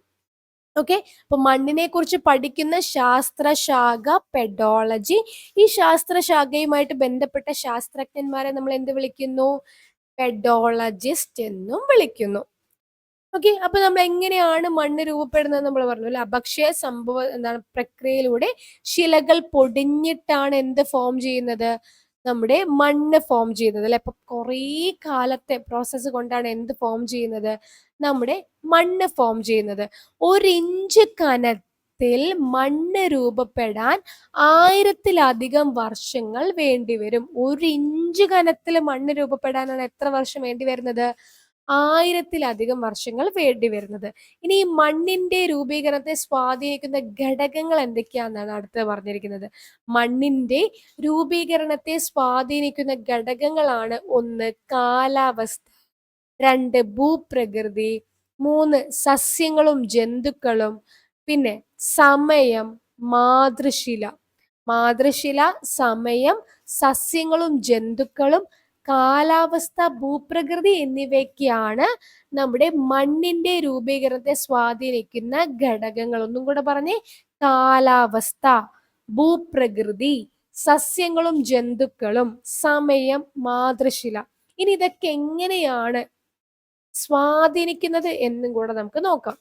ഓക്കെ, അപ്പൊ മണ്ണിനെ കുറിച്ച് പഠിക്കുന്ന ശാസ്ത്രശാഖ പെഡോളജി. ഈ ശാസ്ത്രശാഖയുമായിട്ട് ബന്ധപ്പെട്ട ശാസ്ത്രജ്ഞന്മാരെ നമ്മൾ എന്ത് വിളിക്കുന്നു? പെഡോളജിസ്റ്റ് എന്നും വിളിക്കുന്നു. ഓക്കെ, അപ്പൊ നമ്മൾ എങ്ങനെയാണ് മണ്ണ് രൂപപ്പെടുന്നത് നമ്മൾ പറഞ്ഞു അല്ലെ. അപക്ഷയ പ്രക്രിയയിലൂടെ ശിലകൾ പൊടിഞ്ഞിട്ടാണ് എന്ത് ഫോം ചെയ്യുന്നത്? നമ്മുടെ മണ്ണ് ഫോം ചെയ്യുന്നത് അല്ലെ. അപ്പൊ കുറേ കാലത്തെ പ്രോസസ്സ് കൊണ്ടാണ് എന്ത് ഫോം ചെയ്യുന്നത്? നമ്മുടെ മണ്ണ് ഫോം ചെയ്യുന്നത്. 1 ഇഞ്ച് കനത്തിൽ മണ്ണ് രൂപപ്പെടാൻ 1000-ലധികം വർഷങ്ങൾ വേണ്ടിവരും. 1 ഇഞ്ച് കനത്തിൽ മണ്ണ് രൂപപ്പെടാനാണ് എത്ര വർഷം വേണ്ടി വരുന്നത്? 1000-ലധികം വർഷങ്ങൾ വേണ്ടി വരുന്നത്. ഇനി ഈ മണ്ണിന്റെ രൂപീകരണത്തെ സ്വാധീനിക്കുന്ന ഘടകങ്ങൾ എന്തൊക്കെയാണെന്നാണ് അടുത്ത് പറഞ്ഞിരിക്കുന്നത്. മണ്ണിന്റെ രൂപീകരണത്തെ സ്വാധീനിക്കുന്ന ഘടകങ്ങളാണ്: 1 കാലാവസ്ഥ, 2 ഭൂപ്രകൃതി, 3 സസ്യങ്ങളും ജന്തുക്കളും, പിന്നെ സമയം, മാതൃശില. സമയം, സസ്യങ്ങളും ജന്തുക്കളും, കാലാവസ്ഥ, ഭൂപ്രകൃതി എന്നിവയൊക്കെയാണ് നമ്മുടെ മണ്ണിന്റെ രൂപീകരണത്തെ സ്വാധീനിക്കുന്ന ഘടകങ്ങൾ. ഒന്നും കൂടെ പറഞ്ഞേ: കാലാവസ്ഥ, ഭൂപ്രകൃതി, സസ്യങ്ങളും ജന്തുക്കളും, സമയം, മാതൃശില. ഇനി ഇതൊക്കെ എങ്ങനെയാണ് സ്വാധീനിക്കുന്നത് എന്നും കൂടെ നമുക്ക് നോക്കാം.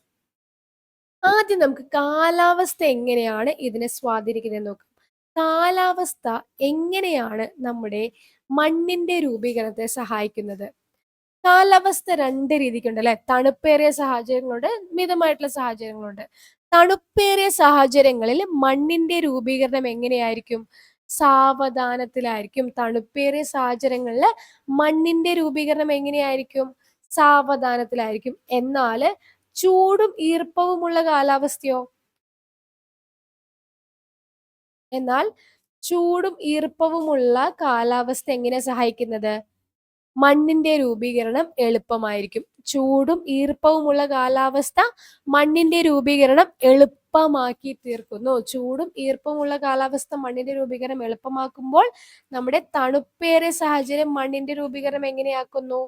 ആദ്യം നമുക്ക് കാലാവസ്ഥ എങ്ങനെയാണ് ഇതിനെ സ്വാധീനിക്കുന്നത് നോക്കാം. കാലാവസ്ഥ എങ്ങനെയാണ് നമ്മുടെ മണ്ണിന്റെ രൂപീകരണത്തെ സഹായിക്കുന്നത്? കാലാവസ്ഥ 2 രീതിക്കുണ്ട് അല്ലെ. തണുപ്പേറിയ സാഹചര്യങ്ങളുണ്ട്, മിതമായിട്ടുള്ള സാഹചര്യങ്ങളുണ്ട്. തണുപ്പേറിയ സാഹചര്യങ്ങളിൽ മണ്ണിന്റെ രൂപീകരണം എങ്ങനെയായിരിക്കും? സാവധാനത്തിലായിരിക്കും. തണുപ്പേറിയ സാഹചര്യങ്ങളിൽ മണ്ണിന്റെ രൂപീകരണം എങ്ങനെയായിരിക്കും? സാവധാനത്തിലായിരിക്കും. എന്നാൽ ചൂടും ഈർപ്പവുമുള്ള കാലാവസ്ഥയോ? ചൂടും ഈർപ്പവുമുള്ള കാലാവസ്ഥ എങ്ങനെ സഹായിക്കുന്നത്? മണ്ണിന്റെ രൂപീകരണം എളുപ്പമായിരിക്കും. ചൂടും ഈർപ്പവുമുള്ള കാലാവസ്ഥ മണ്ണിന്റെ രൂപീകരണം എളുപ്പമാക്കി തീർക്കുന്നു. ചൂടും ഈർപ്പവുമുള്ള കാലാവസ്ഥ മണ്ണിന്റെ രൂപീകരണം എളുപ്പമാക്കുമ്പോൾ നമ്മുടെ തണുപ്പേറിയ സാഹചര്യം മണ്ണിന്റെ രൂപീകരണം എങ്ങനെയാക്കുന്നു?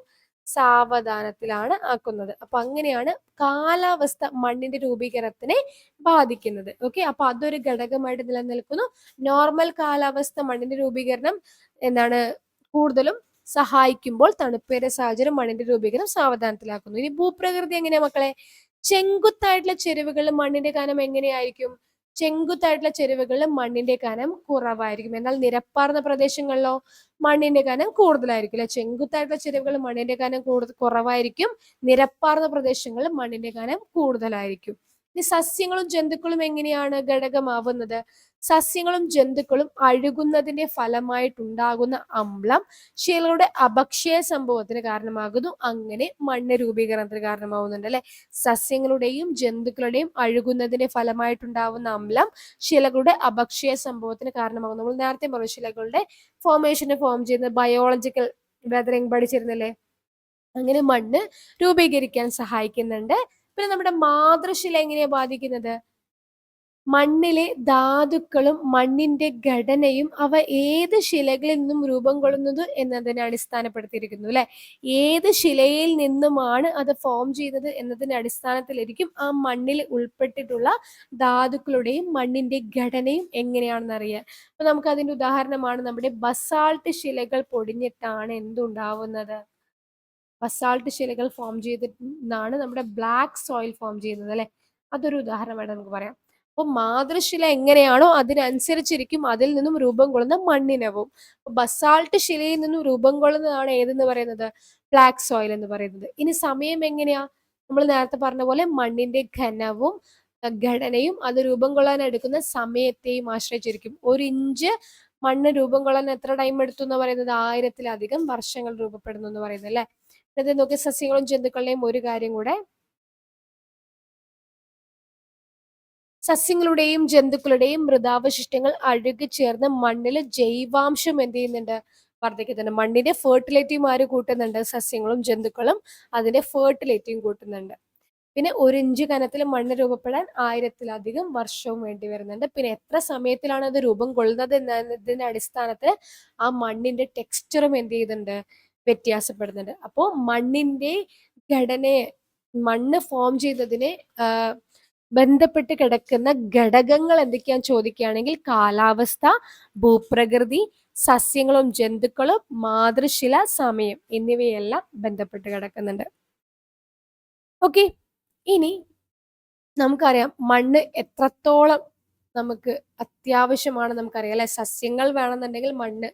സാവധാനത്തിലാണ് ആക്കുന്നത്. അപ്പൊ അങ്ങനെയാണ് കാലാവസ്ഥ മണ്ണിന്റെ രൂപീകരണത്തിനെ ബാധിക്കുന്നത്. ഓക്കെ, അപ്പൊ അതൊരു ഘടകമായിട്ട് നിലനിൽക്കുന്നു. നോർമൽ കാലാവസ്ഥ മണ്ണിന്റെ രൂപീകരണം കൂടുതലും സഹായിക്കുമ്പോൾ തണുപ്പേറിയ സാഹചര്യം മണ്ണിന്റെ രൂപീകരണം സാവധാനത്തിലാക്കുന്നു. ഇനി ഭൂപ്രകൃതി എങ്ങനെയാ മക്കളെ? ചെങ്കുത്തായിട്ടുള്ള ചെരുവുകളിൽ മണ്ണിന്റെ കനം എങ്ങനെയായിരിക്കും? ചെങ്കുത്തായിട്ടുള്ള ചെരുവുകളിൽ മണ്ണിന്റെ കനം കുറവായിരിക്കും. എന്നാൽ നിരപ്പാർന്ന പ്രദേശങ്ങളിലോ മണ്ണിന്റെ കനം കൂടുതലായിരിക്കും അല്ലെ. ചെങ്കുത്തായിട്ടുള്ള ചെരുവുകളിൽ മണ്ണിന്റെ കനം കുറവായിരിക്കും. നിരപ്പാർന്ന പ്രദേശങ്ങളിൽ മണ്ണിന്റെ കനം കൂടുതലായിരിക്കും. ഇനി സസ്യങ്ങളും ജന്തുക്കളും എങ്ങനെയാണ് ഘടകമാവുന്നത്? സസ്യങ്ങളും ജന്തുക്കളും അഴുകുന്നതിന്റെ ഫലമായിട്ടുണ്ടാകുന്ന അമ്ലം ശിലകളുടെ അപക്ഷയ സംഭവത്തിന് കാരണമാകുന്നു. അങ്ങനെ മണ്ണ് രൂപീകരണത്തിന് കാരണമാവുന്നുണ്ട് അല്ലെ. സസ്യങ്ങളുടെയും ജന്തുക്കളുടെയും അഴുകുന്നതിന്റെ ഫലമായിട്ടുണ്ടാവുന്ന അമ്ലം ശിലകളുടെ അപക്ഷയ സംഭവത്തിന് കാരണമാകുന്നു. നമ്മൾ നേരത്തെ പറഞ്ഞു ശിലകളുടെ ഫോമേഷന് ഫോം ചെയ്യുന്ന ബയോളജിക്കൽ വെതറിംഗ് പഠിച്ചിരുന്നല്ലേ. അങ്ങനെ മണ്ണ് രൂപീകരിക്കാൻ സഹായിക്കുന്നുണ്ട്. പിന്നെ നമ്മുടെ മാതൃശില എങ്ങനെയാ ബാധിക്കുന്നത്? മണ്ണിലെ ധാതുക്കളും മണ്ണിന്റെ ഘടനയും അവ ഏത് ശിലകളിൽ നിന്നും രൂപം കൊള്ളുന്നത് എന്നതിനെ അടിസ്ഥാനപ്പെടുത്തിയിരിക്കുന്നു അല്ലെ. ഏത് ശിലയിൽ നിന്നുമാണ് അത് ഫോം ചെയ്യുന്നത് എന്നതിന്റെ അടിസ്ഥാനത്തിലായിരിക്കും ആ മണ്ണിൽ ഉൾപ്പെട്ടിട്ടുള്ള ധാതുക്കളുടെയും മണ്ണിന്റെ ഘടനയും എങ്ങനെയാണെന്ന് അറിയാൻ. അപ്പൊ നമുക്ക് അതിന്റെ ഉദാഹരണമാണ് നമ്മുടെ ബസാൾട്ട് ശിലകൾ പൊടിഞ്ഞിട്ടാണ് എന്തുണ്ടാവുന്നത്? ബസാൾട്ട് ശിലകൾ ഫോം ചെയ്തിട്ടാണ് നമ്മുടെ ബ്ലാക്ക് സോയിൽ ഫോം ചെയ്യുന്നത് അല്ലെ. അതൊരു ഉദാഹരണമായിട്ട് നമുക്ക് പറയാം. അപ്പൊ മാതൃശില എങ്ങനെയാണോ അതിനനുസരിച്ചിരിക്കും അതിൽ നിന്നും രൂപം കൊള്ളുന്ന മണ്ണിനവും. ബസാൾട്ട് ശിലയിൽ നിന്നും രൂപം കൊള്ളുന്നതാണ് ഏതെന്ന് പറയുന്നത്? ബ്ലാക്ക് സോയിൽ എന്ന് പറയുന്നത്. ഇനി സമയം എങ്ങനെയാ? നമ്മൾ നേരത്തെ പറഞ്ഞ പോലെ മണ്ണിന്റെ ഘനവും ഘടനയും അത് രൂപം കൊള്ളാൻ എടുക്കുന്ന സമയത്തെയും ആശ്രയിച്ചിരിക്കും. 1 ഇഞ്ച് മണ്ണ് രൂപം കൊള്ളാൻ എത്ര ടൈം എടുത്തു എന്ന് പറയുന്നത്? 1000-ലധികം വർഷങ്ങൾ രൂപപ്പെടുന്നു എന്ന് പറയുന്നത് അല്ലെ. ഇത് നോക്കി സസ്യങ്ങളും ജന്തുക്കളുടെയും ഒരു കാര്യം കൂടെ. സസ്യങ്ങളുടെയും ജന്തുക്കളുടെയും മൃതാവശിഷ്ടങ്ങൾ അഴുകി ചേർന്ന് മണ്ണിൽ ജൈവാംശം എന്ത് ചെയ്യുന്നുണ്ട്? വർദ്ധിക്കുന്നുണ്ട്. മണ്ണിന്റെ ഫെർട്ടിലിറ്റിയും ആര് കൂട്ടുന്നുണ്ട്? സസ്യങ്ങളും ജന്തുക്കളും അതിന്റെ ഫെർട്ടിലിറ്റിയും കൂട്ടുന്നുണ്ട്. പിന്നെ 1 ഇഞ്ച് കനത്തിൽ മണ്ണ് രൂപപ്പെടാൻ 1000-ലധികം വർഷവും വേണ്ടി വരുന്നുണ്ട്. പിന്നെ എത്ര സമയത്തിലാണ് അത് രൂപം കൊള്ളുന്നത് എന്നതിന്റെ അടിസ്ഥാനത്തിൽ ആ മണ്ണിന്റെ ടെക്സ്ചറും എന്ത് ചെയ്യുന്നുണ്ട്? വ്യത്യാസപ്പെടുന്നുണ്ട്. അപ്പോൾ മണ്ണിന്റെ ഘടനയെ, മണ്ണ് ഫോം ചെയ്യുന്നതിനെ ബന്ധപ്പെട്ട് കിടക്കുന്ന ഘടകങ്ങൾ എന്തൊക്കെയാന്ന് ചോദിക്കുകയാണെങ്കിൽ കാലാവസ്ഥ, ഭൂപ്രകൃതി, സസ്യങ്ങളും ജന്തുക്കളും, മാതൃശില, സമയം എന്നിവയെല്ലാം ബന്ധപ്പെട്ട് കിടക്കുന്നുണ്ട്. ഓക്കെ, ഇനി നമുക്കറിയാം മണ്ണ് എത്രത്തോളം നമുക്ക് അത്യാവശ്യമാണ് നമുക്കറിയാം അല്ലെ. സസ്യങ്ങൾ വേണമെന്നുണ്ടെങ്കിൽ മണ്ണ്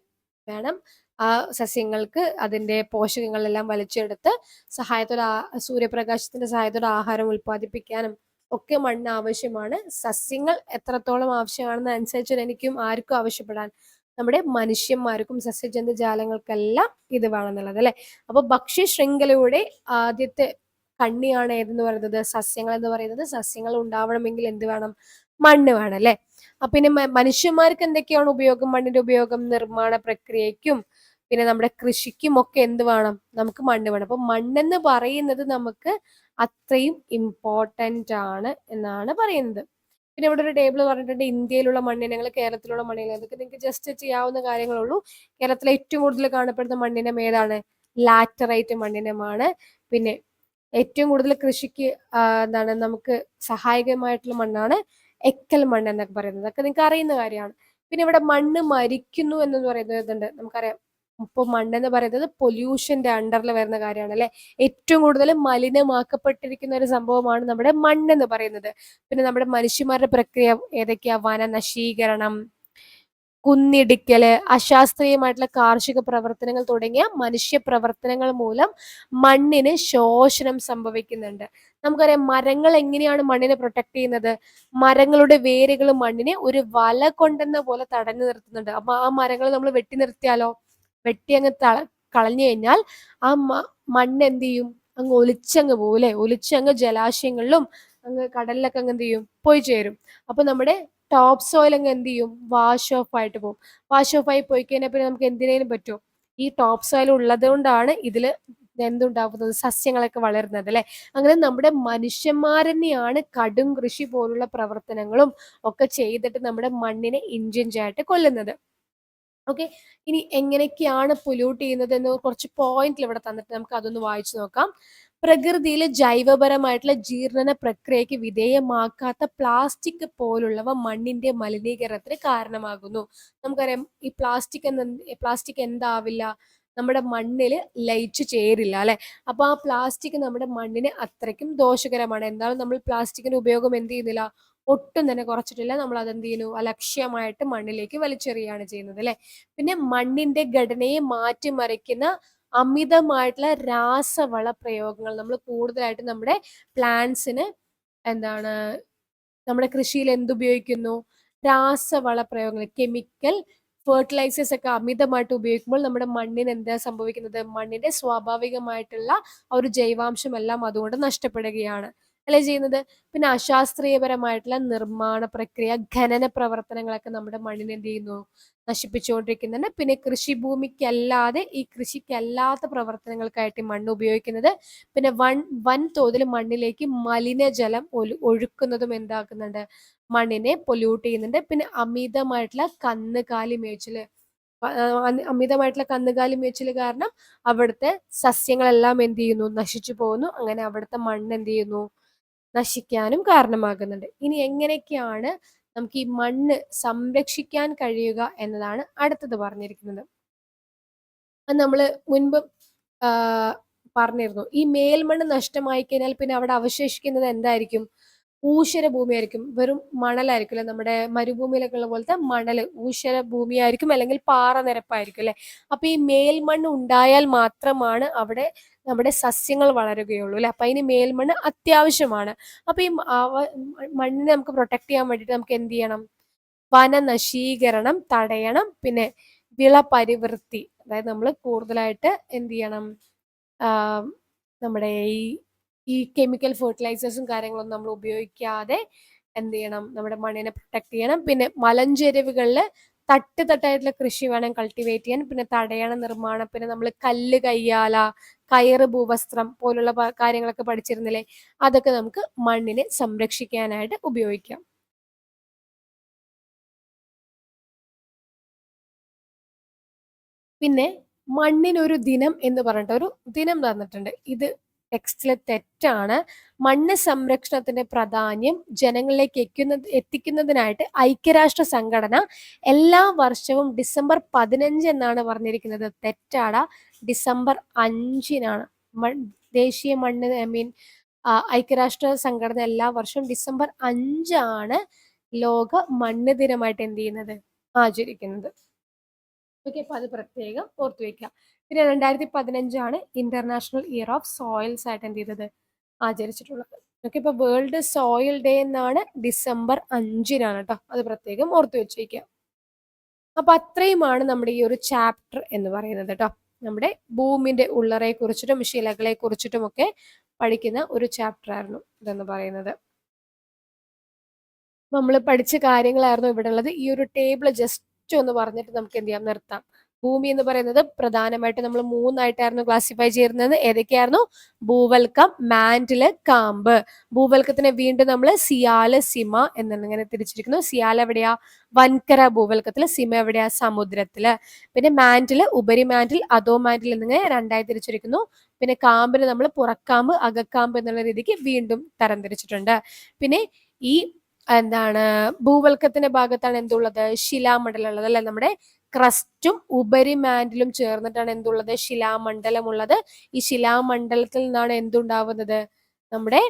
വേണം. ആ സസ്യങ്ങൾക്ക് അതിന്റെ പോഷകങ്ങളെല്ലാം വലിച്ചെടുത്ത് സഹായത്തോടെ സൂര്യപ്രകാശത്തിന്റെ സഹായത്തോടെ ആഹാരം ഉൽപ്പാദിപ്പിക്കാനും ഒക്കെ മണ്ണ് ആവശ്യമാണ്. സസ്യങ്ങൾ എത്രത്തോളം ആവശ്യമാണെന്ന് അനുസരിച്ച് എനിക്കും ആർക്കും ആവശ്യപ്പെടാൻ, നമ്മുടെ മനുഷ്യന്മാർക്കും സസ്യജന്തുജാലങ്ങൾക്കെല്ലാം ഇത് വേണമെന്നുള്ളത് അല്ലെ. അപ്പൊ ഭക്ഷ്യ ശൃംഖലയുടെ ആദ്യത്തെ കണ്ണിയാണ് ഏതെന്ന് പറയുന്നത്? സസ്യങ്ങൾ എന്ന് പറയുന്നത്. സസ്യങ്ങൾ ഉണ്ടാവണമെങ്കിൽ എന്ത് വേണം? മണ്ണ് വേണം അല്ലെ. അപ്പൊ പിന്നെ മനുഷ്യന്മാർക്ക് എന്തൊക്കെയാണ് ഉപയോഗം? മണ്ണിന്റെ ഉപയോഗം നിർമ്മാണ പ്രക്രിയയ്ക്കും പിന്നെ നമ്മുടെ കൃഷിക്കും ഒക്കെ എന്ത് വേണം? നമുക്ക് മണ്ണ് വേണം. അപ്പൊ മണ്ണെന്ന് പറയുന്നത് നമുക്ക് അത്രയും ഇമ്പോർട്ടന്റ് ആണ് എന്നാണ് പറയുന്നത്. പിന്നെ ഇവിടെ ഒരു ടേബിൾ പറഞ്ഞിട്ടുണ്ട് ഇന്ത്യയിലുള്ള മണ്ണിനങ്ങൾ, കേരളത്തിലുള്ള മണ്ണിനങ്ങൾ. അതൊക്കെ നിങ്ങൾക്ക് ജസ്റ്റ് ചെയ്യാവുന്ന കാര്യങ്ങളുള്ളൂ. കേരളത്തിലെ ഏറ്റവും കൂടുതൽ കാണപ്പെടുന്ന മണ്ണിനം ഏതാണ്? ലാറ്ററൈറ്റ് മണ്ണിനമാണ്. പിന്നെ ഏറ്റവും കൂടുതൽ കൃഷിക്ക് എന്താണ് നമുക്ക് സഹായകമായിട്ടുള്ള മണ്ണാണ് എക്കൽ മണ്ണ് എന്നൊക്കെ പറയുന്നത്. അതൊക്കെ നിങ്ങൾക്ക് അറിയുന്ന കാര്യമാണ്. പിന്നെ ഇവിടെ മണ്ണ് മരിക്കുന്നു എന്ന് പറയുന്നത് നമുക്കറിയാം. ഇപ്പൊ മണ്ണെന്ന് പറയുന്നത് പൊല്യൂഷന്റെ അണ്ടറിൽ വരുന്ന കാര്യമാണ് അല്ലെ. ഏറ്റവും കൂടുതൽ മലിനമാക്കപ്പെട്ടിരിക്കുന്ന ഒരു സംഭവമാണ് നമ്മുടെ മണ്ണെന്ന് പറയുന്നത്. പിന്നെ നമ്മുടെ മനുഷ്യന്മാരുടെ പ്രക്രിയ ഏതൊക്കെയാ? വന നശീകരണം, കുന്നിടിക്കല്, അശാസ്ത്രീയമായിട്ടുള്ള കാർഷിക പ്രവർത്തനങ്ങൾ തുടങ്ങിയ മനുഷ്യ പ്രവർത്തനങ്ങൾ മൂലം മണ്ണിന് ശോഷണം സംഭവിക്കുന്നുണ്ട്. നമുക്കറിയാം മരങ്ങൾ എങ്ങനെയാണ് മണ്ണിനെ പ്രൊട്ടക്ട് ചെയ്യുന്നത്? മരങ്ങളുടെ വേരുകൾ മണ്ണിനെ ഒരു വല കൊണ്ടെന്ന പോലെ തടഞ്ഞു നിർത്തുന്നുണ്ട്. അപ്പൊ ആ മരങ്ങൾ നമ്മൾ വെട്ടി നിർത്തിയാലോ? വെട്ടി അങ്ങ് കളഞ്ഞു കഴിഞ്ഞാൽ ആ മണ്ണ് എന്ത് ചെയ്യും? അങ്ങ് ഒലിച്ചങ്ങ് പോകും അല്ലെ. ഒലിച്ചങ്ങ് ജലാശയങ്ങളിലും അങ്ങ് കടലിലൊക്കെ അങ്ങ് എന്ത് ചെയ്യും? പോയി ചേരും. അപ്പൊ നമ്മുടെ ടോപ്പ് സോയിൽ അങ്ങ് എന്ത് ചെയ്യും? വാഷ് ഓഫ് ആയിട്ട് പോകും. വാഷ് ഓഫ് ആയി പോയി കഴിഞ്ഞാൽ പിന്നെ നമുക്ക് എന്തിനേലും പറ്റുമോ? ഈ ടോപ്പ് സോയിൽ ഉള്ളത് കൊണ്ടാണ് ഇതില് എന്തുണ്ടാവുന്നത്? സസ്യങ്ങളൊക്കെ വളരുന്നത് അല്ലെ. അങ്ങനെ നമ്മുടെ മനുഷ്യന്മാർ തന്നെയാണ് കടും കൃഷി പോലുള്ള പ്രവർത്തനങ്ങളും ഒക്കെ ചെയ്തിട്ട് നമ്മുടെ മണ്ണിനെ ഇഞ്ചിഞ്ചായിട്ട് കൊല്ലുന്നത്. ഓക്കെ, ഇനി എങ്ങനെയൊക്കെയാണ് പൊല്യൂട്ട് ചെയ്യുന്നത് എന്ന് കുറച്ച് പോയിന്റിൽ ഇവിടെ തന്നിട്ട് നമുക്ക് അതൊന്ന് വായിച്ചു നോക്കാം. പ്രകൃതിയിലെ ജൈവപരമായിട്ടുള്ള ജീർണന പ്രക്രിയയ്ക്ക് വിധേയമാക്കാത്ത പ്ലാസ്റ്റിക് പോലുള്ളവ മണ്ണിന്റെ മലിനീകരണത്തിന് കാരണമാകുന്നു. നമുക്കറിയാം ഈ പ്ലാസ്റ്റിക് എന്താവില്ല? നമ്മുടെ മണ്ണിൽ ലയിച്ചു ചേരില്ല അല്ലെ. അപ്പൊ ആ പ്ലാസ്റ്റിക് നമ്മുടെ മണ്ണിന് അത്രയ്ക്കും ദോഷകരമാണ്. എന്നാലും നമ്മൾ പ്ലാസ്റ്റിക്കിന്റെ ഉപയോഗം എന്ത് ചെയ്യുന്നില്ല? ഒട്ടും തന്നെ കുറച്ചിട്ടില്ല. നമ്മൾ അതെന്ത് ചെയ്യുന്നു? അലക്ഷ്യമായിട്ട് മണ്ണിലേക്ക് വലിച്ചെറിയാണ് ചെയ്യുന്നത് അല്ലെ. പിന്നെ മണ്ണിന്റെ ഘടനയെ മാറ്റിമറിക്കുന്ന അമിതമായിട്ടുള്ള രാസവള പ്രയോഗങ്ങൾ നമ്മൾ കൂടുതലായിട്ട് നമ്മുടെ പ്ലാന്റ്സിന് എന്താണ് നമ്മുടെ കൃഷിയിൽ എന്തുപയോഗിക്കുന്നു? രാസവള പ്രയോഗങ്ങൾ, കെമിക്കൽ ഫെർട്ടിലൈസേഴ്സ് ഒക്കെ അമിതമായിട്ട് ഉപയോഗിക്കുമ്പോൾ നമ്മുടെ മണ്ണിന് എന്താ സംഭവിക്കുന്നത്? മണ്ണിന്റെ സ്വാഭാവികമായിട്ടുള്ള ആ ഒരു ജൈവാംശം എല്ലാം അതുകൊണ്ട് നഷ്ടപ്പെടുകയാണ് അല്ലെ ചെയ്യുന്നത്. പിന്നെ അശാസ്ത്രീയപരമായിട്ടുള്ള നിർമ്മാണ പ്രക്രിയ, ഖനന പ്രവർത്തനങ്ങളൊക്കെ നമ്മുടെ മണ്ണിനെ എന്ത് ചെയ്യുന്നു? നശിപ്പിച്ചുകൊണ്ടിരിക്കുന്നുണ്ട്. പിന്നെ കൃഷിഭൂമിക്കല്ലാതെ ഈ കൃഷിക്കല്ലാത്ത പ്രവർത്തനങ്ങൾക്കായിട്ട് മണ്ണ് ഉപയോഗിക്കുന്നത്. പിന്നെ വൻതോതിൽ മണ്ണിലേക്ക് മലിനജലം ഒഴുക്കുന്നതും എന്താക്കുന്നുണ്ട്? മണ്ണിനെ പൊല്യൂട്ട് ചെയ്യുന്നുണ്ട്. പിന്നെ അമിതമായിട്ടുള്ള കന്നുകാലി മേച്ചില്, കാരണം അവിടുത്തെ സസ്യങ്ങളെല്ലാം എന്ത് ചെയ്യുന്നു? നശിച്ചു പോകുന്നു. അങ്ങനെ അവിടുത്തെ മണ്ണ് എന്ത് ചെയ്യുന്നു? നശിക്കാനും കാരണമാകുന്നുണ്ട്. ഇനി എങ്ങനെയൊക്കെയാണ് നമുക്ക് ഈ മണ്ണ് സംരക്ഷിക്കാൻ കഴിയുക എന്നതാണ് അടുത്തത് പറഞ്ഞിരിക്കുന്നത്. അത് നമ്മള് മുൻപ് പറഞ്ഞിരുന്നു. ഈ മേൽമണ്ണ് നഷ്ടമായി കഴിഞ്ഞാൽ പിന്നെ അവിടെ അവശേഷിക്കുന്നത് എന്തായിരിക്കും? ഊഷര ഭൂമിയായിരിക്കും. വെറും മണലായിരിക്കും അല്ലെ. നമ്മുടെ മരുഭൂമിയിലൊക്കെ ഉള്ള പോലത്തെ മണല് ഊഷര ഭൂമിയായിരിക്കും, അല്ലെങ്കിൽ പാറ നിരപ്പായിരിക്കും അല്ലെ. അപ്പൊ ഈ മേൽമണ്ണ് ഉണ്ടായാൽ മാത്രമാണ് അവിടെ നമ്മുടെ സസ്യങ്ങൾ വളരുകയുള്ളൂ അല്ലെ. അപ്പൊ അതിന് മേൽമണ്ണ് അത്യാവശ്യമാണ്. അപ്പൊ ഈ മണ്ണിനെ നമുക്ക് പ്രൊട്ടക്ട് ചെയ്യാൻ വേണ്ടിയിട്ട് നമുക്ക് എന്ത് ചെയ്യണം? വനനശീകരണം തടയണം. പിന്നെ വിള പരിവൃത്തി, അതായത് നമ്മൾ കൂടുതലായിട്ട് എന്ത് ചെയ്യണം? നമ്മുടെ ഈ കെമിക്കൽ ഫെർട്ടിലൈസേഴ്സും കാര്യങ്ങളൊന്നും നമ്മൾ ഉപയോഗിക്കാതെ എന്ത് ചെയ്യണം, നമ്മുടെ മണ്ണിനെ പ്രൊട്ടക്ട് ചെയ്യണം. പിന്നെ മലഞ്ചെരുവുകളിൽ തട്ടായിട്ടുള്ള കൃഷി വേണം കൾട്ടിവേറ്റ് ചെയ്യാൻ. പിന്നെ തടയണ നിർമ്മാണം, പിന്നെ നമ്മൾ കല്ല് കയ്യാല, കയറ് ഭൂവസ്ത്രം പോലുള്ള കാര്യങ്ങളൊക്കെ പഠിച്ചിരുന്നില്ലേ, അതൊക്കെ നമുക്ക് മണ്ണിനെ സംരക്ഷിക്കാനായിട്ട് ഉപയോഗിക്കാം. പിന്നെ മണ്ണിനൊരു ദിനം എന്ന് പറഞ്ഞിട്ട് ഒരു ദിനം തന്നിട്ടുണ്ട്. ഇത് ടെക്സ്റ്റിലെ തെറ്റാണ്. മണ്ണ് സംരക്ഷണത്തിന്റെ പ്രാധാന്യം ജനങ്ങളിലേക്ക് എത്തിക്കുന്നതിനായിട്ട് ഐക്യരാഷ്ട്ര സംഘടന എല്ലാ വർഷവും ഡിസംബർ 15 എന്നാണ് പറഞ്ഞിരിക്കുന്നത്. തെറ്റാണ്. ഡിസംബർ 5-നാണ് ദേശീയ മണ്ണ് ഐക്യരാഷ്ട്ര സംഘടന എല്ലാ വർഷവും ഡിസംബർ 5 ലോക മണ്ണ് ദിനമായിട്ട് എന്ത് ചെയ്യുന്നത്, ആചരിക്കുന്നത്. ഓക്കെ, അപ്പൊ അത് പ്രത്യേകം ഓർത്തു വെക്കുക. പിന്നെ 2015 ഇന്റർനാഷണൽ ഇയർ ഓഫ് സോയിൽസ് ആയിട്ട് എന്ത് ചെയ്തത്, ആചരിച്ചിട്ടുള്ളത്. ഓക്കെ, ഇപ്പൊ വേൾഡ് സോയിൽ ഡേ എന്നാണ് ഡിസംബർ 5-നാണ് കേട്ടോ, അത് പ്രത്യേകം ഓർത്തു വെച്ചേക്കുക. അപ്പൊ അത്രയുമാണ് നമ്മുടെ ഈ ഒരു ചാപ്റ്റർ എന്ന് പറയുന്നത് കേട്ടോ. നമ്മുടെ ഭൂമിന്റെ ഉള്ളറയെ കുറിച്ചിട്ടും ശിലകളെ കുറിച്ചിട്ടും ഒക്കെ പഠിക്കുന്ന ഒരു ചാപ്റ്റർ ആയിരുന്നു ഇതെന്ന് പറയുന്നത്. നമ്മൾ പഠിച്ച കാര്യങ്ങളായിരുന്നു ഇവിടെ ഉള്ളത്. ഈ ഒരു ടേബിൾ ജസ്റ്റ് ഒന്ന് പറഞ്ഞിട്ട് നമുക്ക് എന്ത് ചെയ്യാം, നിർത്താം. ഭൂമി എന്ന് പറയുന്നത് പ്രധാനമായിട്ട് നമ്മൾ 3ആയിട്ടായിരുന്നു ക്ലാസിഫൈ ചെയ്യുന്നത്. ഏതൊക്കെയായിരുന്നു? ഭൂവൽക്കം, മാന്റില്, കാമ്പ്. ഭൂവൽക്കത്തിനെ വീണ്ടും നമ്മൾ സിയാല്, സിമ എന്നിങ്ങനെ തിരിച്ചിരിക്കുന്നു. സിയാൽ എവിടെയാ? വൻകര ഭൂവൽക്കത്തില്. സിമ എവിടെയാ? സമുദ്രത്തില്. പിന്നെ മാന്റില് ഉപരിമാന്റിൽ, അധോ മാന്റിൽ എന്നിങ്ങനെ 2ആയി തിരിച്ചിരിക്കുന്നു. പിന്നെ കാമ്പിന് നമ്മൾ പുറക്കാമ്പ്, അകക്കാമ്പ് എന്നുള്ള രീതിക്ക് വീണ്ടും തരംതിരിച്ചിട്ടുണ്ട്. പിന്നെ ഈ ഭൂവൽക്കത്തിന്റെ ഭാഗത്താണ് എന്തുള്ളത്? ശിലാമണ്ഡലം ഉള്ളത് അല്ലെ. നമ്മുടെ ക്രസ്റ്റും ഉപരിമാന്റിലും ചേർന്നിട്ടാണ് എന്തുള്ളത്? ശിലാമണ്ഡലം ഉള്ളത്. ഈ ശിലാമണ്ഡലത്തിൽ നിന്നാണ് എന്തുണ്ടാവുന്നത്? നമ്മുടെ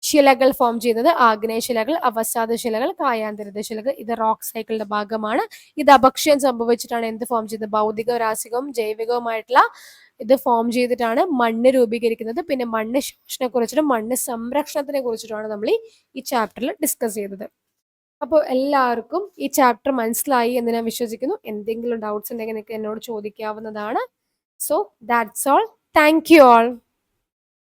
ശിലകൾ ഫോം ചെയ്യുന്നത്. ആഗ്നേയശിലകൾ, അവസാദ ശിലകൾ, കായാന്തരിത ശിലകൾ. ഇത് റോക്ക് സൈക്കിളിന്റെ ഭാഗമാണ്. ഇത് അപക്ഷയം സംഭവിച്ചിട്ടാണ് എന്ത് ഫോം ചെയ്യുന്നത്? ഭൗതികവും രാസികവും ജൈവികവുമായിട്ടുള്ള ഇത് ഫോം ചെയ്തിട്ടാണ് മണ്ണ് രൂപീകരിക്കുന്നത്. പിന്നെ മണ്ണ് ശോഷണത്തെ കുറിച്ചിട്ടും മണ്ണ് സംരക്ഷണത്തിനെ കുറിച്ചിട്ടുമാണ് നമ്മൾ ഈ ചാപ്റ്ററിൽ ഡിസ്കസ് ചെയ്തത്. അപ്പോൾ എല്ലാവർക്കും ഈ ചാപ്റ്റർ മനസ്സിലായി എന്ന് ഞാൻ വിശ്വസിക്കുന്നു. എന്തെങ്കിലും ഡൗട്ട്സ് ഉണ്ടെങ്കിൽ നിങ്ങൾക്ക് എന്നോട് ചോദിക്കാവുന്നതാണ്. So that's all. Thank you all.